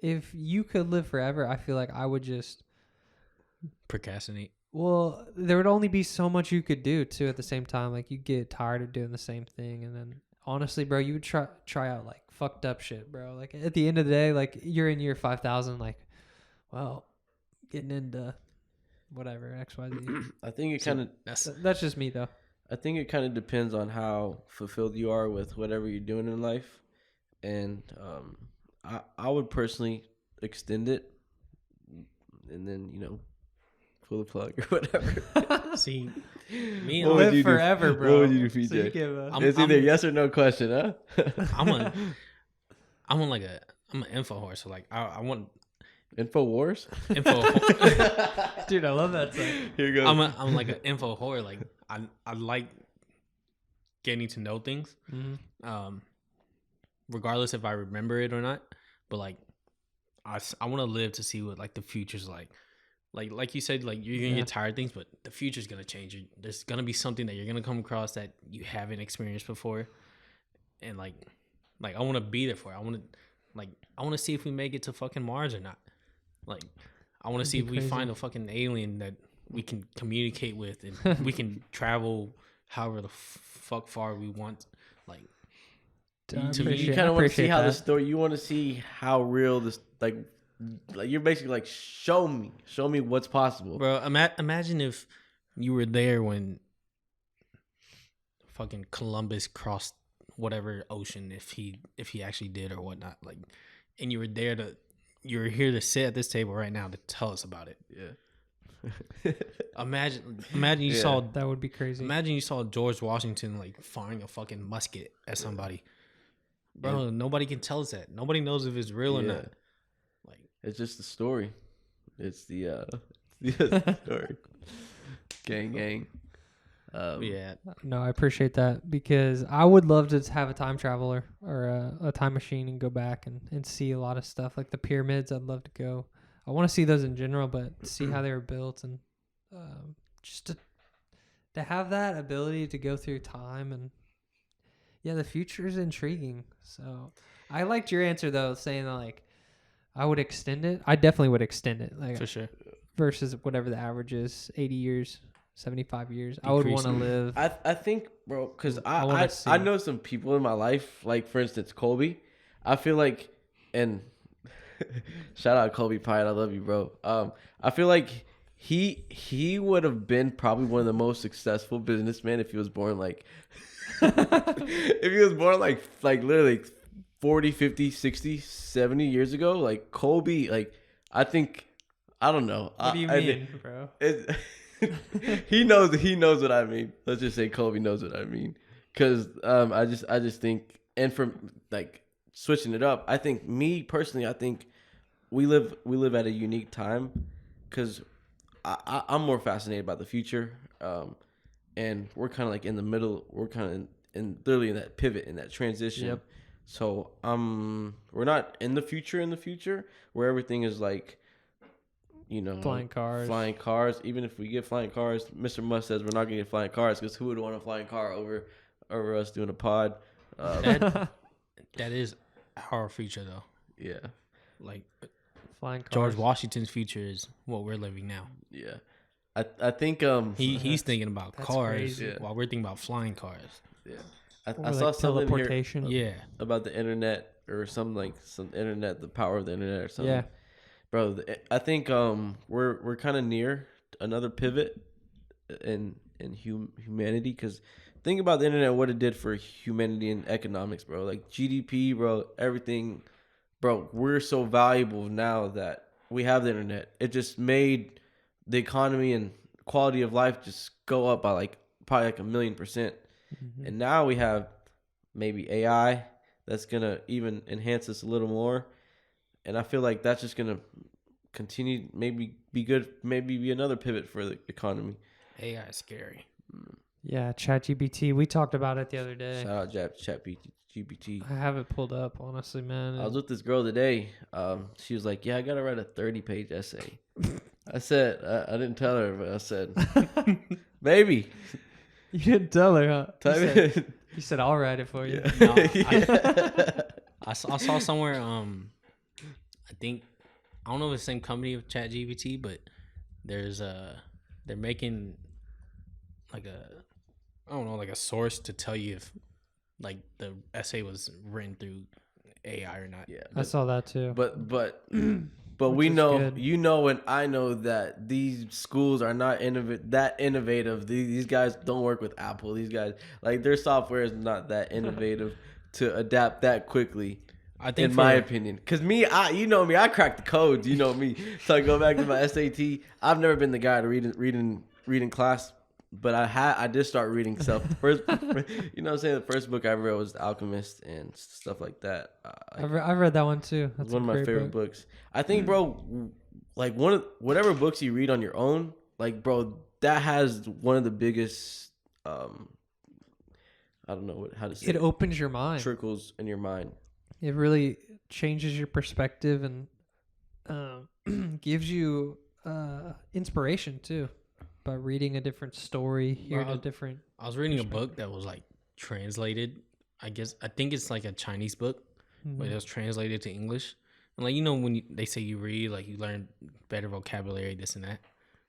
if you could live forever, I feel like I would just. Procrastinate. Well, there would only be so much you could do too at the same time. Like you get tired of doing the same thing, and then honestly, bro, you would try out like fucked up shit, bro. Like at the end of the day, like you're in year 5,000, like, well, getting into whatever XYZ. I think it kind of That's just me though. I think it kind of depends on how fulfilled you are with whatever you're doing in life, and I would personally extend it, and then pull the plug or whatever. See, me, What would you Live do? forever, bro. What would you do, PJ? So you give a, It's either yes or no question, huh? I'm an info whore, so like I want InfoWars. info. dude, I love that song. Here you go. I'm like an info whore. Like I like getting to know things, regardless if I remember it or not. But like I want to live to see what like the future's like. Like you said, like you're gonna get tired of things, but the future's gonna change. There's gonna be something that you're gonna come across that you haven't experienced before, and like I want to be there for it. I want to see if we make it to fucking Mars or not. Like I want to see if we find a fucking alien that we can communicate with, and we can travel however the fuck far we want. Like to me, you kind of want to see how the story. You want to see how real this like you're basically like show me what's possible, bro. Imagine if you were there when fucking Columbus crossed whatever ocean, if he actually did or whatnot, like, and you're here to sit at this table right now to tell us about it. Yeah. Imagine you saw That would be crazy. Imagine you saw George Washington like firing a fucking musket at somebody. Bro, nobody can tell us that. Nobody knows if it's real or not. Like, It's just the story. It's the the story. Gang. Yeah. No, I appreciate that because I would love to have a time traveler or a time machine and go back and see a lot of stuff like the pyramids. I'd love to go. I want to see those in general, but see how they were built and just to have that ability to go through time and yeah, the future is intriguing. So I liked your answer though, saying that like I would extend it. I definitely would extend it, like For sure. versus whatever the average is, 80 years. 75 years. I would want to live. I think, bro, because wanna I know some people in my life, like for instance, Colby. I feel like, and shout out Colby Pine, I love you, bro. I feel like he would have been probably one of the most successful businessmen if he was born like, if he was born like literally 40, 50, 60, 70 years ago. Like Colby, like I think, I don't know. What do you mean, bro? He knows what I mean. Let's just say Colby knows what I mean. Cause I just think, and from like switching it up, I think me personally, I think we live at a unique time. Cause I'm more fascinated by the future. And we're kind of like in the middle. We're kind of literally in that pivot, in that transition. Yep. So we're not in the future where everything is like, you know, Flying cars. Even if we get flying cars, Mr. Musk says we're not gonna get flying cars because who would want a flying car over us doing a pod? That is our future, though. Yeah, Like Flying cars. George Washington's future is what we're living now. yeah. I think He's thinking about That's cars crazy. while we're thinking about flying cars. yeah. Or I like saw something here teleportation. Yeah. about the internet or some internet, the power of the internet or something. Yeah. Bro, I think we're kind of near another pivot in humanity, because think about the internet, what it did for humanity and economics, bro. Like GDP, bro, everything, bro. We're so valuable now that we have the internet. It just made the economy and quality of life just go up by like probably like 1,000,000%. Mm-hmm. And now we have maybe AI that's gonna even enhance us a little more. And I feel like that's just going to continue, maybe be good, maybe be another pivot for the economy. AI is scary. Yeah, ChatGPT. We talked about it the other day. Shout out ChatGPT. I have it pulled up, honestly, man. I was with this girl today. She was like, yeah, I got to write a 30-page essay. I said, I didn't tell her, but I said, maybe. You didn't tell her, huh? You said, I'll write it for you. No, I saw somewhere, I think, I don't know if it's the same company of ChatGPT, but they're making like a source to tell you if like the essay was written through AI or not. Yeah. I saw that too. But Which we is know, good. you know, and I know that these schools are not that innovative. These guys don't work with Apple. These guys, like, their software is not that innovative to adapt that quickly. I think, in my opinion, because you know me, I crack the codes. You know me. So I go back to my SAT. I've never been the guy to read in class, but I did start reading stuff. First, you know what I'm saying? The first book I read was The Alchemist and stuff like that. I've read that one too. It's That's one of my favorite books. I think, bro, like whatever books you read on your own, like, bro, that has one of the biggest, I don't know how to say It opens your mind. trickles in your mind. It really changes your perspective and gives you inspiration too by reading a different story, hearing a different. I was reading a book that was like translated. I think it's like a Chinese book, but it was translated to English. And like, you know, when they say you read, like, you learn better vocabulary, this and that.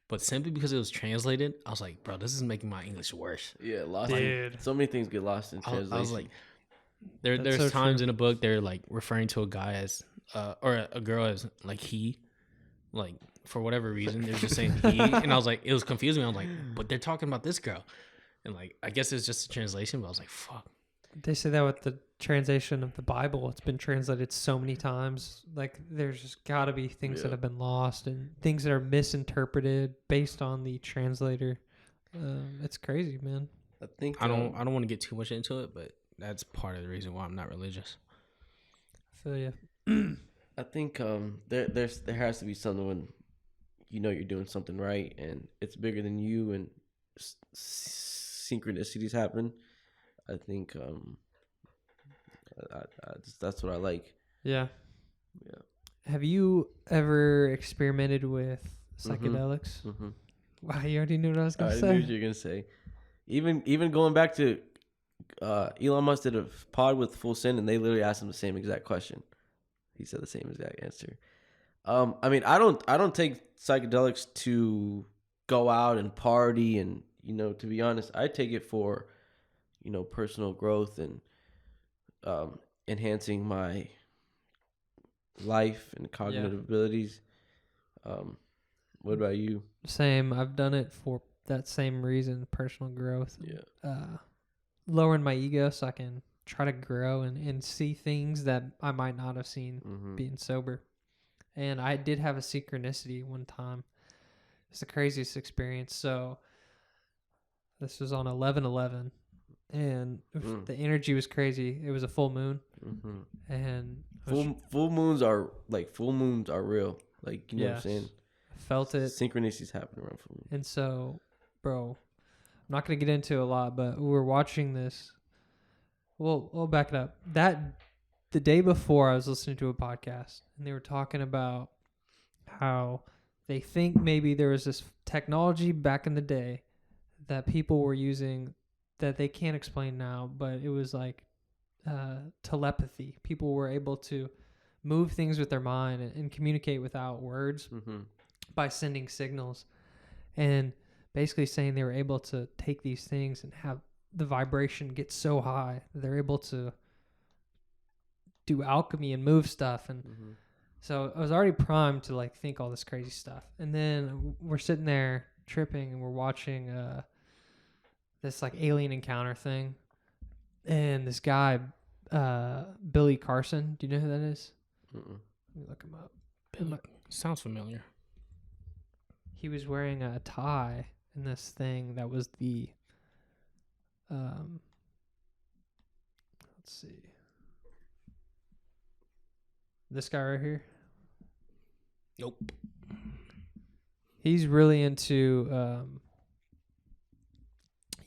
But simply because it was translated, I was like, bro, this is making my English worse. Yeah, lost. Dude. So many things get lost in translation. I was like, there's so times true. in a book they're like referring to a guy as or a girl as like he, like, for whatever reason they're just saying he, and I was like, it was confusing me. I was like, but they're talking about this girl, and like, I guess it's just a translation, but I was like, fuck. They say that with the translation of the Bible. It's been translated so many times. Like, there's just got to be things that have been lost and things that are misinterpreted based on the translator. It's crazy, man. I think I don't want to get too much into it, but that's part of the reason why I'm not religious. I feel you. I think there has to be something when you know you're doing something right and it's bigger than you and synchronicities happen. I think that's what I like. Yeah. Yeah. Have you ever experimented with Mm-hmm. psychedelics? Mm-hmm. Wow, you already knew what I was gonna I say. knew what you were gonna say. Even going back to Elon Musk did a pod with Full Send and they literally asked him the same exact question. He said the same exact answer. I mean, I don't take psychedelics to go out and party, and to be honest, I take it for personal growth and enhancing my life and cognitive abilities. What about you? Same. I've done it for that same reason, personal growth. Yeah. Lowering my ego so I can try to grow and see things that I might not have seen being sober. And I did have a synchronicity one time. It's the craziest experience. So this was on 11/11, and the energy was crazy. It was a full moon, and full moons are real. Like what I'm saying. Felt it. Synchronicities happen around full moon. And so, bro, I'm not gonna get into a lot, but we were watching this. We'll back it up. The day before, I was listening to a podcast, and they were talking about how they think maybe there was this technology back in the day that people were using that they can't explain now, but it was like telepathy. People were able to move things with their mind and communicate without words by sending signals, and basically saying they were able to take these things and have the vibration get so high that they're able to do alchemy and move stuff. And so I was already primed to like think all this crazy stuff. And then we're sitting there tripping and we're watching this like alien encounter thing. And this guy, Billy Carson, do you know who that is? Let me look him up. Billy. Sounds familiar. He was wearing a tie in this thing that was the let's see. This guy right here. Nope. He's really into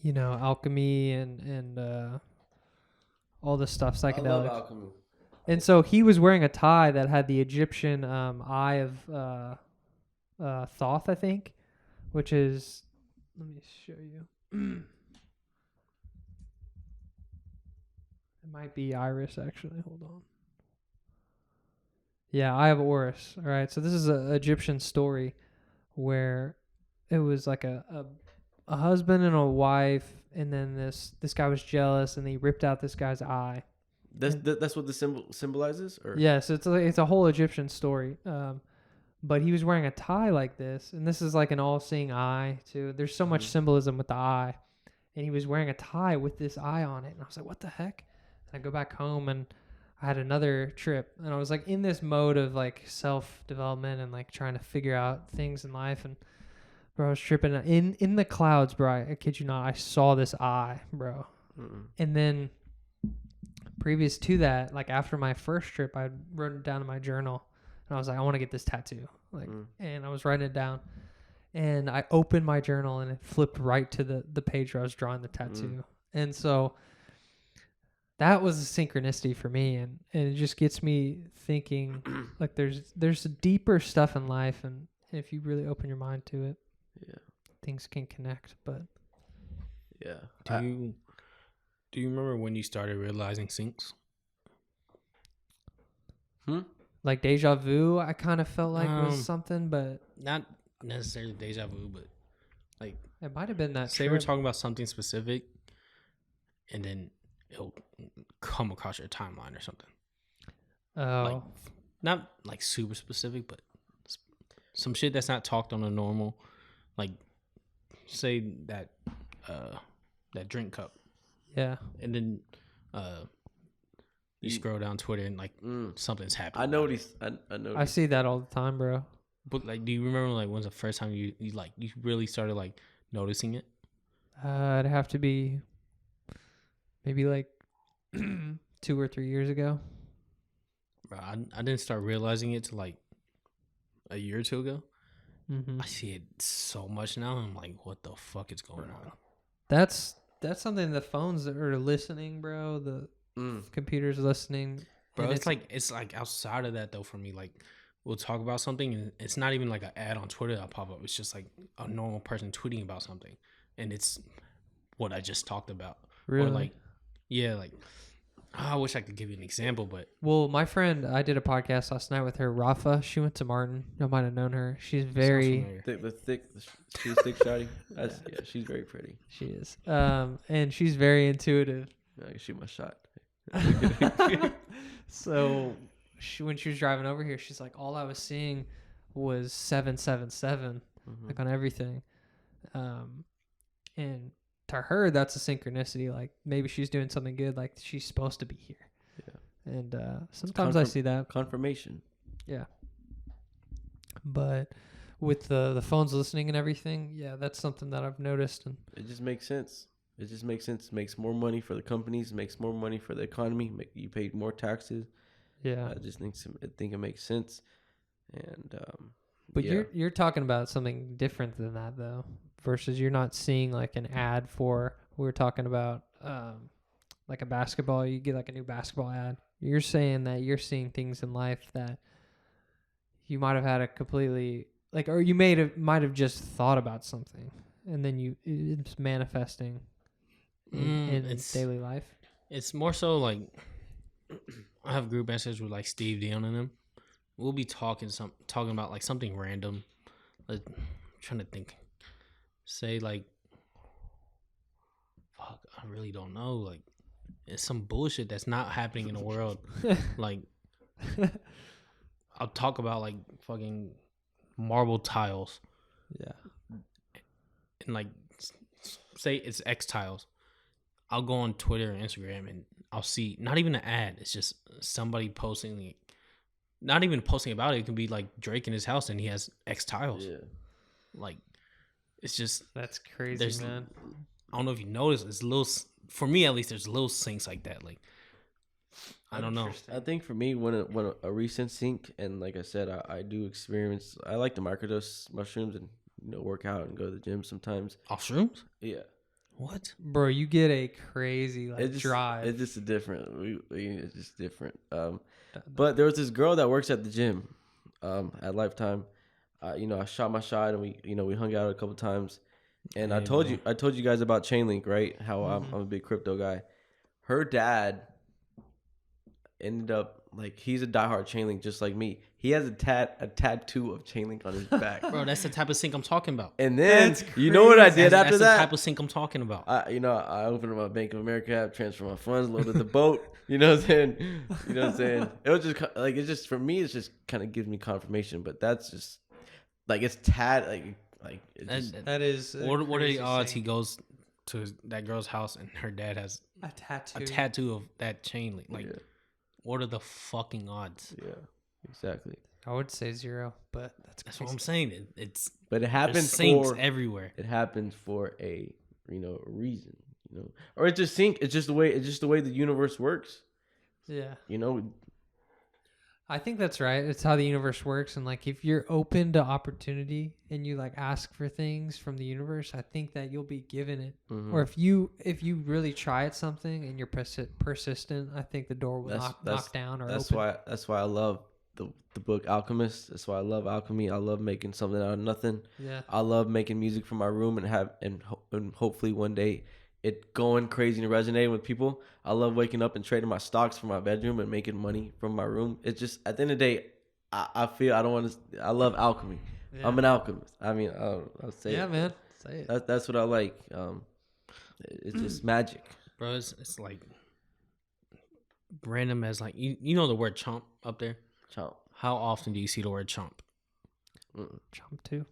alchemy and all this stuff, psychedelics. I love alchemy. And so he was wearing a tie that had the Egyptian eye of Thoth, I think, which is, let me show you. It might be Iris, actually. Hold on. Yeah, Eye of Horus. All right, so this is an Egyptian story where it was like a husband and a wife, and then this guy was jealous, and he ripped out this guy's eye. That's what the symbol symbolizes? Or? Yes, it's a whole Egyptian story. But he was wearing a tie like this, and this is like an all-seeing eye, too. There's so much symbolism with the eye. And he was wearing a tie with this eye on it, and I was like, what the heck? And I go back home, and I had another trip, and I was like in this mode of like self-development and like trying to figure out things in life. And bro, I was tripping in the clouds, bro. I kid you not, I saw this eye, bro. And then previous to that, like after my first trip, I wrote it down in my journal, and I was like, I want to get this tattoo, and I was writing it down, and I opened my journal, and it flipped right to the page where I was drawing the tattoo, and so. That was a synchronicity for me, and it just gets me thinking like there's deeper stuff in life, and if you really open your mind to it, things can connect. But do you remember when you started realizing syncs? Like deja vu, I kind of felt like was something, but not necessarily deja vu, but like it might have been that. Say we're talking about something specific, and then it'll come across your timeline or something. Oh, like, not like super specific, but some shit that's not talked on a normal, like say that drink cup. Yeah. And then you scroll down Twitter and like something's happening. I noticed. I noticed. I see that all the time, bro. But like, do you remember like when's the first time you really started like noticing it? It'd have to be maybe like 2 or 3 years ago. Bro, I didn't start realizing it till like a year or two ago. Mm-hmm. I see it so much now. I'm like, what the fuck is going on? That's something. The phones that are listening, bro. The computers listening, Bro. and It's like outside of that though. For me, like we'll talk about something, and it's not even like an ad on Twitter that'll pop up. It's just like a normal person tweeting about something, and it's what I just talked about. Really? Or like, yeah, like I wish I could give you an example, but Well, my friend, I did a podcast last night with her, Rafa. She went to Martin. You might have known her. She's very She's thick, shawty. Yeah, she's very pretty. She is. And she's very intuitive. I can shoot my shot. So when she was driving over here, she's like, all I was seeing was 777, like on everything. And to her, that's a synchronicity. Like maybe she's doing something good. Like she's supposed to be here. Yeah. And sometimes I see that confirmation. Yeah. But with the phones listening and everything, yeah, that's something that I've noticed. And it just makes sense. It just makes sense. It makes more money for the companies. Makes more money for the economy. You pay more taxes. Yeah. I just think it makes sense. And but you're talking about something different than that though. Versus you're not seeing like an ad for, we were talking about like a basketball, you get like a new basketball ad. You're saying that you're seeing things in life that you might have had a completely like, or you might have just thought about something and then it's manifesting in daily life. It's more so like I have group messages with like Steve Dion and them. We'll be talking about like something random. Like, I'm trying to think. Say like, fuck, I really don't know. Like, it's some bullshit that's not happening in the world. Like, I'll talk about like fucking marble tiles. Yeah. And like, say it's X tiles. I'll go on Twitter and Instagram and I'll see not even an ad. It's just somebody posting, like, not even posting about it. It can be like Drake in his house and he has X tiles. Yeah. Like, it's just that's crazy, man. I don't know if you notice. It's little, for me at least. There's little syncs like that. Like, I don't know. I think for me, when a recent sync, and like I said, I do experience. I like to microdose mushrooms and work out and go to the gym sometimes. Off shrooms? Yeah. What? Bro, you get a crazy drive. It's just a different. It's just different. But there was this girl that works at the gym, at Lifetime. I shot my shot and we hung out a couple times, and I told you guys about Chainlink, right? How I'm a big crypto guy. Her dad ended up like he's a diehard Chainlink just like me. He has a tattoo of Chainlink on his back. Bro, that's the type of sync I'm talking about. And then you know what I did after that? That's the type of sync I'm talking about. I opened my Bank of America app, transferred my funds, loaded the boat. You know what I'm saying? It was just like for me, it just kind of gives me confirmation. But that's just like it's like that is. What are the odds he goes to that girl's house and her dad has a tattoo of that Chainlink? Like, what are the fucking odds? Yeah. Exactly. I would say 0, but that's what I'm saying. But it happens everywhere. It happens for a reason, or it's just it's just the way the universe works. Yeah. I think that's right. It's how the universe works, and like if you're open to opportunity and you like ask for things from the universe, I think that you'll be given it. Mm-hmm. Or if you really try at something and you're persistent, I think the door will knock down or open. That's why I love the book Alchemist. That's why I love alchemy. I love making something out of nothing. Yeah. I love making music from my room and hopefully one day it going crazy and resonating with people. I love waking up and trading my stocks from my bedroom and making money from my room. It's just at the end of the day, I love alchemy. Yeah. I'm an alchemist. I mean, I'll say it. Man. Say it. That's what I like. It's just magic. Bro, it's like random as like, you know the word chomp up there? Chomp. How often do you see the word chomp? Chomp too.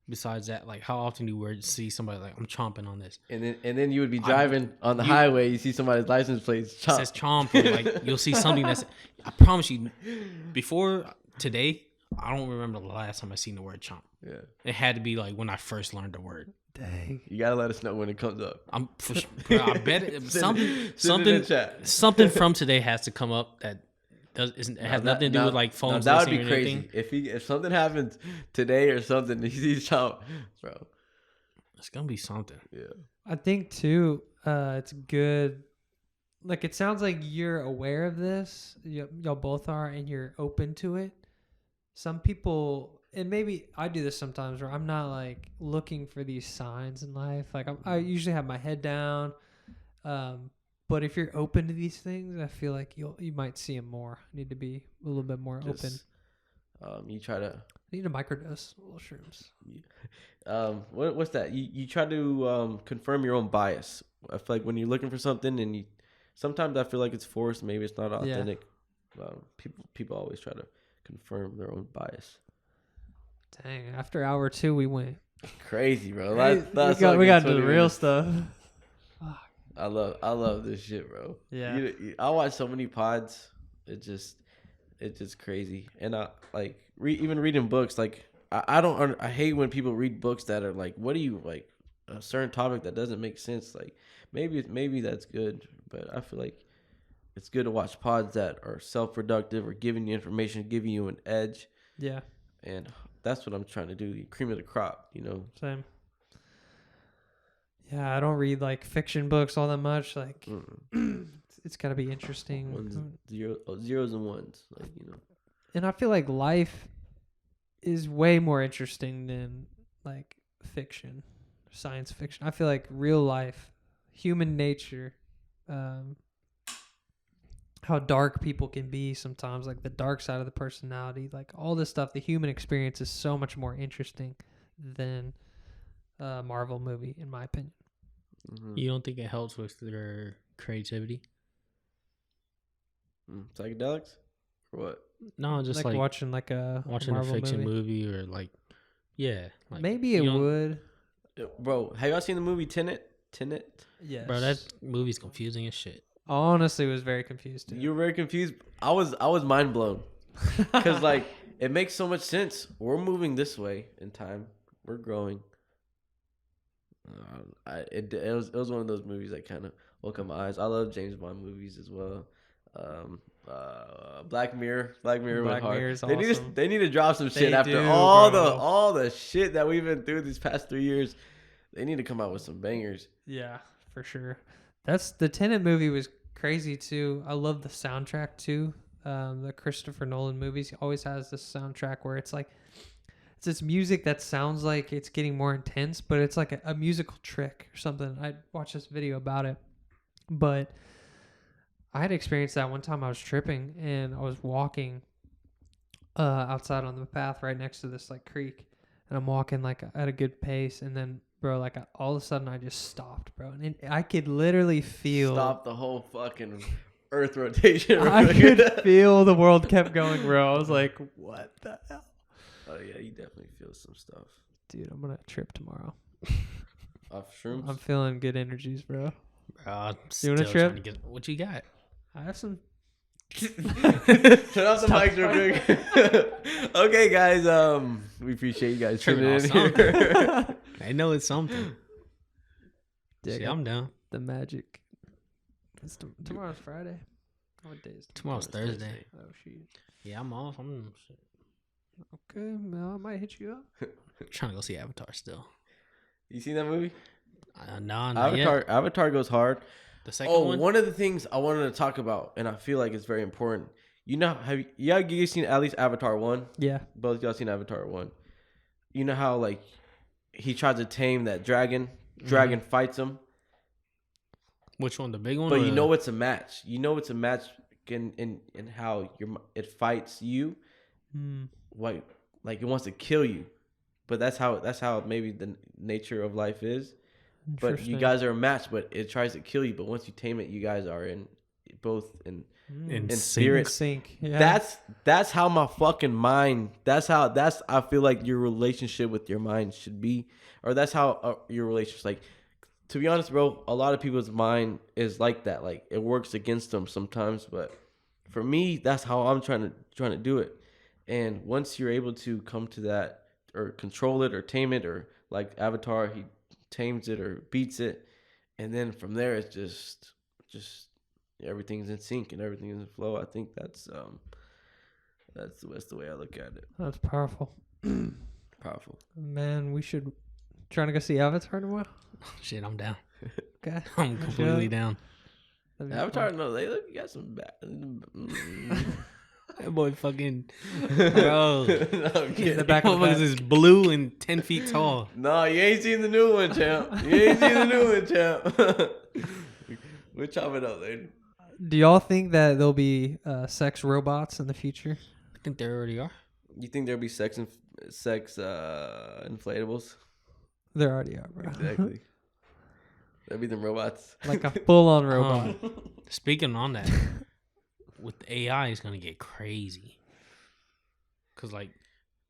Besides that, like how often do you see somebody like I'm chomping on this? And then you would be driving on the highway, you see somebody's license plate chomp. It says chomp, or like you'll see something that's. I promise you, before today, I don't remember the last time I seen the word chomp. Yeah, it had to be like when I first learned the word. Dang, you gotta let us know when it comes up. Bro, I bet something from today has to come up that It has nothing to do with like Now, phones. that would be listening or crazy. anything. If something happens today or something, he's out, bro. It's gonna be something. Yeah. I think too, it's good. Like it sounds like you're aware of this. Y'all both are, and you're open to it. Some people, and maybe I do this sometimes, where I'm not like looking for these signs in life. Like I usually have my head down. But if you're open to these things, I feel like you might see them more. Need to be a little bit more open. You try to. You need to microdose little shrooms. What's that? You try to confirm your own bias. I feel like when you're looking for something, and sometimes I feel like it's forced. Maybe it's not authentic. Yeah. People always try to confirm their own bias. Dang! After hour 2, we went crazy, bro. We got into the real stuff. I love this shit, bro. Yeah. I watch so many pods. It's just crazy. And I like even reading books. Like I hate when people read books that are like, what do you like a certain topic that doesn't make sense. Like maybe that's good, but I feel like it's good to watch pods that are self-productive or giving you information, giving you an edge. Yeah. And that's what I'm trying to do. The cream of the crop, Same. Yeah, I don't read like fiction books all that much. Like, it's got to be interesting. Zeros and ones, And I feel like life is way more interesting than like fiction, science fiction. I feel like real life, human nature, how dark people can be sometimes, like the dark side of the personality, like all this stuff. The human experience is so much more interesting than a Marvel movie, in my opinion. Mm-hmm. You don't think it helps with their creativity? Psychedelics? Or what? No, just like watching like watching a fiction movie or like, yeah. Like, maybe it would. Bro, have y'all seen the movie Tenet? Yes. Bro, that movie's confusing as shit. I honestly was very confused too. You were very confused. I was mind blown because like it makes so much sense. We're moving this way in time. We're growing. It was one of those movies that kind of woke up my eyes. I love James Bond movies as well. Black Mirror went hard. Mirror's awesome. They need to drop some shit They after do, all the shit that we've been through these past 3 years. They need to come out with some bangers. Yeah, for sure. The Tenet movie was crazy too. I love the soundtrack too. The Christopher Nolan movies, he always has this soundtrack where it's like it's this music that sounds like it's getting more intense, but it's like a musical trick or something. I watched this video about it, but I had experienced that one time. I was tripping and I was walking outside on the path right next to this like creek, and I'm walking like at a good pace, and then bro, like all of a sudden I just stopped, bro, and I could literally feel Stop the whole fucking Earth rotation. I could feel the world kept going, bro. I was like, what the hell? Oh yeah, you definitely feel some stuff. Dude, I'm gonna trip tomorrow. Off shrooms? I'm feeling good energies, bro. Bro, I'm You still wanna trying trip? to get what you got. I have some. Turn off the mics real quick. Okay, guys. We appreciate you guys tuning in here. I know it's something. Dig See, up I'm down. the magic. Tomorrow's Friday. What day is Tomorrow's Thursday. Oh shoot. Yeah, I'm off. I'm Okay, well, I might hit you up. trying to go see Avatar still. You seen that movie? No, not yet. Avatar goes hard. The second one? One of the things I wanted to talk about, and I feel like it's very important. You know, have you seen at least Avatar 1? Yeah. Both y'all seen Avatar 1. You know how like he tried to tame that dragon. Dragon fights him. Which one? The big one? But you know it's a match. You know it's a match in how it fights you. Like it wants to kill you. But that's how maybe the nature of life is. But you guys are a match, but it tries to kill you. But once you tame it, you guys are both in spirit. Sync. Yeah. That's how my fucking mind. I feel like your relationship with your mind should be, or that's how your relationship. Like, to be honest, bro, a lot of people's mind is like that. Like it works against them sometimes, but for me, that's how I'm trying to do it. And once you're able to come to that, or control it, or tame it, or like Avatar, he tames it or beats it, and then from there it's just everything's in sync and everything's in flow. I think that's the way I look at it. That's powerful. Powerful. Man, we should trying to go see Avatar tomorrow. Shit, I'm down. Okay. I'm completely down. That'd be Avatar, fun. no, they look. You got some bad. That boy fucking bro. No, I'm kidding. The back of the Motherfuckers is blue and 10 feet tall. No, you ain't seen the new one, champ. You ain't seen the new one, champ. We'll chop it up later. Do y'all think that there'll be sex robots in the future? I think there already are. You think there'll be sex inflatables? There already are, bro. Exactly. That'd be them robots. Like a full-on robot. Speaking on that, with AI, it's gonna get crazy. Cause like,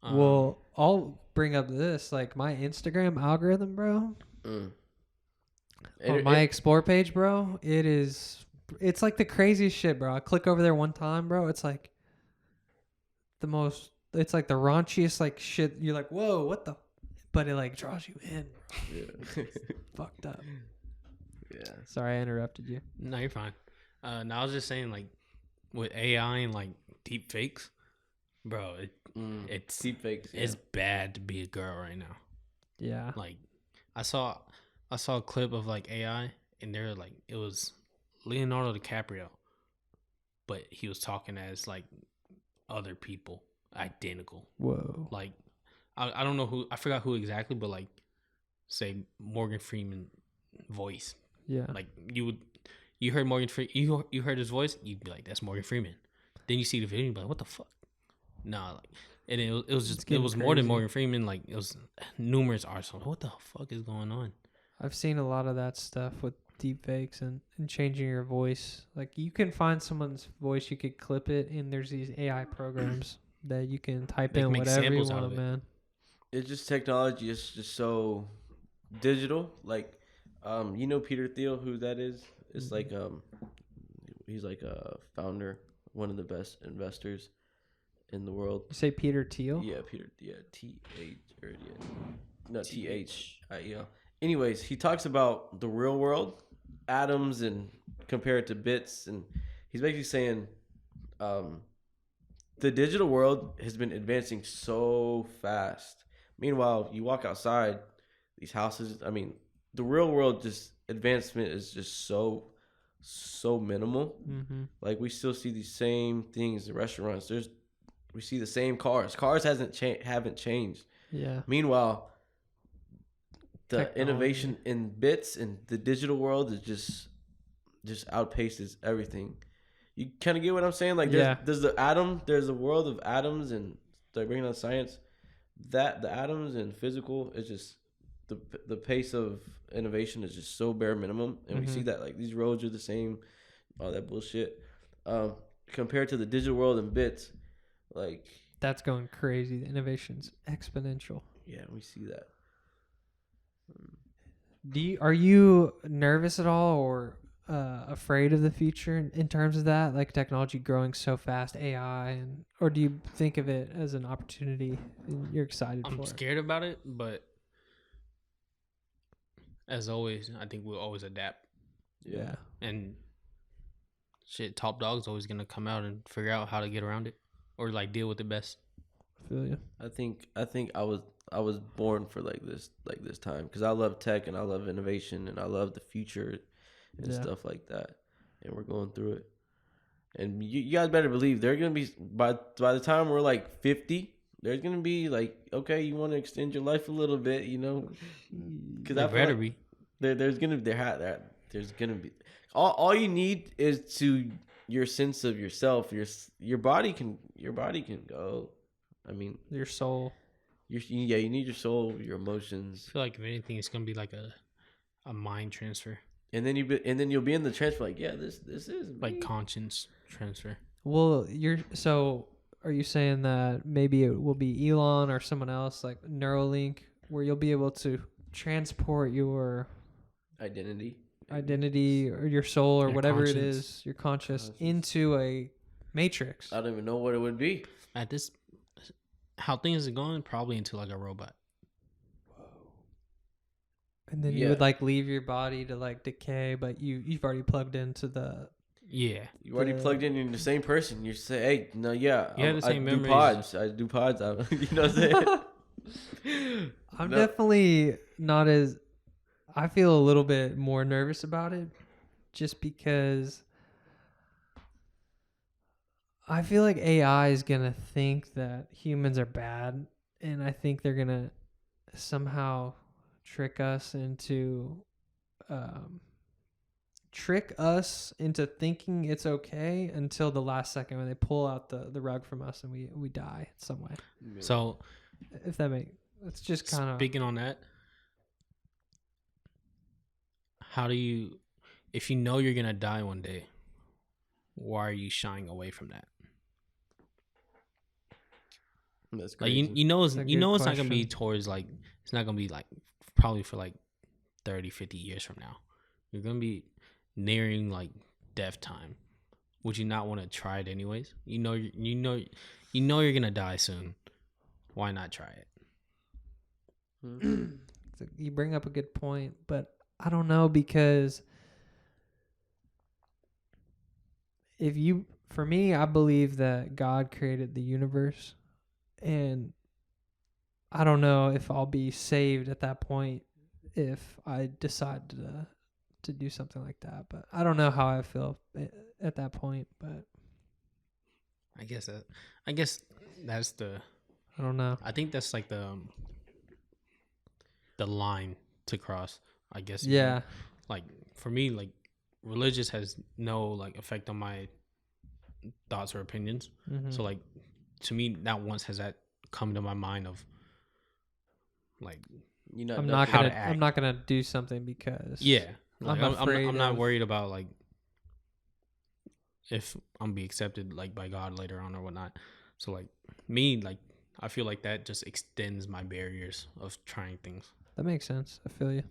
Well, I'll bring up this. Like my Instagram algorithm, bro. Mm. On my explore page, bro. It's like the craziest shit, bro. I click over there one time, bro. It's like it's like the raunchiest like shit. You're like, whoa, what the? But it like draws you in. Yeah. Fucked up. Yeah. Sorry, I interrupted you. no, you're fine. No, I was just saying like, with AI and like deep fakes, bro, it's Deep fakes. Yeah. it's bad to be a girl right now. Yeah. Like, I saw a clip of like AI, and they're like, it was Leonardo DiCaprio, but he was talking as like other people, identical. Whoa. Like, I don't know who, I forgot who exactly, but like, say Morgan Freeman voice. Yeah. Like you heard Morgan Freeman, you heard his voice, you'd be like, that's Morgan Freeman. Then you see the video, you'd be like, what the fuck? Nah, like, and it was just, it was more than crazy. Morgan Freeman. Like, it was numerous artists. What the fuck is going on? I've seen a lot of that stuff with deep fakes and changing your voice. Like you can find someone's voice, you could clip it, and there's these AI programs that you can type They in can make whatever you samples out want, of it. man. It's just technology. It's just so digital. Like, you know Peter Thiel, who that is? It's like he's like a founder, one of the best investors in the world. You say Peter Thiel? Yeah, Peter. Yeah, Thiel. Anyways, he talks about the real world, atoms, and compare it to bits, and he's basically saying, the digital world has been advancing so fast. Meanwhile, you walk outside, these houses. I mean, the real world just advancement is just so minimal. Mm-hmm. Like we still see these same things in restaurants. We see the same cars. Cars haven't changed. Yeah. Meanwhile, the Technology. innovation in bits and the digital world is just outpaces everything. You kind of get what I'm saying? Like there's there's a world of atoms, and they're bringing on science. That the atoms and physical is just the pace of innovation is just so bare minimum, and we see that like these roads are the same, all that bullshit. Compared to the digital world and bits, like That's going crazy. The innovation's exponential. yeah, we see that. Are you nervous at all or afraid of the future in terms of that, like technology growing so fast, AI, or do you think of it as an opportunity and you're excited for I'm it? scared about it, but as always, I think we'll always adapt. Yeah. And shit, Top Dog's always gonna come out and figure out how to get around it or like deal with it best. I feel you. I think I was born for like this time because I love tech and I love innovation and I love the future and stuff like that, and we're going through it. And you guys better believe they're gonna be by the time we're like 50, there's gonna be like, okay, you want to extend your life a little bit, you know? Because There better be. There's gonna be all you need is to your sense of yourself. Your body can go. I mean, Your soul. you need your soul, your emotions, I feel like if anything, it's gonna be like a mind transfer, and then you'll be in the transfer like, yeah, this is like me. conscience transfer. Well, are you saying that maybe it will be Elon or someone else like Neuralink, where you'll be able to transport your identity or your soul or Your whatever it conscience. is, your conscious, into a matrix? I don't even know what it would be. At this, how things are going, probably into like a robot. And then you would like leave your body to like decay, but you've already plugged into the Yeah. You already plugged in. You're the same person. You say, hey, no, yeah, You have the same I do memories. pods. I do pods. You know what I'm saying? I'm No. definitely not as. I feel a little bit more nervous about it, just because I feel like AI is gonna think that humans are bad, and I think they're gonna somehow trick us into thinking it's okay until the last second when they pull out the rug from us and we die in some way. So If that makes, it's just kind of speaking on that, how do you, if you know you're gonna die one day, why are you shying away from that? That's Like crazy. you know That's a it's good not gonna be question. towards like, it's not gonna be like probably for like 30, 50 years from now. You're gonna be nearing like death time. Would you not want to try it anyways? You know you're gonna die soon. Why not try it? you bring up a good point, but I don't know, because for me, I believe that God created the universe, and I don't know if I'll be saved at that point if I decide to do something like that. But I don't know how I feel at that point. But I guess that's the. I don't know. I think that's like the line to cross. I guess. Yeah. Like for me, like religious has no like effect on my thoughts or opinions. Mm-hmm. So like to me, not once has that come to my mind of like You know, I'm how to not act. gonna do something because Like, I'm afraid I'm not of- worried about like if I'm be accepted like by God later on or whatnot. So like me, like I feel like that just extends my barriers of trying things. That makes sense. I feel you.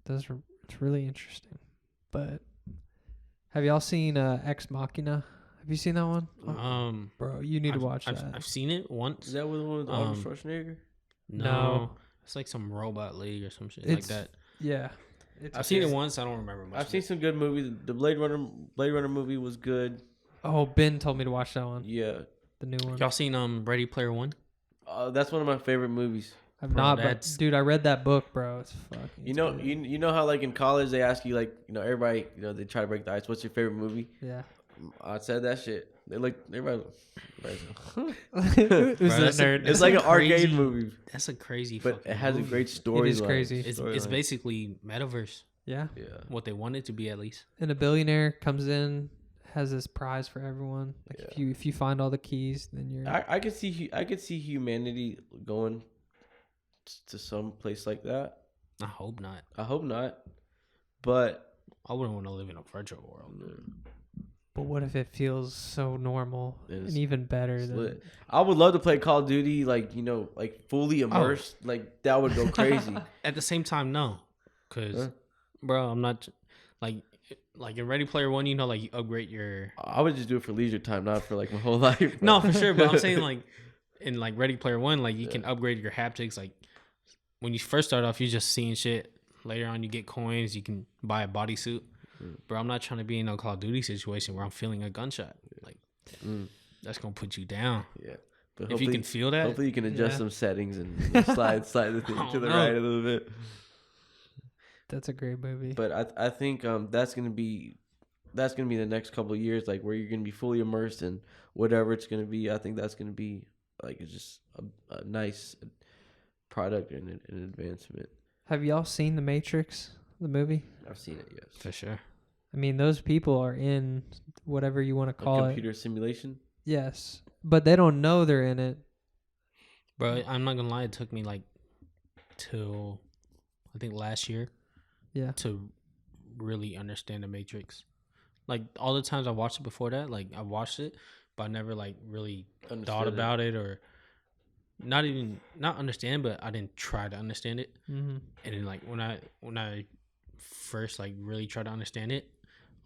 It's really interesting. But have y'all seen Ex Machina? Have you seen that one? Bro, you need to watch that. I've seen it once. Is that with the one with Arnold Schwarzenegger? No, it's like some robot league or some shit like that. Yeah. I've seen it once. I don't remember much. I've seen some good movies. The Blade Runner movie was good. Oh, Ben told me to watch that one. Yeah, The new one. Y'all seen Ready Player One? that's one of my favorite movies. I've Bro, not, but that's- dude, I read that book, bro. It's fucking. You it's know, good. you know how like in college they ask you like, you know, everybody, you know, they try to break the ice. What's your favorite movie? Yeah. I said that shit. They like everybody. Who's Bro, that that's a- nerd? It's like an crazy- arcade movie, That's a crazy. but fucking it has movie. a great story. It is crazy. It's basically metaverse. Yeah. Yeah. What they want it to be, at least. And a billionaire comes in, has this prize for everyone. Like if you find all the keys, then you're. I could see humanity going to some place like that. I hope not. I hope not, but I wouldn't want to live in a virtual world. But what if it feels so normal It's- and even better it's than? lit. I would love to play Call of Duty, like, you know, like fully immersed. Like that would go crazy. At the same time, no, because Huh? bro, I'm not like in Ready Player One. You know, like you upgrade your. I would just do it for leisure time, not for like my whole life. No, for sure. But I'm saying like in like Ready Player One, like you can upgrade your haptics. Like when you first start off, you're just seeing shit. Later on, you get coins. You can buy a bodysuit. Bro, I'm not trying to be in a Call of Duty situation where I'm feeling a gunshot. Like that's gonna put you down. Yeah. But If you can feel that, hopefully you can adjust Yeah. some settings and slide the thing to the no. right a little bit. That's a great movie. But I think that's gonna be the next couple of years, like where you're gonna be fully immersed in whatever it's gonna be. I think that's gonna be like it's just a nice product and an advancement. Have y'all seen The Matrix, the movie? I've seen it, yes. for sure. I mean, those people are in whatever you want to A call it. computer simulation. Yes, but they don't know they're in it. Bro, I'm not gonna lie. It took me like till I think last year Yeah. to really understand the Matrix. Like all the times I watched it before that, like I watched it, but I never like really thought Understood it. about it or not understand, but I didn't try to understand it. Mm-hmm. And then like when I first like really tried to understand it,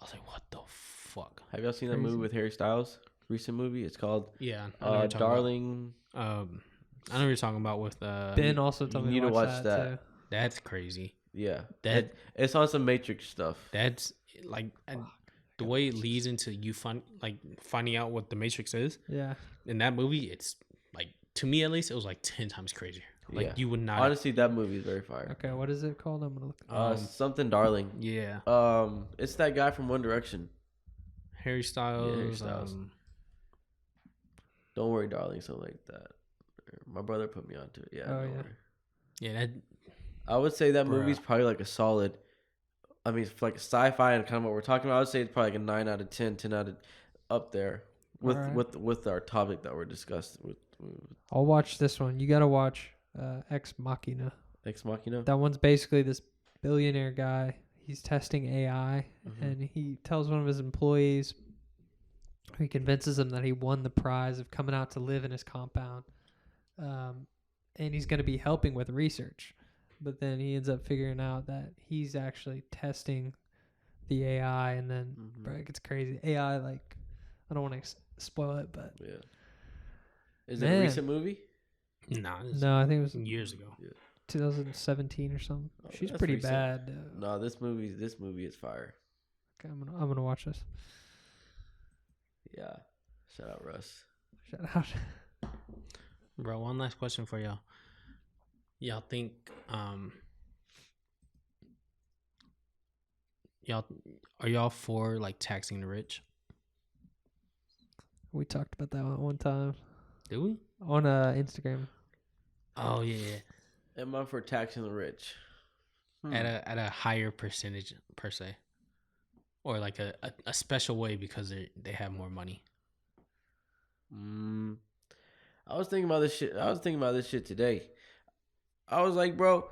I was like, what the fuck? Have y'all seen that Crazy. movie with Harry Styles? Recent movie. It's called Yeah, I know what you're talking Darling. about. I know what you're talking about with Ben also told you me need to to watch, watch that, that. too. that's crazy. Yeah. That It's on some Matrix stuff. that's like the way it leads into you finding out what the Matrix is. Yeah. In that movie, it's like, to me at least, it was like 10 times crazier. Like Yeah. you would not Honestly, that movie is very fire. Okay, what is it called? I'm gonna look. Something Darling. Yeah. It's that guy from One Direction. Harry Styles. Yeah, Harry Styles. Don't worry, darling, something like that. My brother put me onto it. Yeah. Oh, Don't yeah. worry. Yeah, that I would say that Bruh. movie's probably like a solid. I mean, for like sci-fi and kind of what we're talking about, I would say it's probably like a 9 out of 10, 10 out of up there with Alright. with our topic that we're discussing with I'll watch this one. You gotta watch Ex Machina. Ex Machina. That one's basically this billionaire guy. He's testing AI, Mhm. and he tells one of his employees, he convinces him that he won the prize of coming out to live in his compound, and he's going to be helping with research. But then he ends up figuring out that he's actually testing the AI, and then bro, it gets crazy. AI, like, I don't want to spoil it, but Yeah. Is it a Man. recent movie? nah, this no, I think it was years ago. 2017 or something. Oh, She's that's pretty recent. bad. No, this movie is fire. Okay, I'm gonna watch this. Yeah. Shout out Russ. Shout out. Bro, one last question for y'all. Y'all think y'all for like taxing the rich? We talked about that one time Do we? on Instagram. Oh yeah. Am I for taxing the rich? At a higher percentage per se. Or like a special way because they have more money. I was thinking about this shit today. I was like, bro,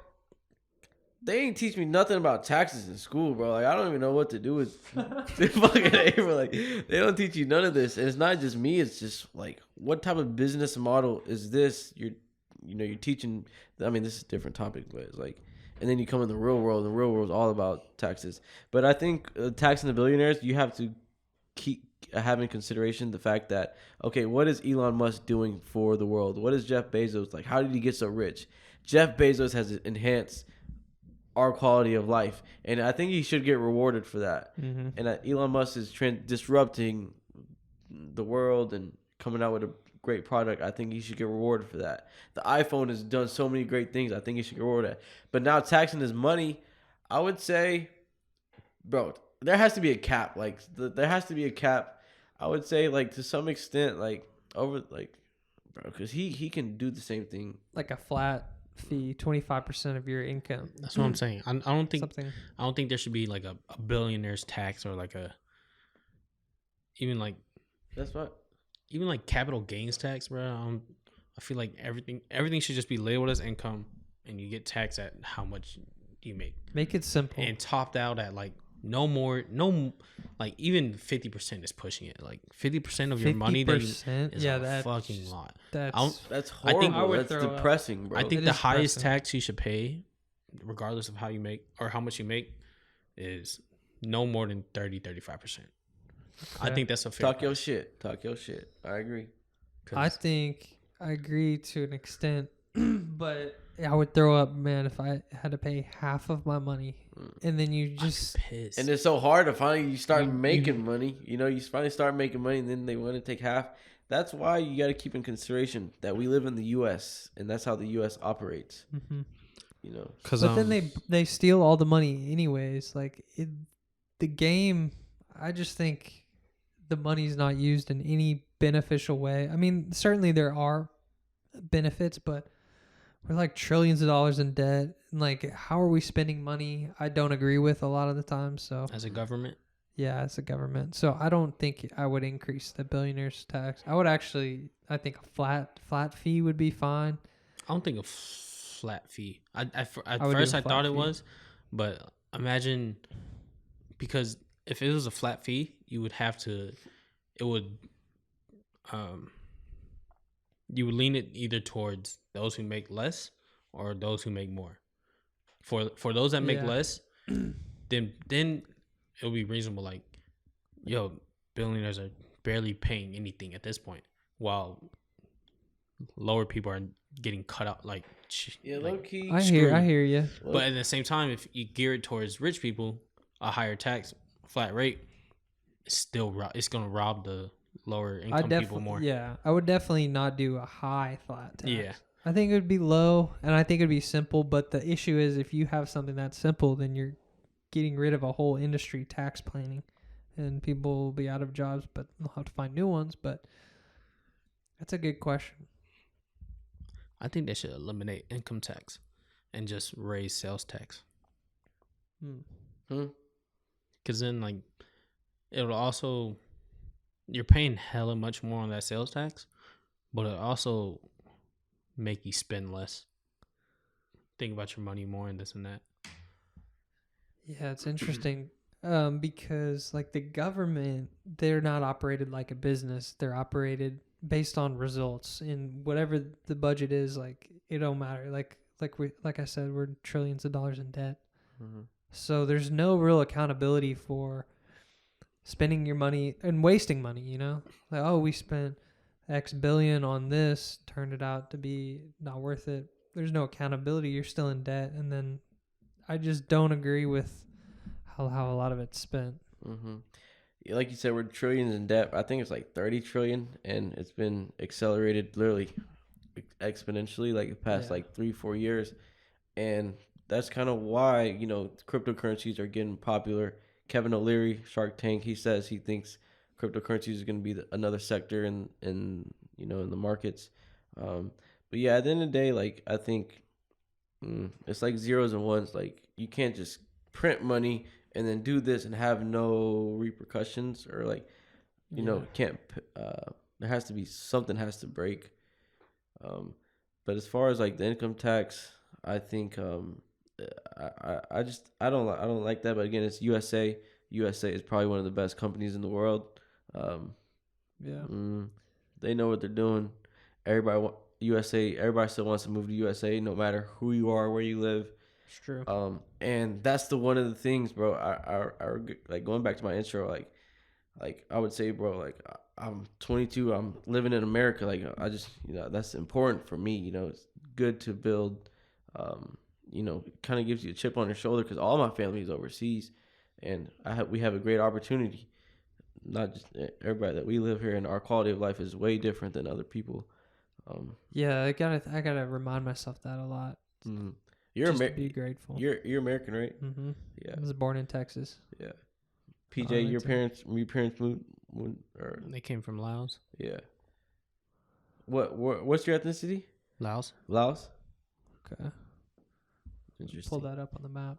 they ain't teach me nothing about taxes in school, bro. Like, I don't even know what to do with fucking April. Like, they don't teach you none of this. And it's not just me. It's just like, what type of business model is this? You're teaching. I mean, this is a different topic, but it's like, and then you come in the real world. And the real world is all about taxes. But I think taxing the billionaires, you have to keep having consideration the fact that, okay, what is Elon Musk doing for the world? What is Jeff Bezos like? How did he get so rich? Jeff Bezos has enhanced our quality of life, and I think he should get rewarded for that. Mm-hmm. And Elon Musk is disrupting the world and coming out with a great product. I think he should get rewarded for that. The iPhone has done so many great things. I think he should get rewarded. But now taxing his money, I would say, bro, there has to be a cap. Like, there has to be a cap. I would say, like, to some extent, like, over, like, bro, because he can do the same thing. Like a flat fee, 25% of your income. That's what I'm saying. I don't think Something. I don't think there should be like a billionaire's tax or like even like capital gains tax, bro. I feel like everything should just be labeled as income, and you get taxed at how much you make, Make it simple. and topped out at like like even 50% is pushing it. Like 50% of your money that is yeah, a fucking lot. That's That's I think- horrible. I would That's throw up. depressing, bro. I think It the is highest depressing. tax you should pay, regardless of how you make or how much you make, is no more than 30-35%. I Okay. think that's a fair Talk your price. shit. Talk your shit. I agree. I think I agree to an extent, but I would throw up, man, if I had to pay half of my money, and then you just pissed. And it's so hard to finally you start making money. You know, you finally start making money, and then they want to take half. That's why you got to keep in consideration that we live in the U.S. and that's how the U.S. operates. Mhm. You know, because But then they steal all the money anyways. Like the game, I just think the money's not used in any beneficial way. I mean, certainly there are benefits, but we're like trillions of dollars in debt. And like, how are we spending money? I don't agree with a lot of the time. So as a government, yeah, it's a government. So I don't think I would increase the billionaires tax. I would actually, I think a flat fee would be fine. I don't think a flat fee. At I would do first a I flat thought it fee. was, but imagine, because if it was a flat fee, you would lean it either towards those who make less or those who make more. For those that make Yeah. less, then it'll be reasonable. Like, yo, billionaires are barely paying anything at this point, while lower people are getting cut out. Like, yeah, like, low key. I screwed. hear you. But at the same time, if you gear it towards rich people, a higher tax, flat rate, it's gonna rob the lower income people more. Yeah, I would definitely not do a high flat tax. Yeah. I think it would be low, and I think it would be simple. But the issue is, if you have something that's simple, then you're getting rid of a whole industry tax planning, and people will be out of jobs, but they'll have to find new ones. But that's a good question. I think they should eliminate income tax and just raise sales tax. Because then, like, it'll also, you're paying hella much more on that sales tax, but it'll also make you spend less. Think about your money more and this and that. Yeah, it's interesting because, like, the government, they're not operated like a business. They're operated based on results, and whatever the budget is, like, it don't matter. Like I said, we're trillions of dollars in debt. So there's no real accountability for spending your money and wasting money, you know? Like, oh, we spent X billion on this, turned it out to be not worth it. There's no accountability. You're still in debt. And then I just don't agree with how a lot of it's spent. Yeah, like you said, we're trillions in debt. I think it's like 30 trillion, and it's been accelerated literally exponentially like the past like 3-4 years. And that's kind of why, you know, cryptocurrencies are getting popular. Kevin O'Leary, Shark Tank, he says he thinks cryptocurrencies is going to be another sector in you know, in the markets. But yeah, at the end of the day, like, I think it's like zeros and ones. Like, you can't just print money and then do this and have no repercussions, or like, you know, can't. There has to be something has to break. But as far as like the income tax, I think I don't like that. But again, it's USA. USA is probably one of the best companies in the world. They know what they're doing. Everybody still wants to move to USA, no matter who you are, where you live. It's true. And that's one of the things, bro. I like going back to my intro, like I would say, bro, like I'm 22, I'm living in America. Like, I just, you know, that's important for me. You know, it's good to build. You know, it kind of gives you a chip on your shoulder because all my family is overseas, and we have a great opportunity. Not just everybody that we live here, and our quality of life is way different than other people. I gotta remind myself that a lot. You're to be grateful. You're American, right? Yeah. I was born in Texas. Yeah. PJ, your parents moved or They came from Laos. Yeah. What's your ethnicity? Laos. Okay. Interesting. Pull that up on the map.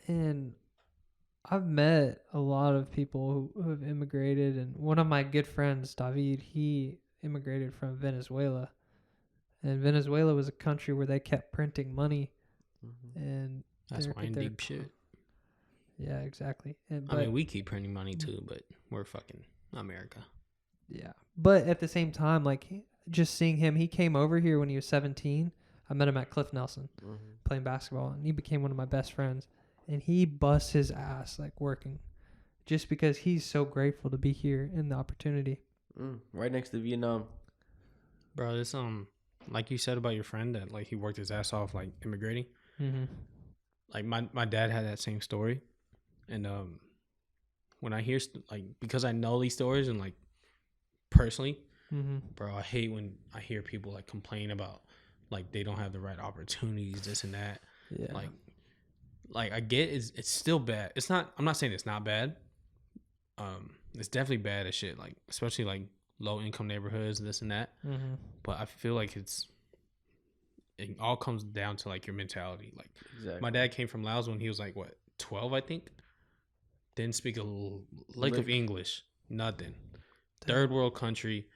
And I've met a lot of people who have immigrated, and one of my good friends, David, he immigrated from Venezuela. And Venezuela was a country where they kept printing money. And that's why in deep shit. Yeah, exactly. I mean, we keep printing money too, but we're fucking America. Yeah. But at the same time, like, just seeing him, he came over here when he was 17. I met him at Cliff Nelson playing basketball, and he became one of my best friends. And he busts his ass, like, working, just because he's so grateful to be here and the opportunity. Right next to Vietnam. Bro, this, like you said about your friend that, like, he worked his ass off, like, immigrating. Like, my dad had that same story. And when I hear, like, because I know these stories and, like, personally, bro, I hate when I hear people, like, complain about, like, they don't have the right opportunities, this and that. Yeah. Like I get it's still bad. It's not. I'm not saying it's not bad. It's definitely bad as shit. Like, especially like low income neighborhoods, this and that. But I feel like it all comes down to like your mentality. Like, my dad came from Laos when he was like 12, I think. Didn't speak a lick of English. Nothing. Third world country.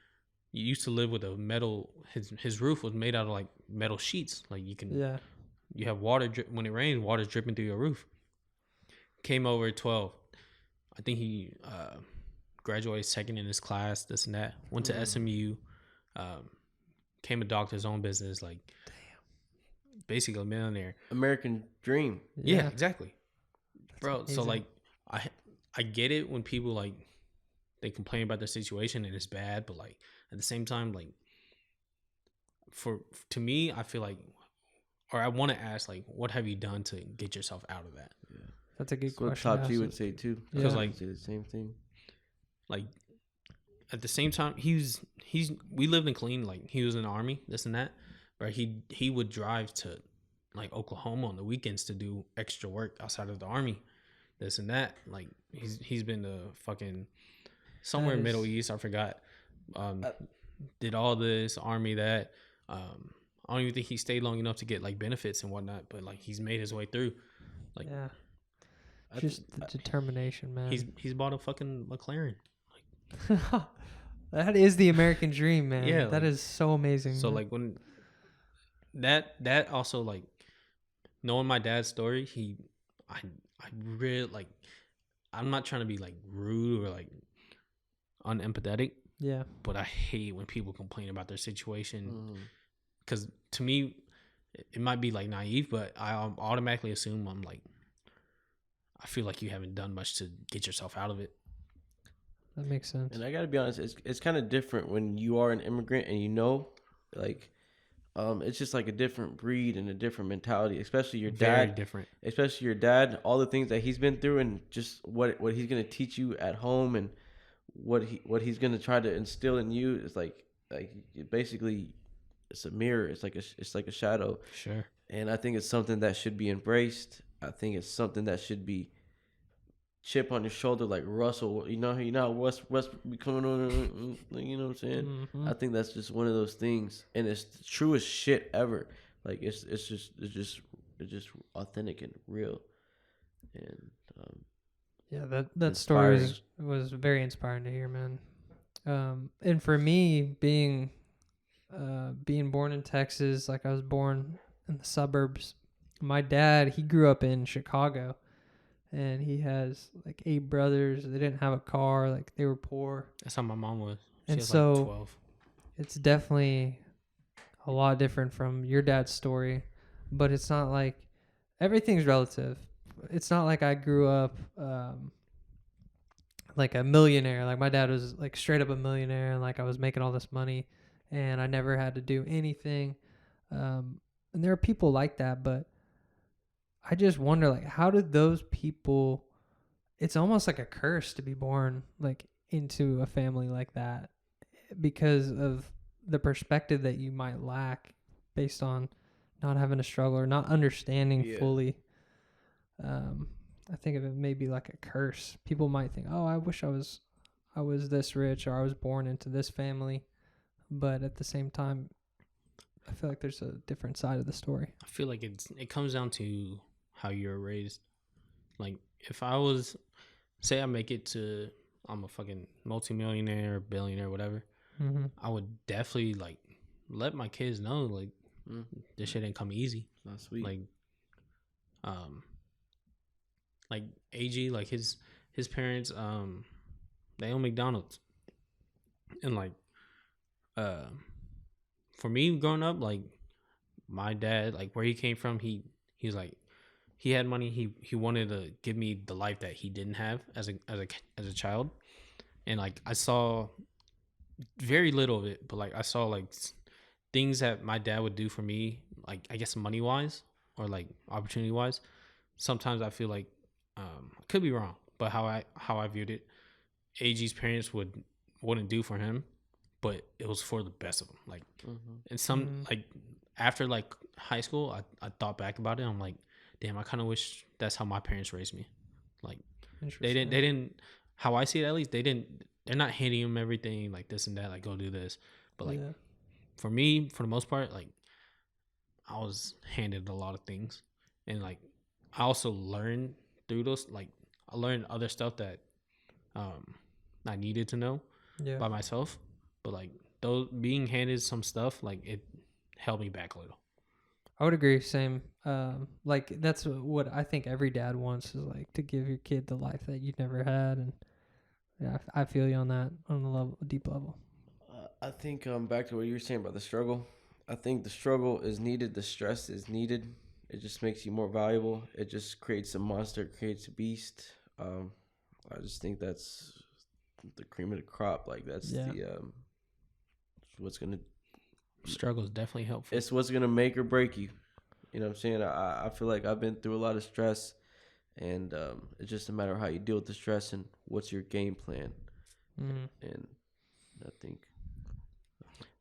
You used to live with a metal. His roof was made out of like metal sheets. Like, you can. Yeah. You have water when it rains, water's dripping through your roof. Came over at 12. I think he graduated second in his class, this and that. Went to SMU. Came a doctor's own business. Like, damn. Basically a millionaire. American dream. Yeah, exactly. That's bro, amazing. So like I get it when people like they complain about their situation and it's bad, but like at the same time, like to me, I feel like, or I want to ask, like, what have you done to get yourself out of that? That's a good That's what question. Top to G ask. would say too. Yeah. Because I like would say the same thing. like at the same time he's we lived in clean, like he was in the army, this and that, but he would drive to like Oklahoma on the weekends to do extra work outside of the army, this and that. Like he's been to fucking somewhere in Middle East, I forgot. Did all this army that. I don't even think he stayed long enough to get like benefits and whatnot, but like he's made his way through. Like Yeah. Just the determination, man. he's bought a fucking McLaren. That is the American dream, man. Yeah, that like- is so amazing. So man. like when that also, like knowing my dad's story, I really like, I'm not trying to be like rude or like unempathetic, yeah, but I hate when people complain about their situation, Mhm. because to me it might be like naive, but I automatically assume I'm like, I feel like you haven't done much to get yourself out of it. that makes sense. And I gotta be honest, it's kind of different when you are an immigrant and like, it's just like a different breed and a different mentality. Especially your Very dad, different. especially your dad, all the things that he's been through and just what he's gonna teach you at home and what he's gonna try to instill in you is like basically it's a mirror. It's like a shadow. Sure. And I think it's something that should be embraced. I think it's something that should be chip on your shoulder, like Russell. You know Russ be coming on. You know what I'm saying? Mhm. I think that's just one of those things, and it's the truest shit ever. Like it's just authentic and real. And Yeah, that story inspiring. was very inspiring to hear, man. And for me, being born in Texas, like I was born in the suburbs. My dad, he grew up in Chicago, and he has like 8 brothers. They didn't have a car, like they were poor. That's how my mom was. She And was so- like 12. It's definitely a lot different from your dad's story, but it's not like everything's relative. It's not like I grew up like a millionaire. Like my dad was like straight up a millionaire, and like I was making all this money and I never had to do anything. And there are people like that, but I just wonder, like, how did those people, it's almost like a curse to be born like into a family like that, because of the perspective that you might lack based on not having a struggle or not understanding Yeah. fully. I think of it maybe like a curse. People might think, oh, I wish I was this rich, or I was born into this family. But at the same time, I feel like there's a different side of the story. I feel like it comes down to how you're raised. Like if I was, say I make it to, I'm a fucking multimillionaire, billionaire, whatever, Mm-hmm. I would definitely like let my kids know, like Mm. this shit ain't come easy. It's not sweet. Like AG, like his parents, they own McDonald's, and like, for me growing up, like my dad, like where he came from, he was like, he had money. He wanted to give me the life that he didn't have as a child, and like I saw very little of it, but like I saw like things that my dad would do for me, like I guess money wise or like opportunity wise. Sometimes I feel like, I could be wrong, but how I viewed it, AG's parents wouldn't do for him, but it was for the best of him. Like, and some like after like high school, I thought back about it. I'm like, damn, I kind of wish that's how my parents raised me. Like, they didn't. How I see it, at least, they're not handing him everything like this and that, like go do this. But like for me, for the most part, like I was handed a lot of things, and like I also learned through those. Like I learned other stuff that I needed to know by myself. But like those being handed some stuff, like it held me back a little. I would agree. Same. Like that's what I think every dad wants, is like to give your kid the life that you never had, and yeah, I feel you on that on a deep level. I think back to what you were saying about the struggle. I think the struggle is needed. The stress is needed. It just makes you more valuable. It just creates a monster, creates a beast. I just think that's the cream of the crop. Like that's what's gonna. Struggle is definitely helpful. It's what's gonna make or break you. You know what I'm saying? I feel like I've been through a lot of stress, and it's just a matter of how you deal with the stress and what's your game plan. Mm. And I think,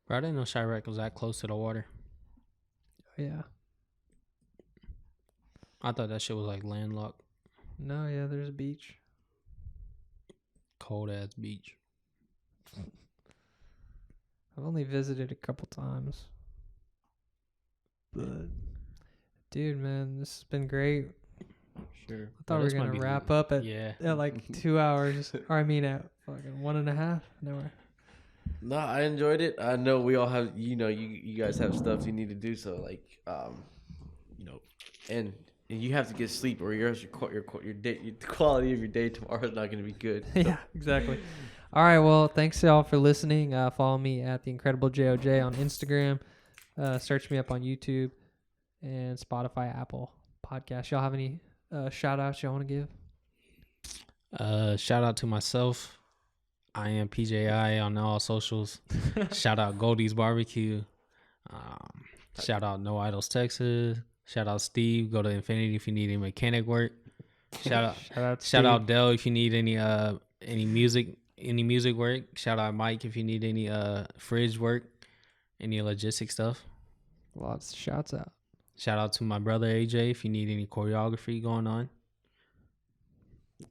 Bro, I didn't know Chirac was that close to the water. Yeah. I thought that shit was like landlocked, No, yeah, there's a beach. cold ass beach. I've only visited a couple times. But, dude, man, this has been great. sure. I thought we were going to wrap up at like 2 hours. Or I mean at fucking 1.5. No way. No, I enjoyed it. I know we all have, you guys have stuff you need to do. So like, and you have to get sleep, or your day, the quality of your day tomorrow is not going to be good. So. Yeah, exactly. All right, well, thanks y'all for listening. Follow me at The Incredible JOJ on Instagram. Search me up on YouTube and Spotify, Apple Podcasts. Y'all have any shout outs y'all want to give? Shout out to myself. I am PJI on all socials. Shout out Goldie's Barbecue. Shout out No Idols Texas. Shout out Steve. Go to Infinity if you need any mechanic work. Shout out Dell if you need any music work. Shout out Mike if you need any fridge work, any logistic stuff. Lots of shouts out. Shout out to my brother AJ if you need any choreography going on.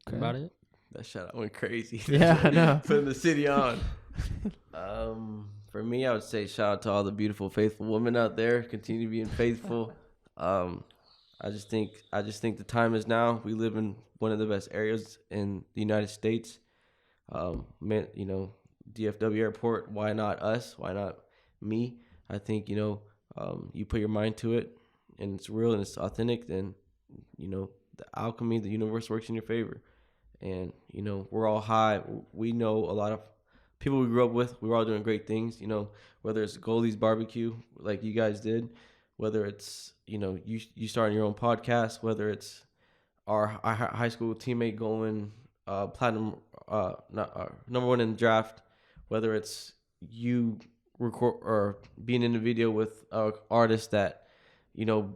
Okay. About it. That shout out went crazy. Yeah, I know. Putting the city on. For me, I would say shout out to all the beautiful, faithful women out there. Continue being faithful. I just think the time is now. We live in one of the best areas in the United States. DFW airport. Why not us? Why not me? I think, you put your mind to it and it's real and it's authentic, then, the alchemy, the universe works in your favor. And, we're all high. We know a lot of people we grew up with. We're all doing great things, whether it's Goldie's Barbecue, like you guys did, whether it's, you starting your own podcast, whether it's our high school teammate going platinum, number one in the draft, whether it's you record or being in a video with an artist that,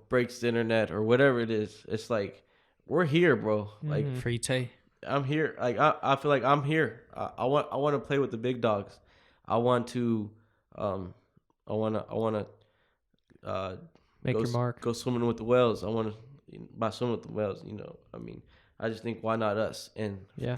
breaks the internet or whatever it is. It's like, we're here, bro. Like, Free Tay. I'm here. Like I feel like I'm here. I want to play with the big dogs. I want to Make your mark. Go swimming with the whales. I want to by swimming with the whales. I just think why not us? And Yeah.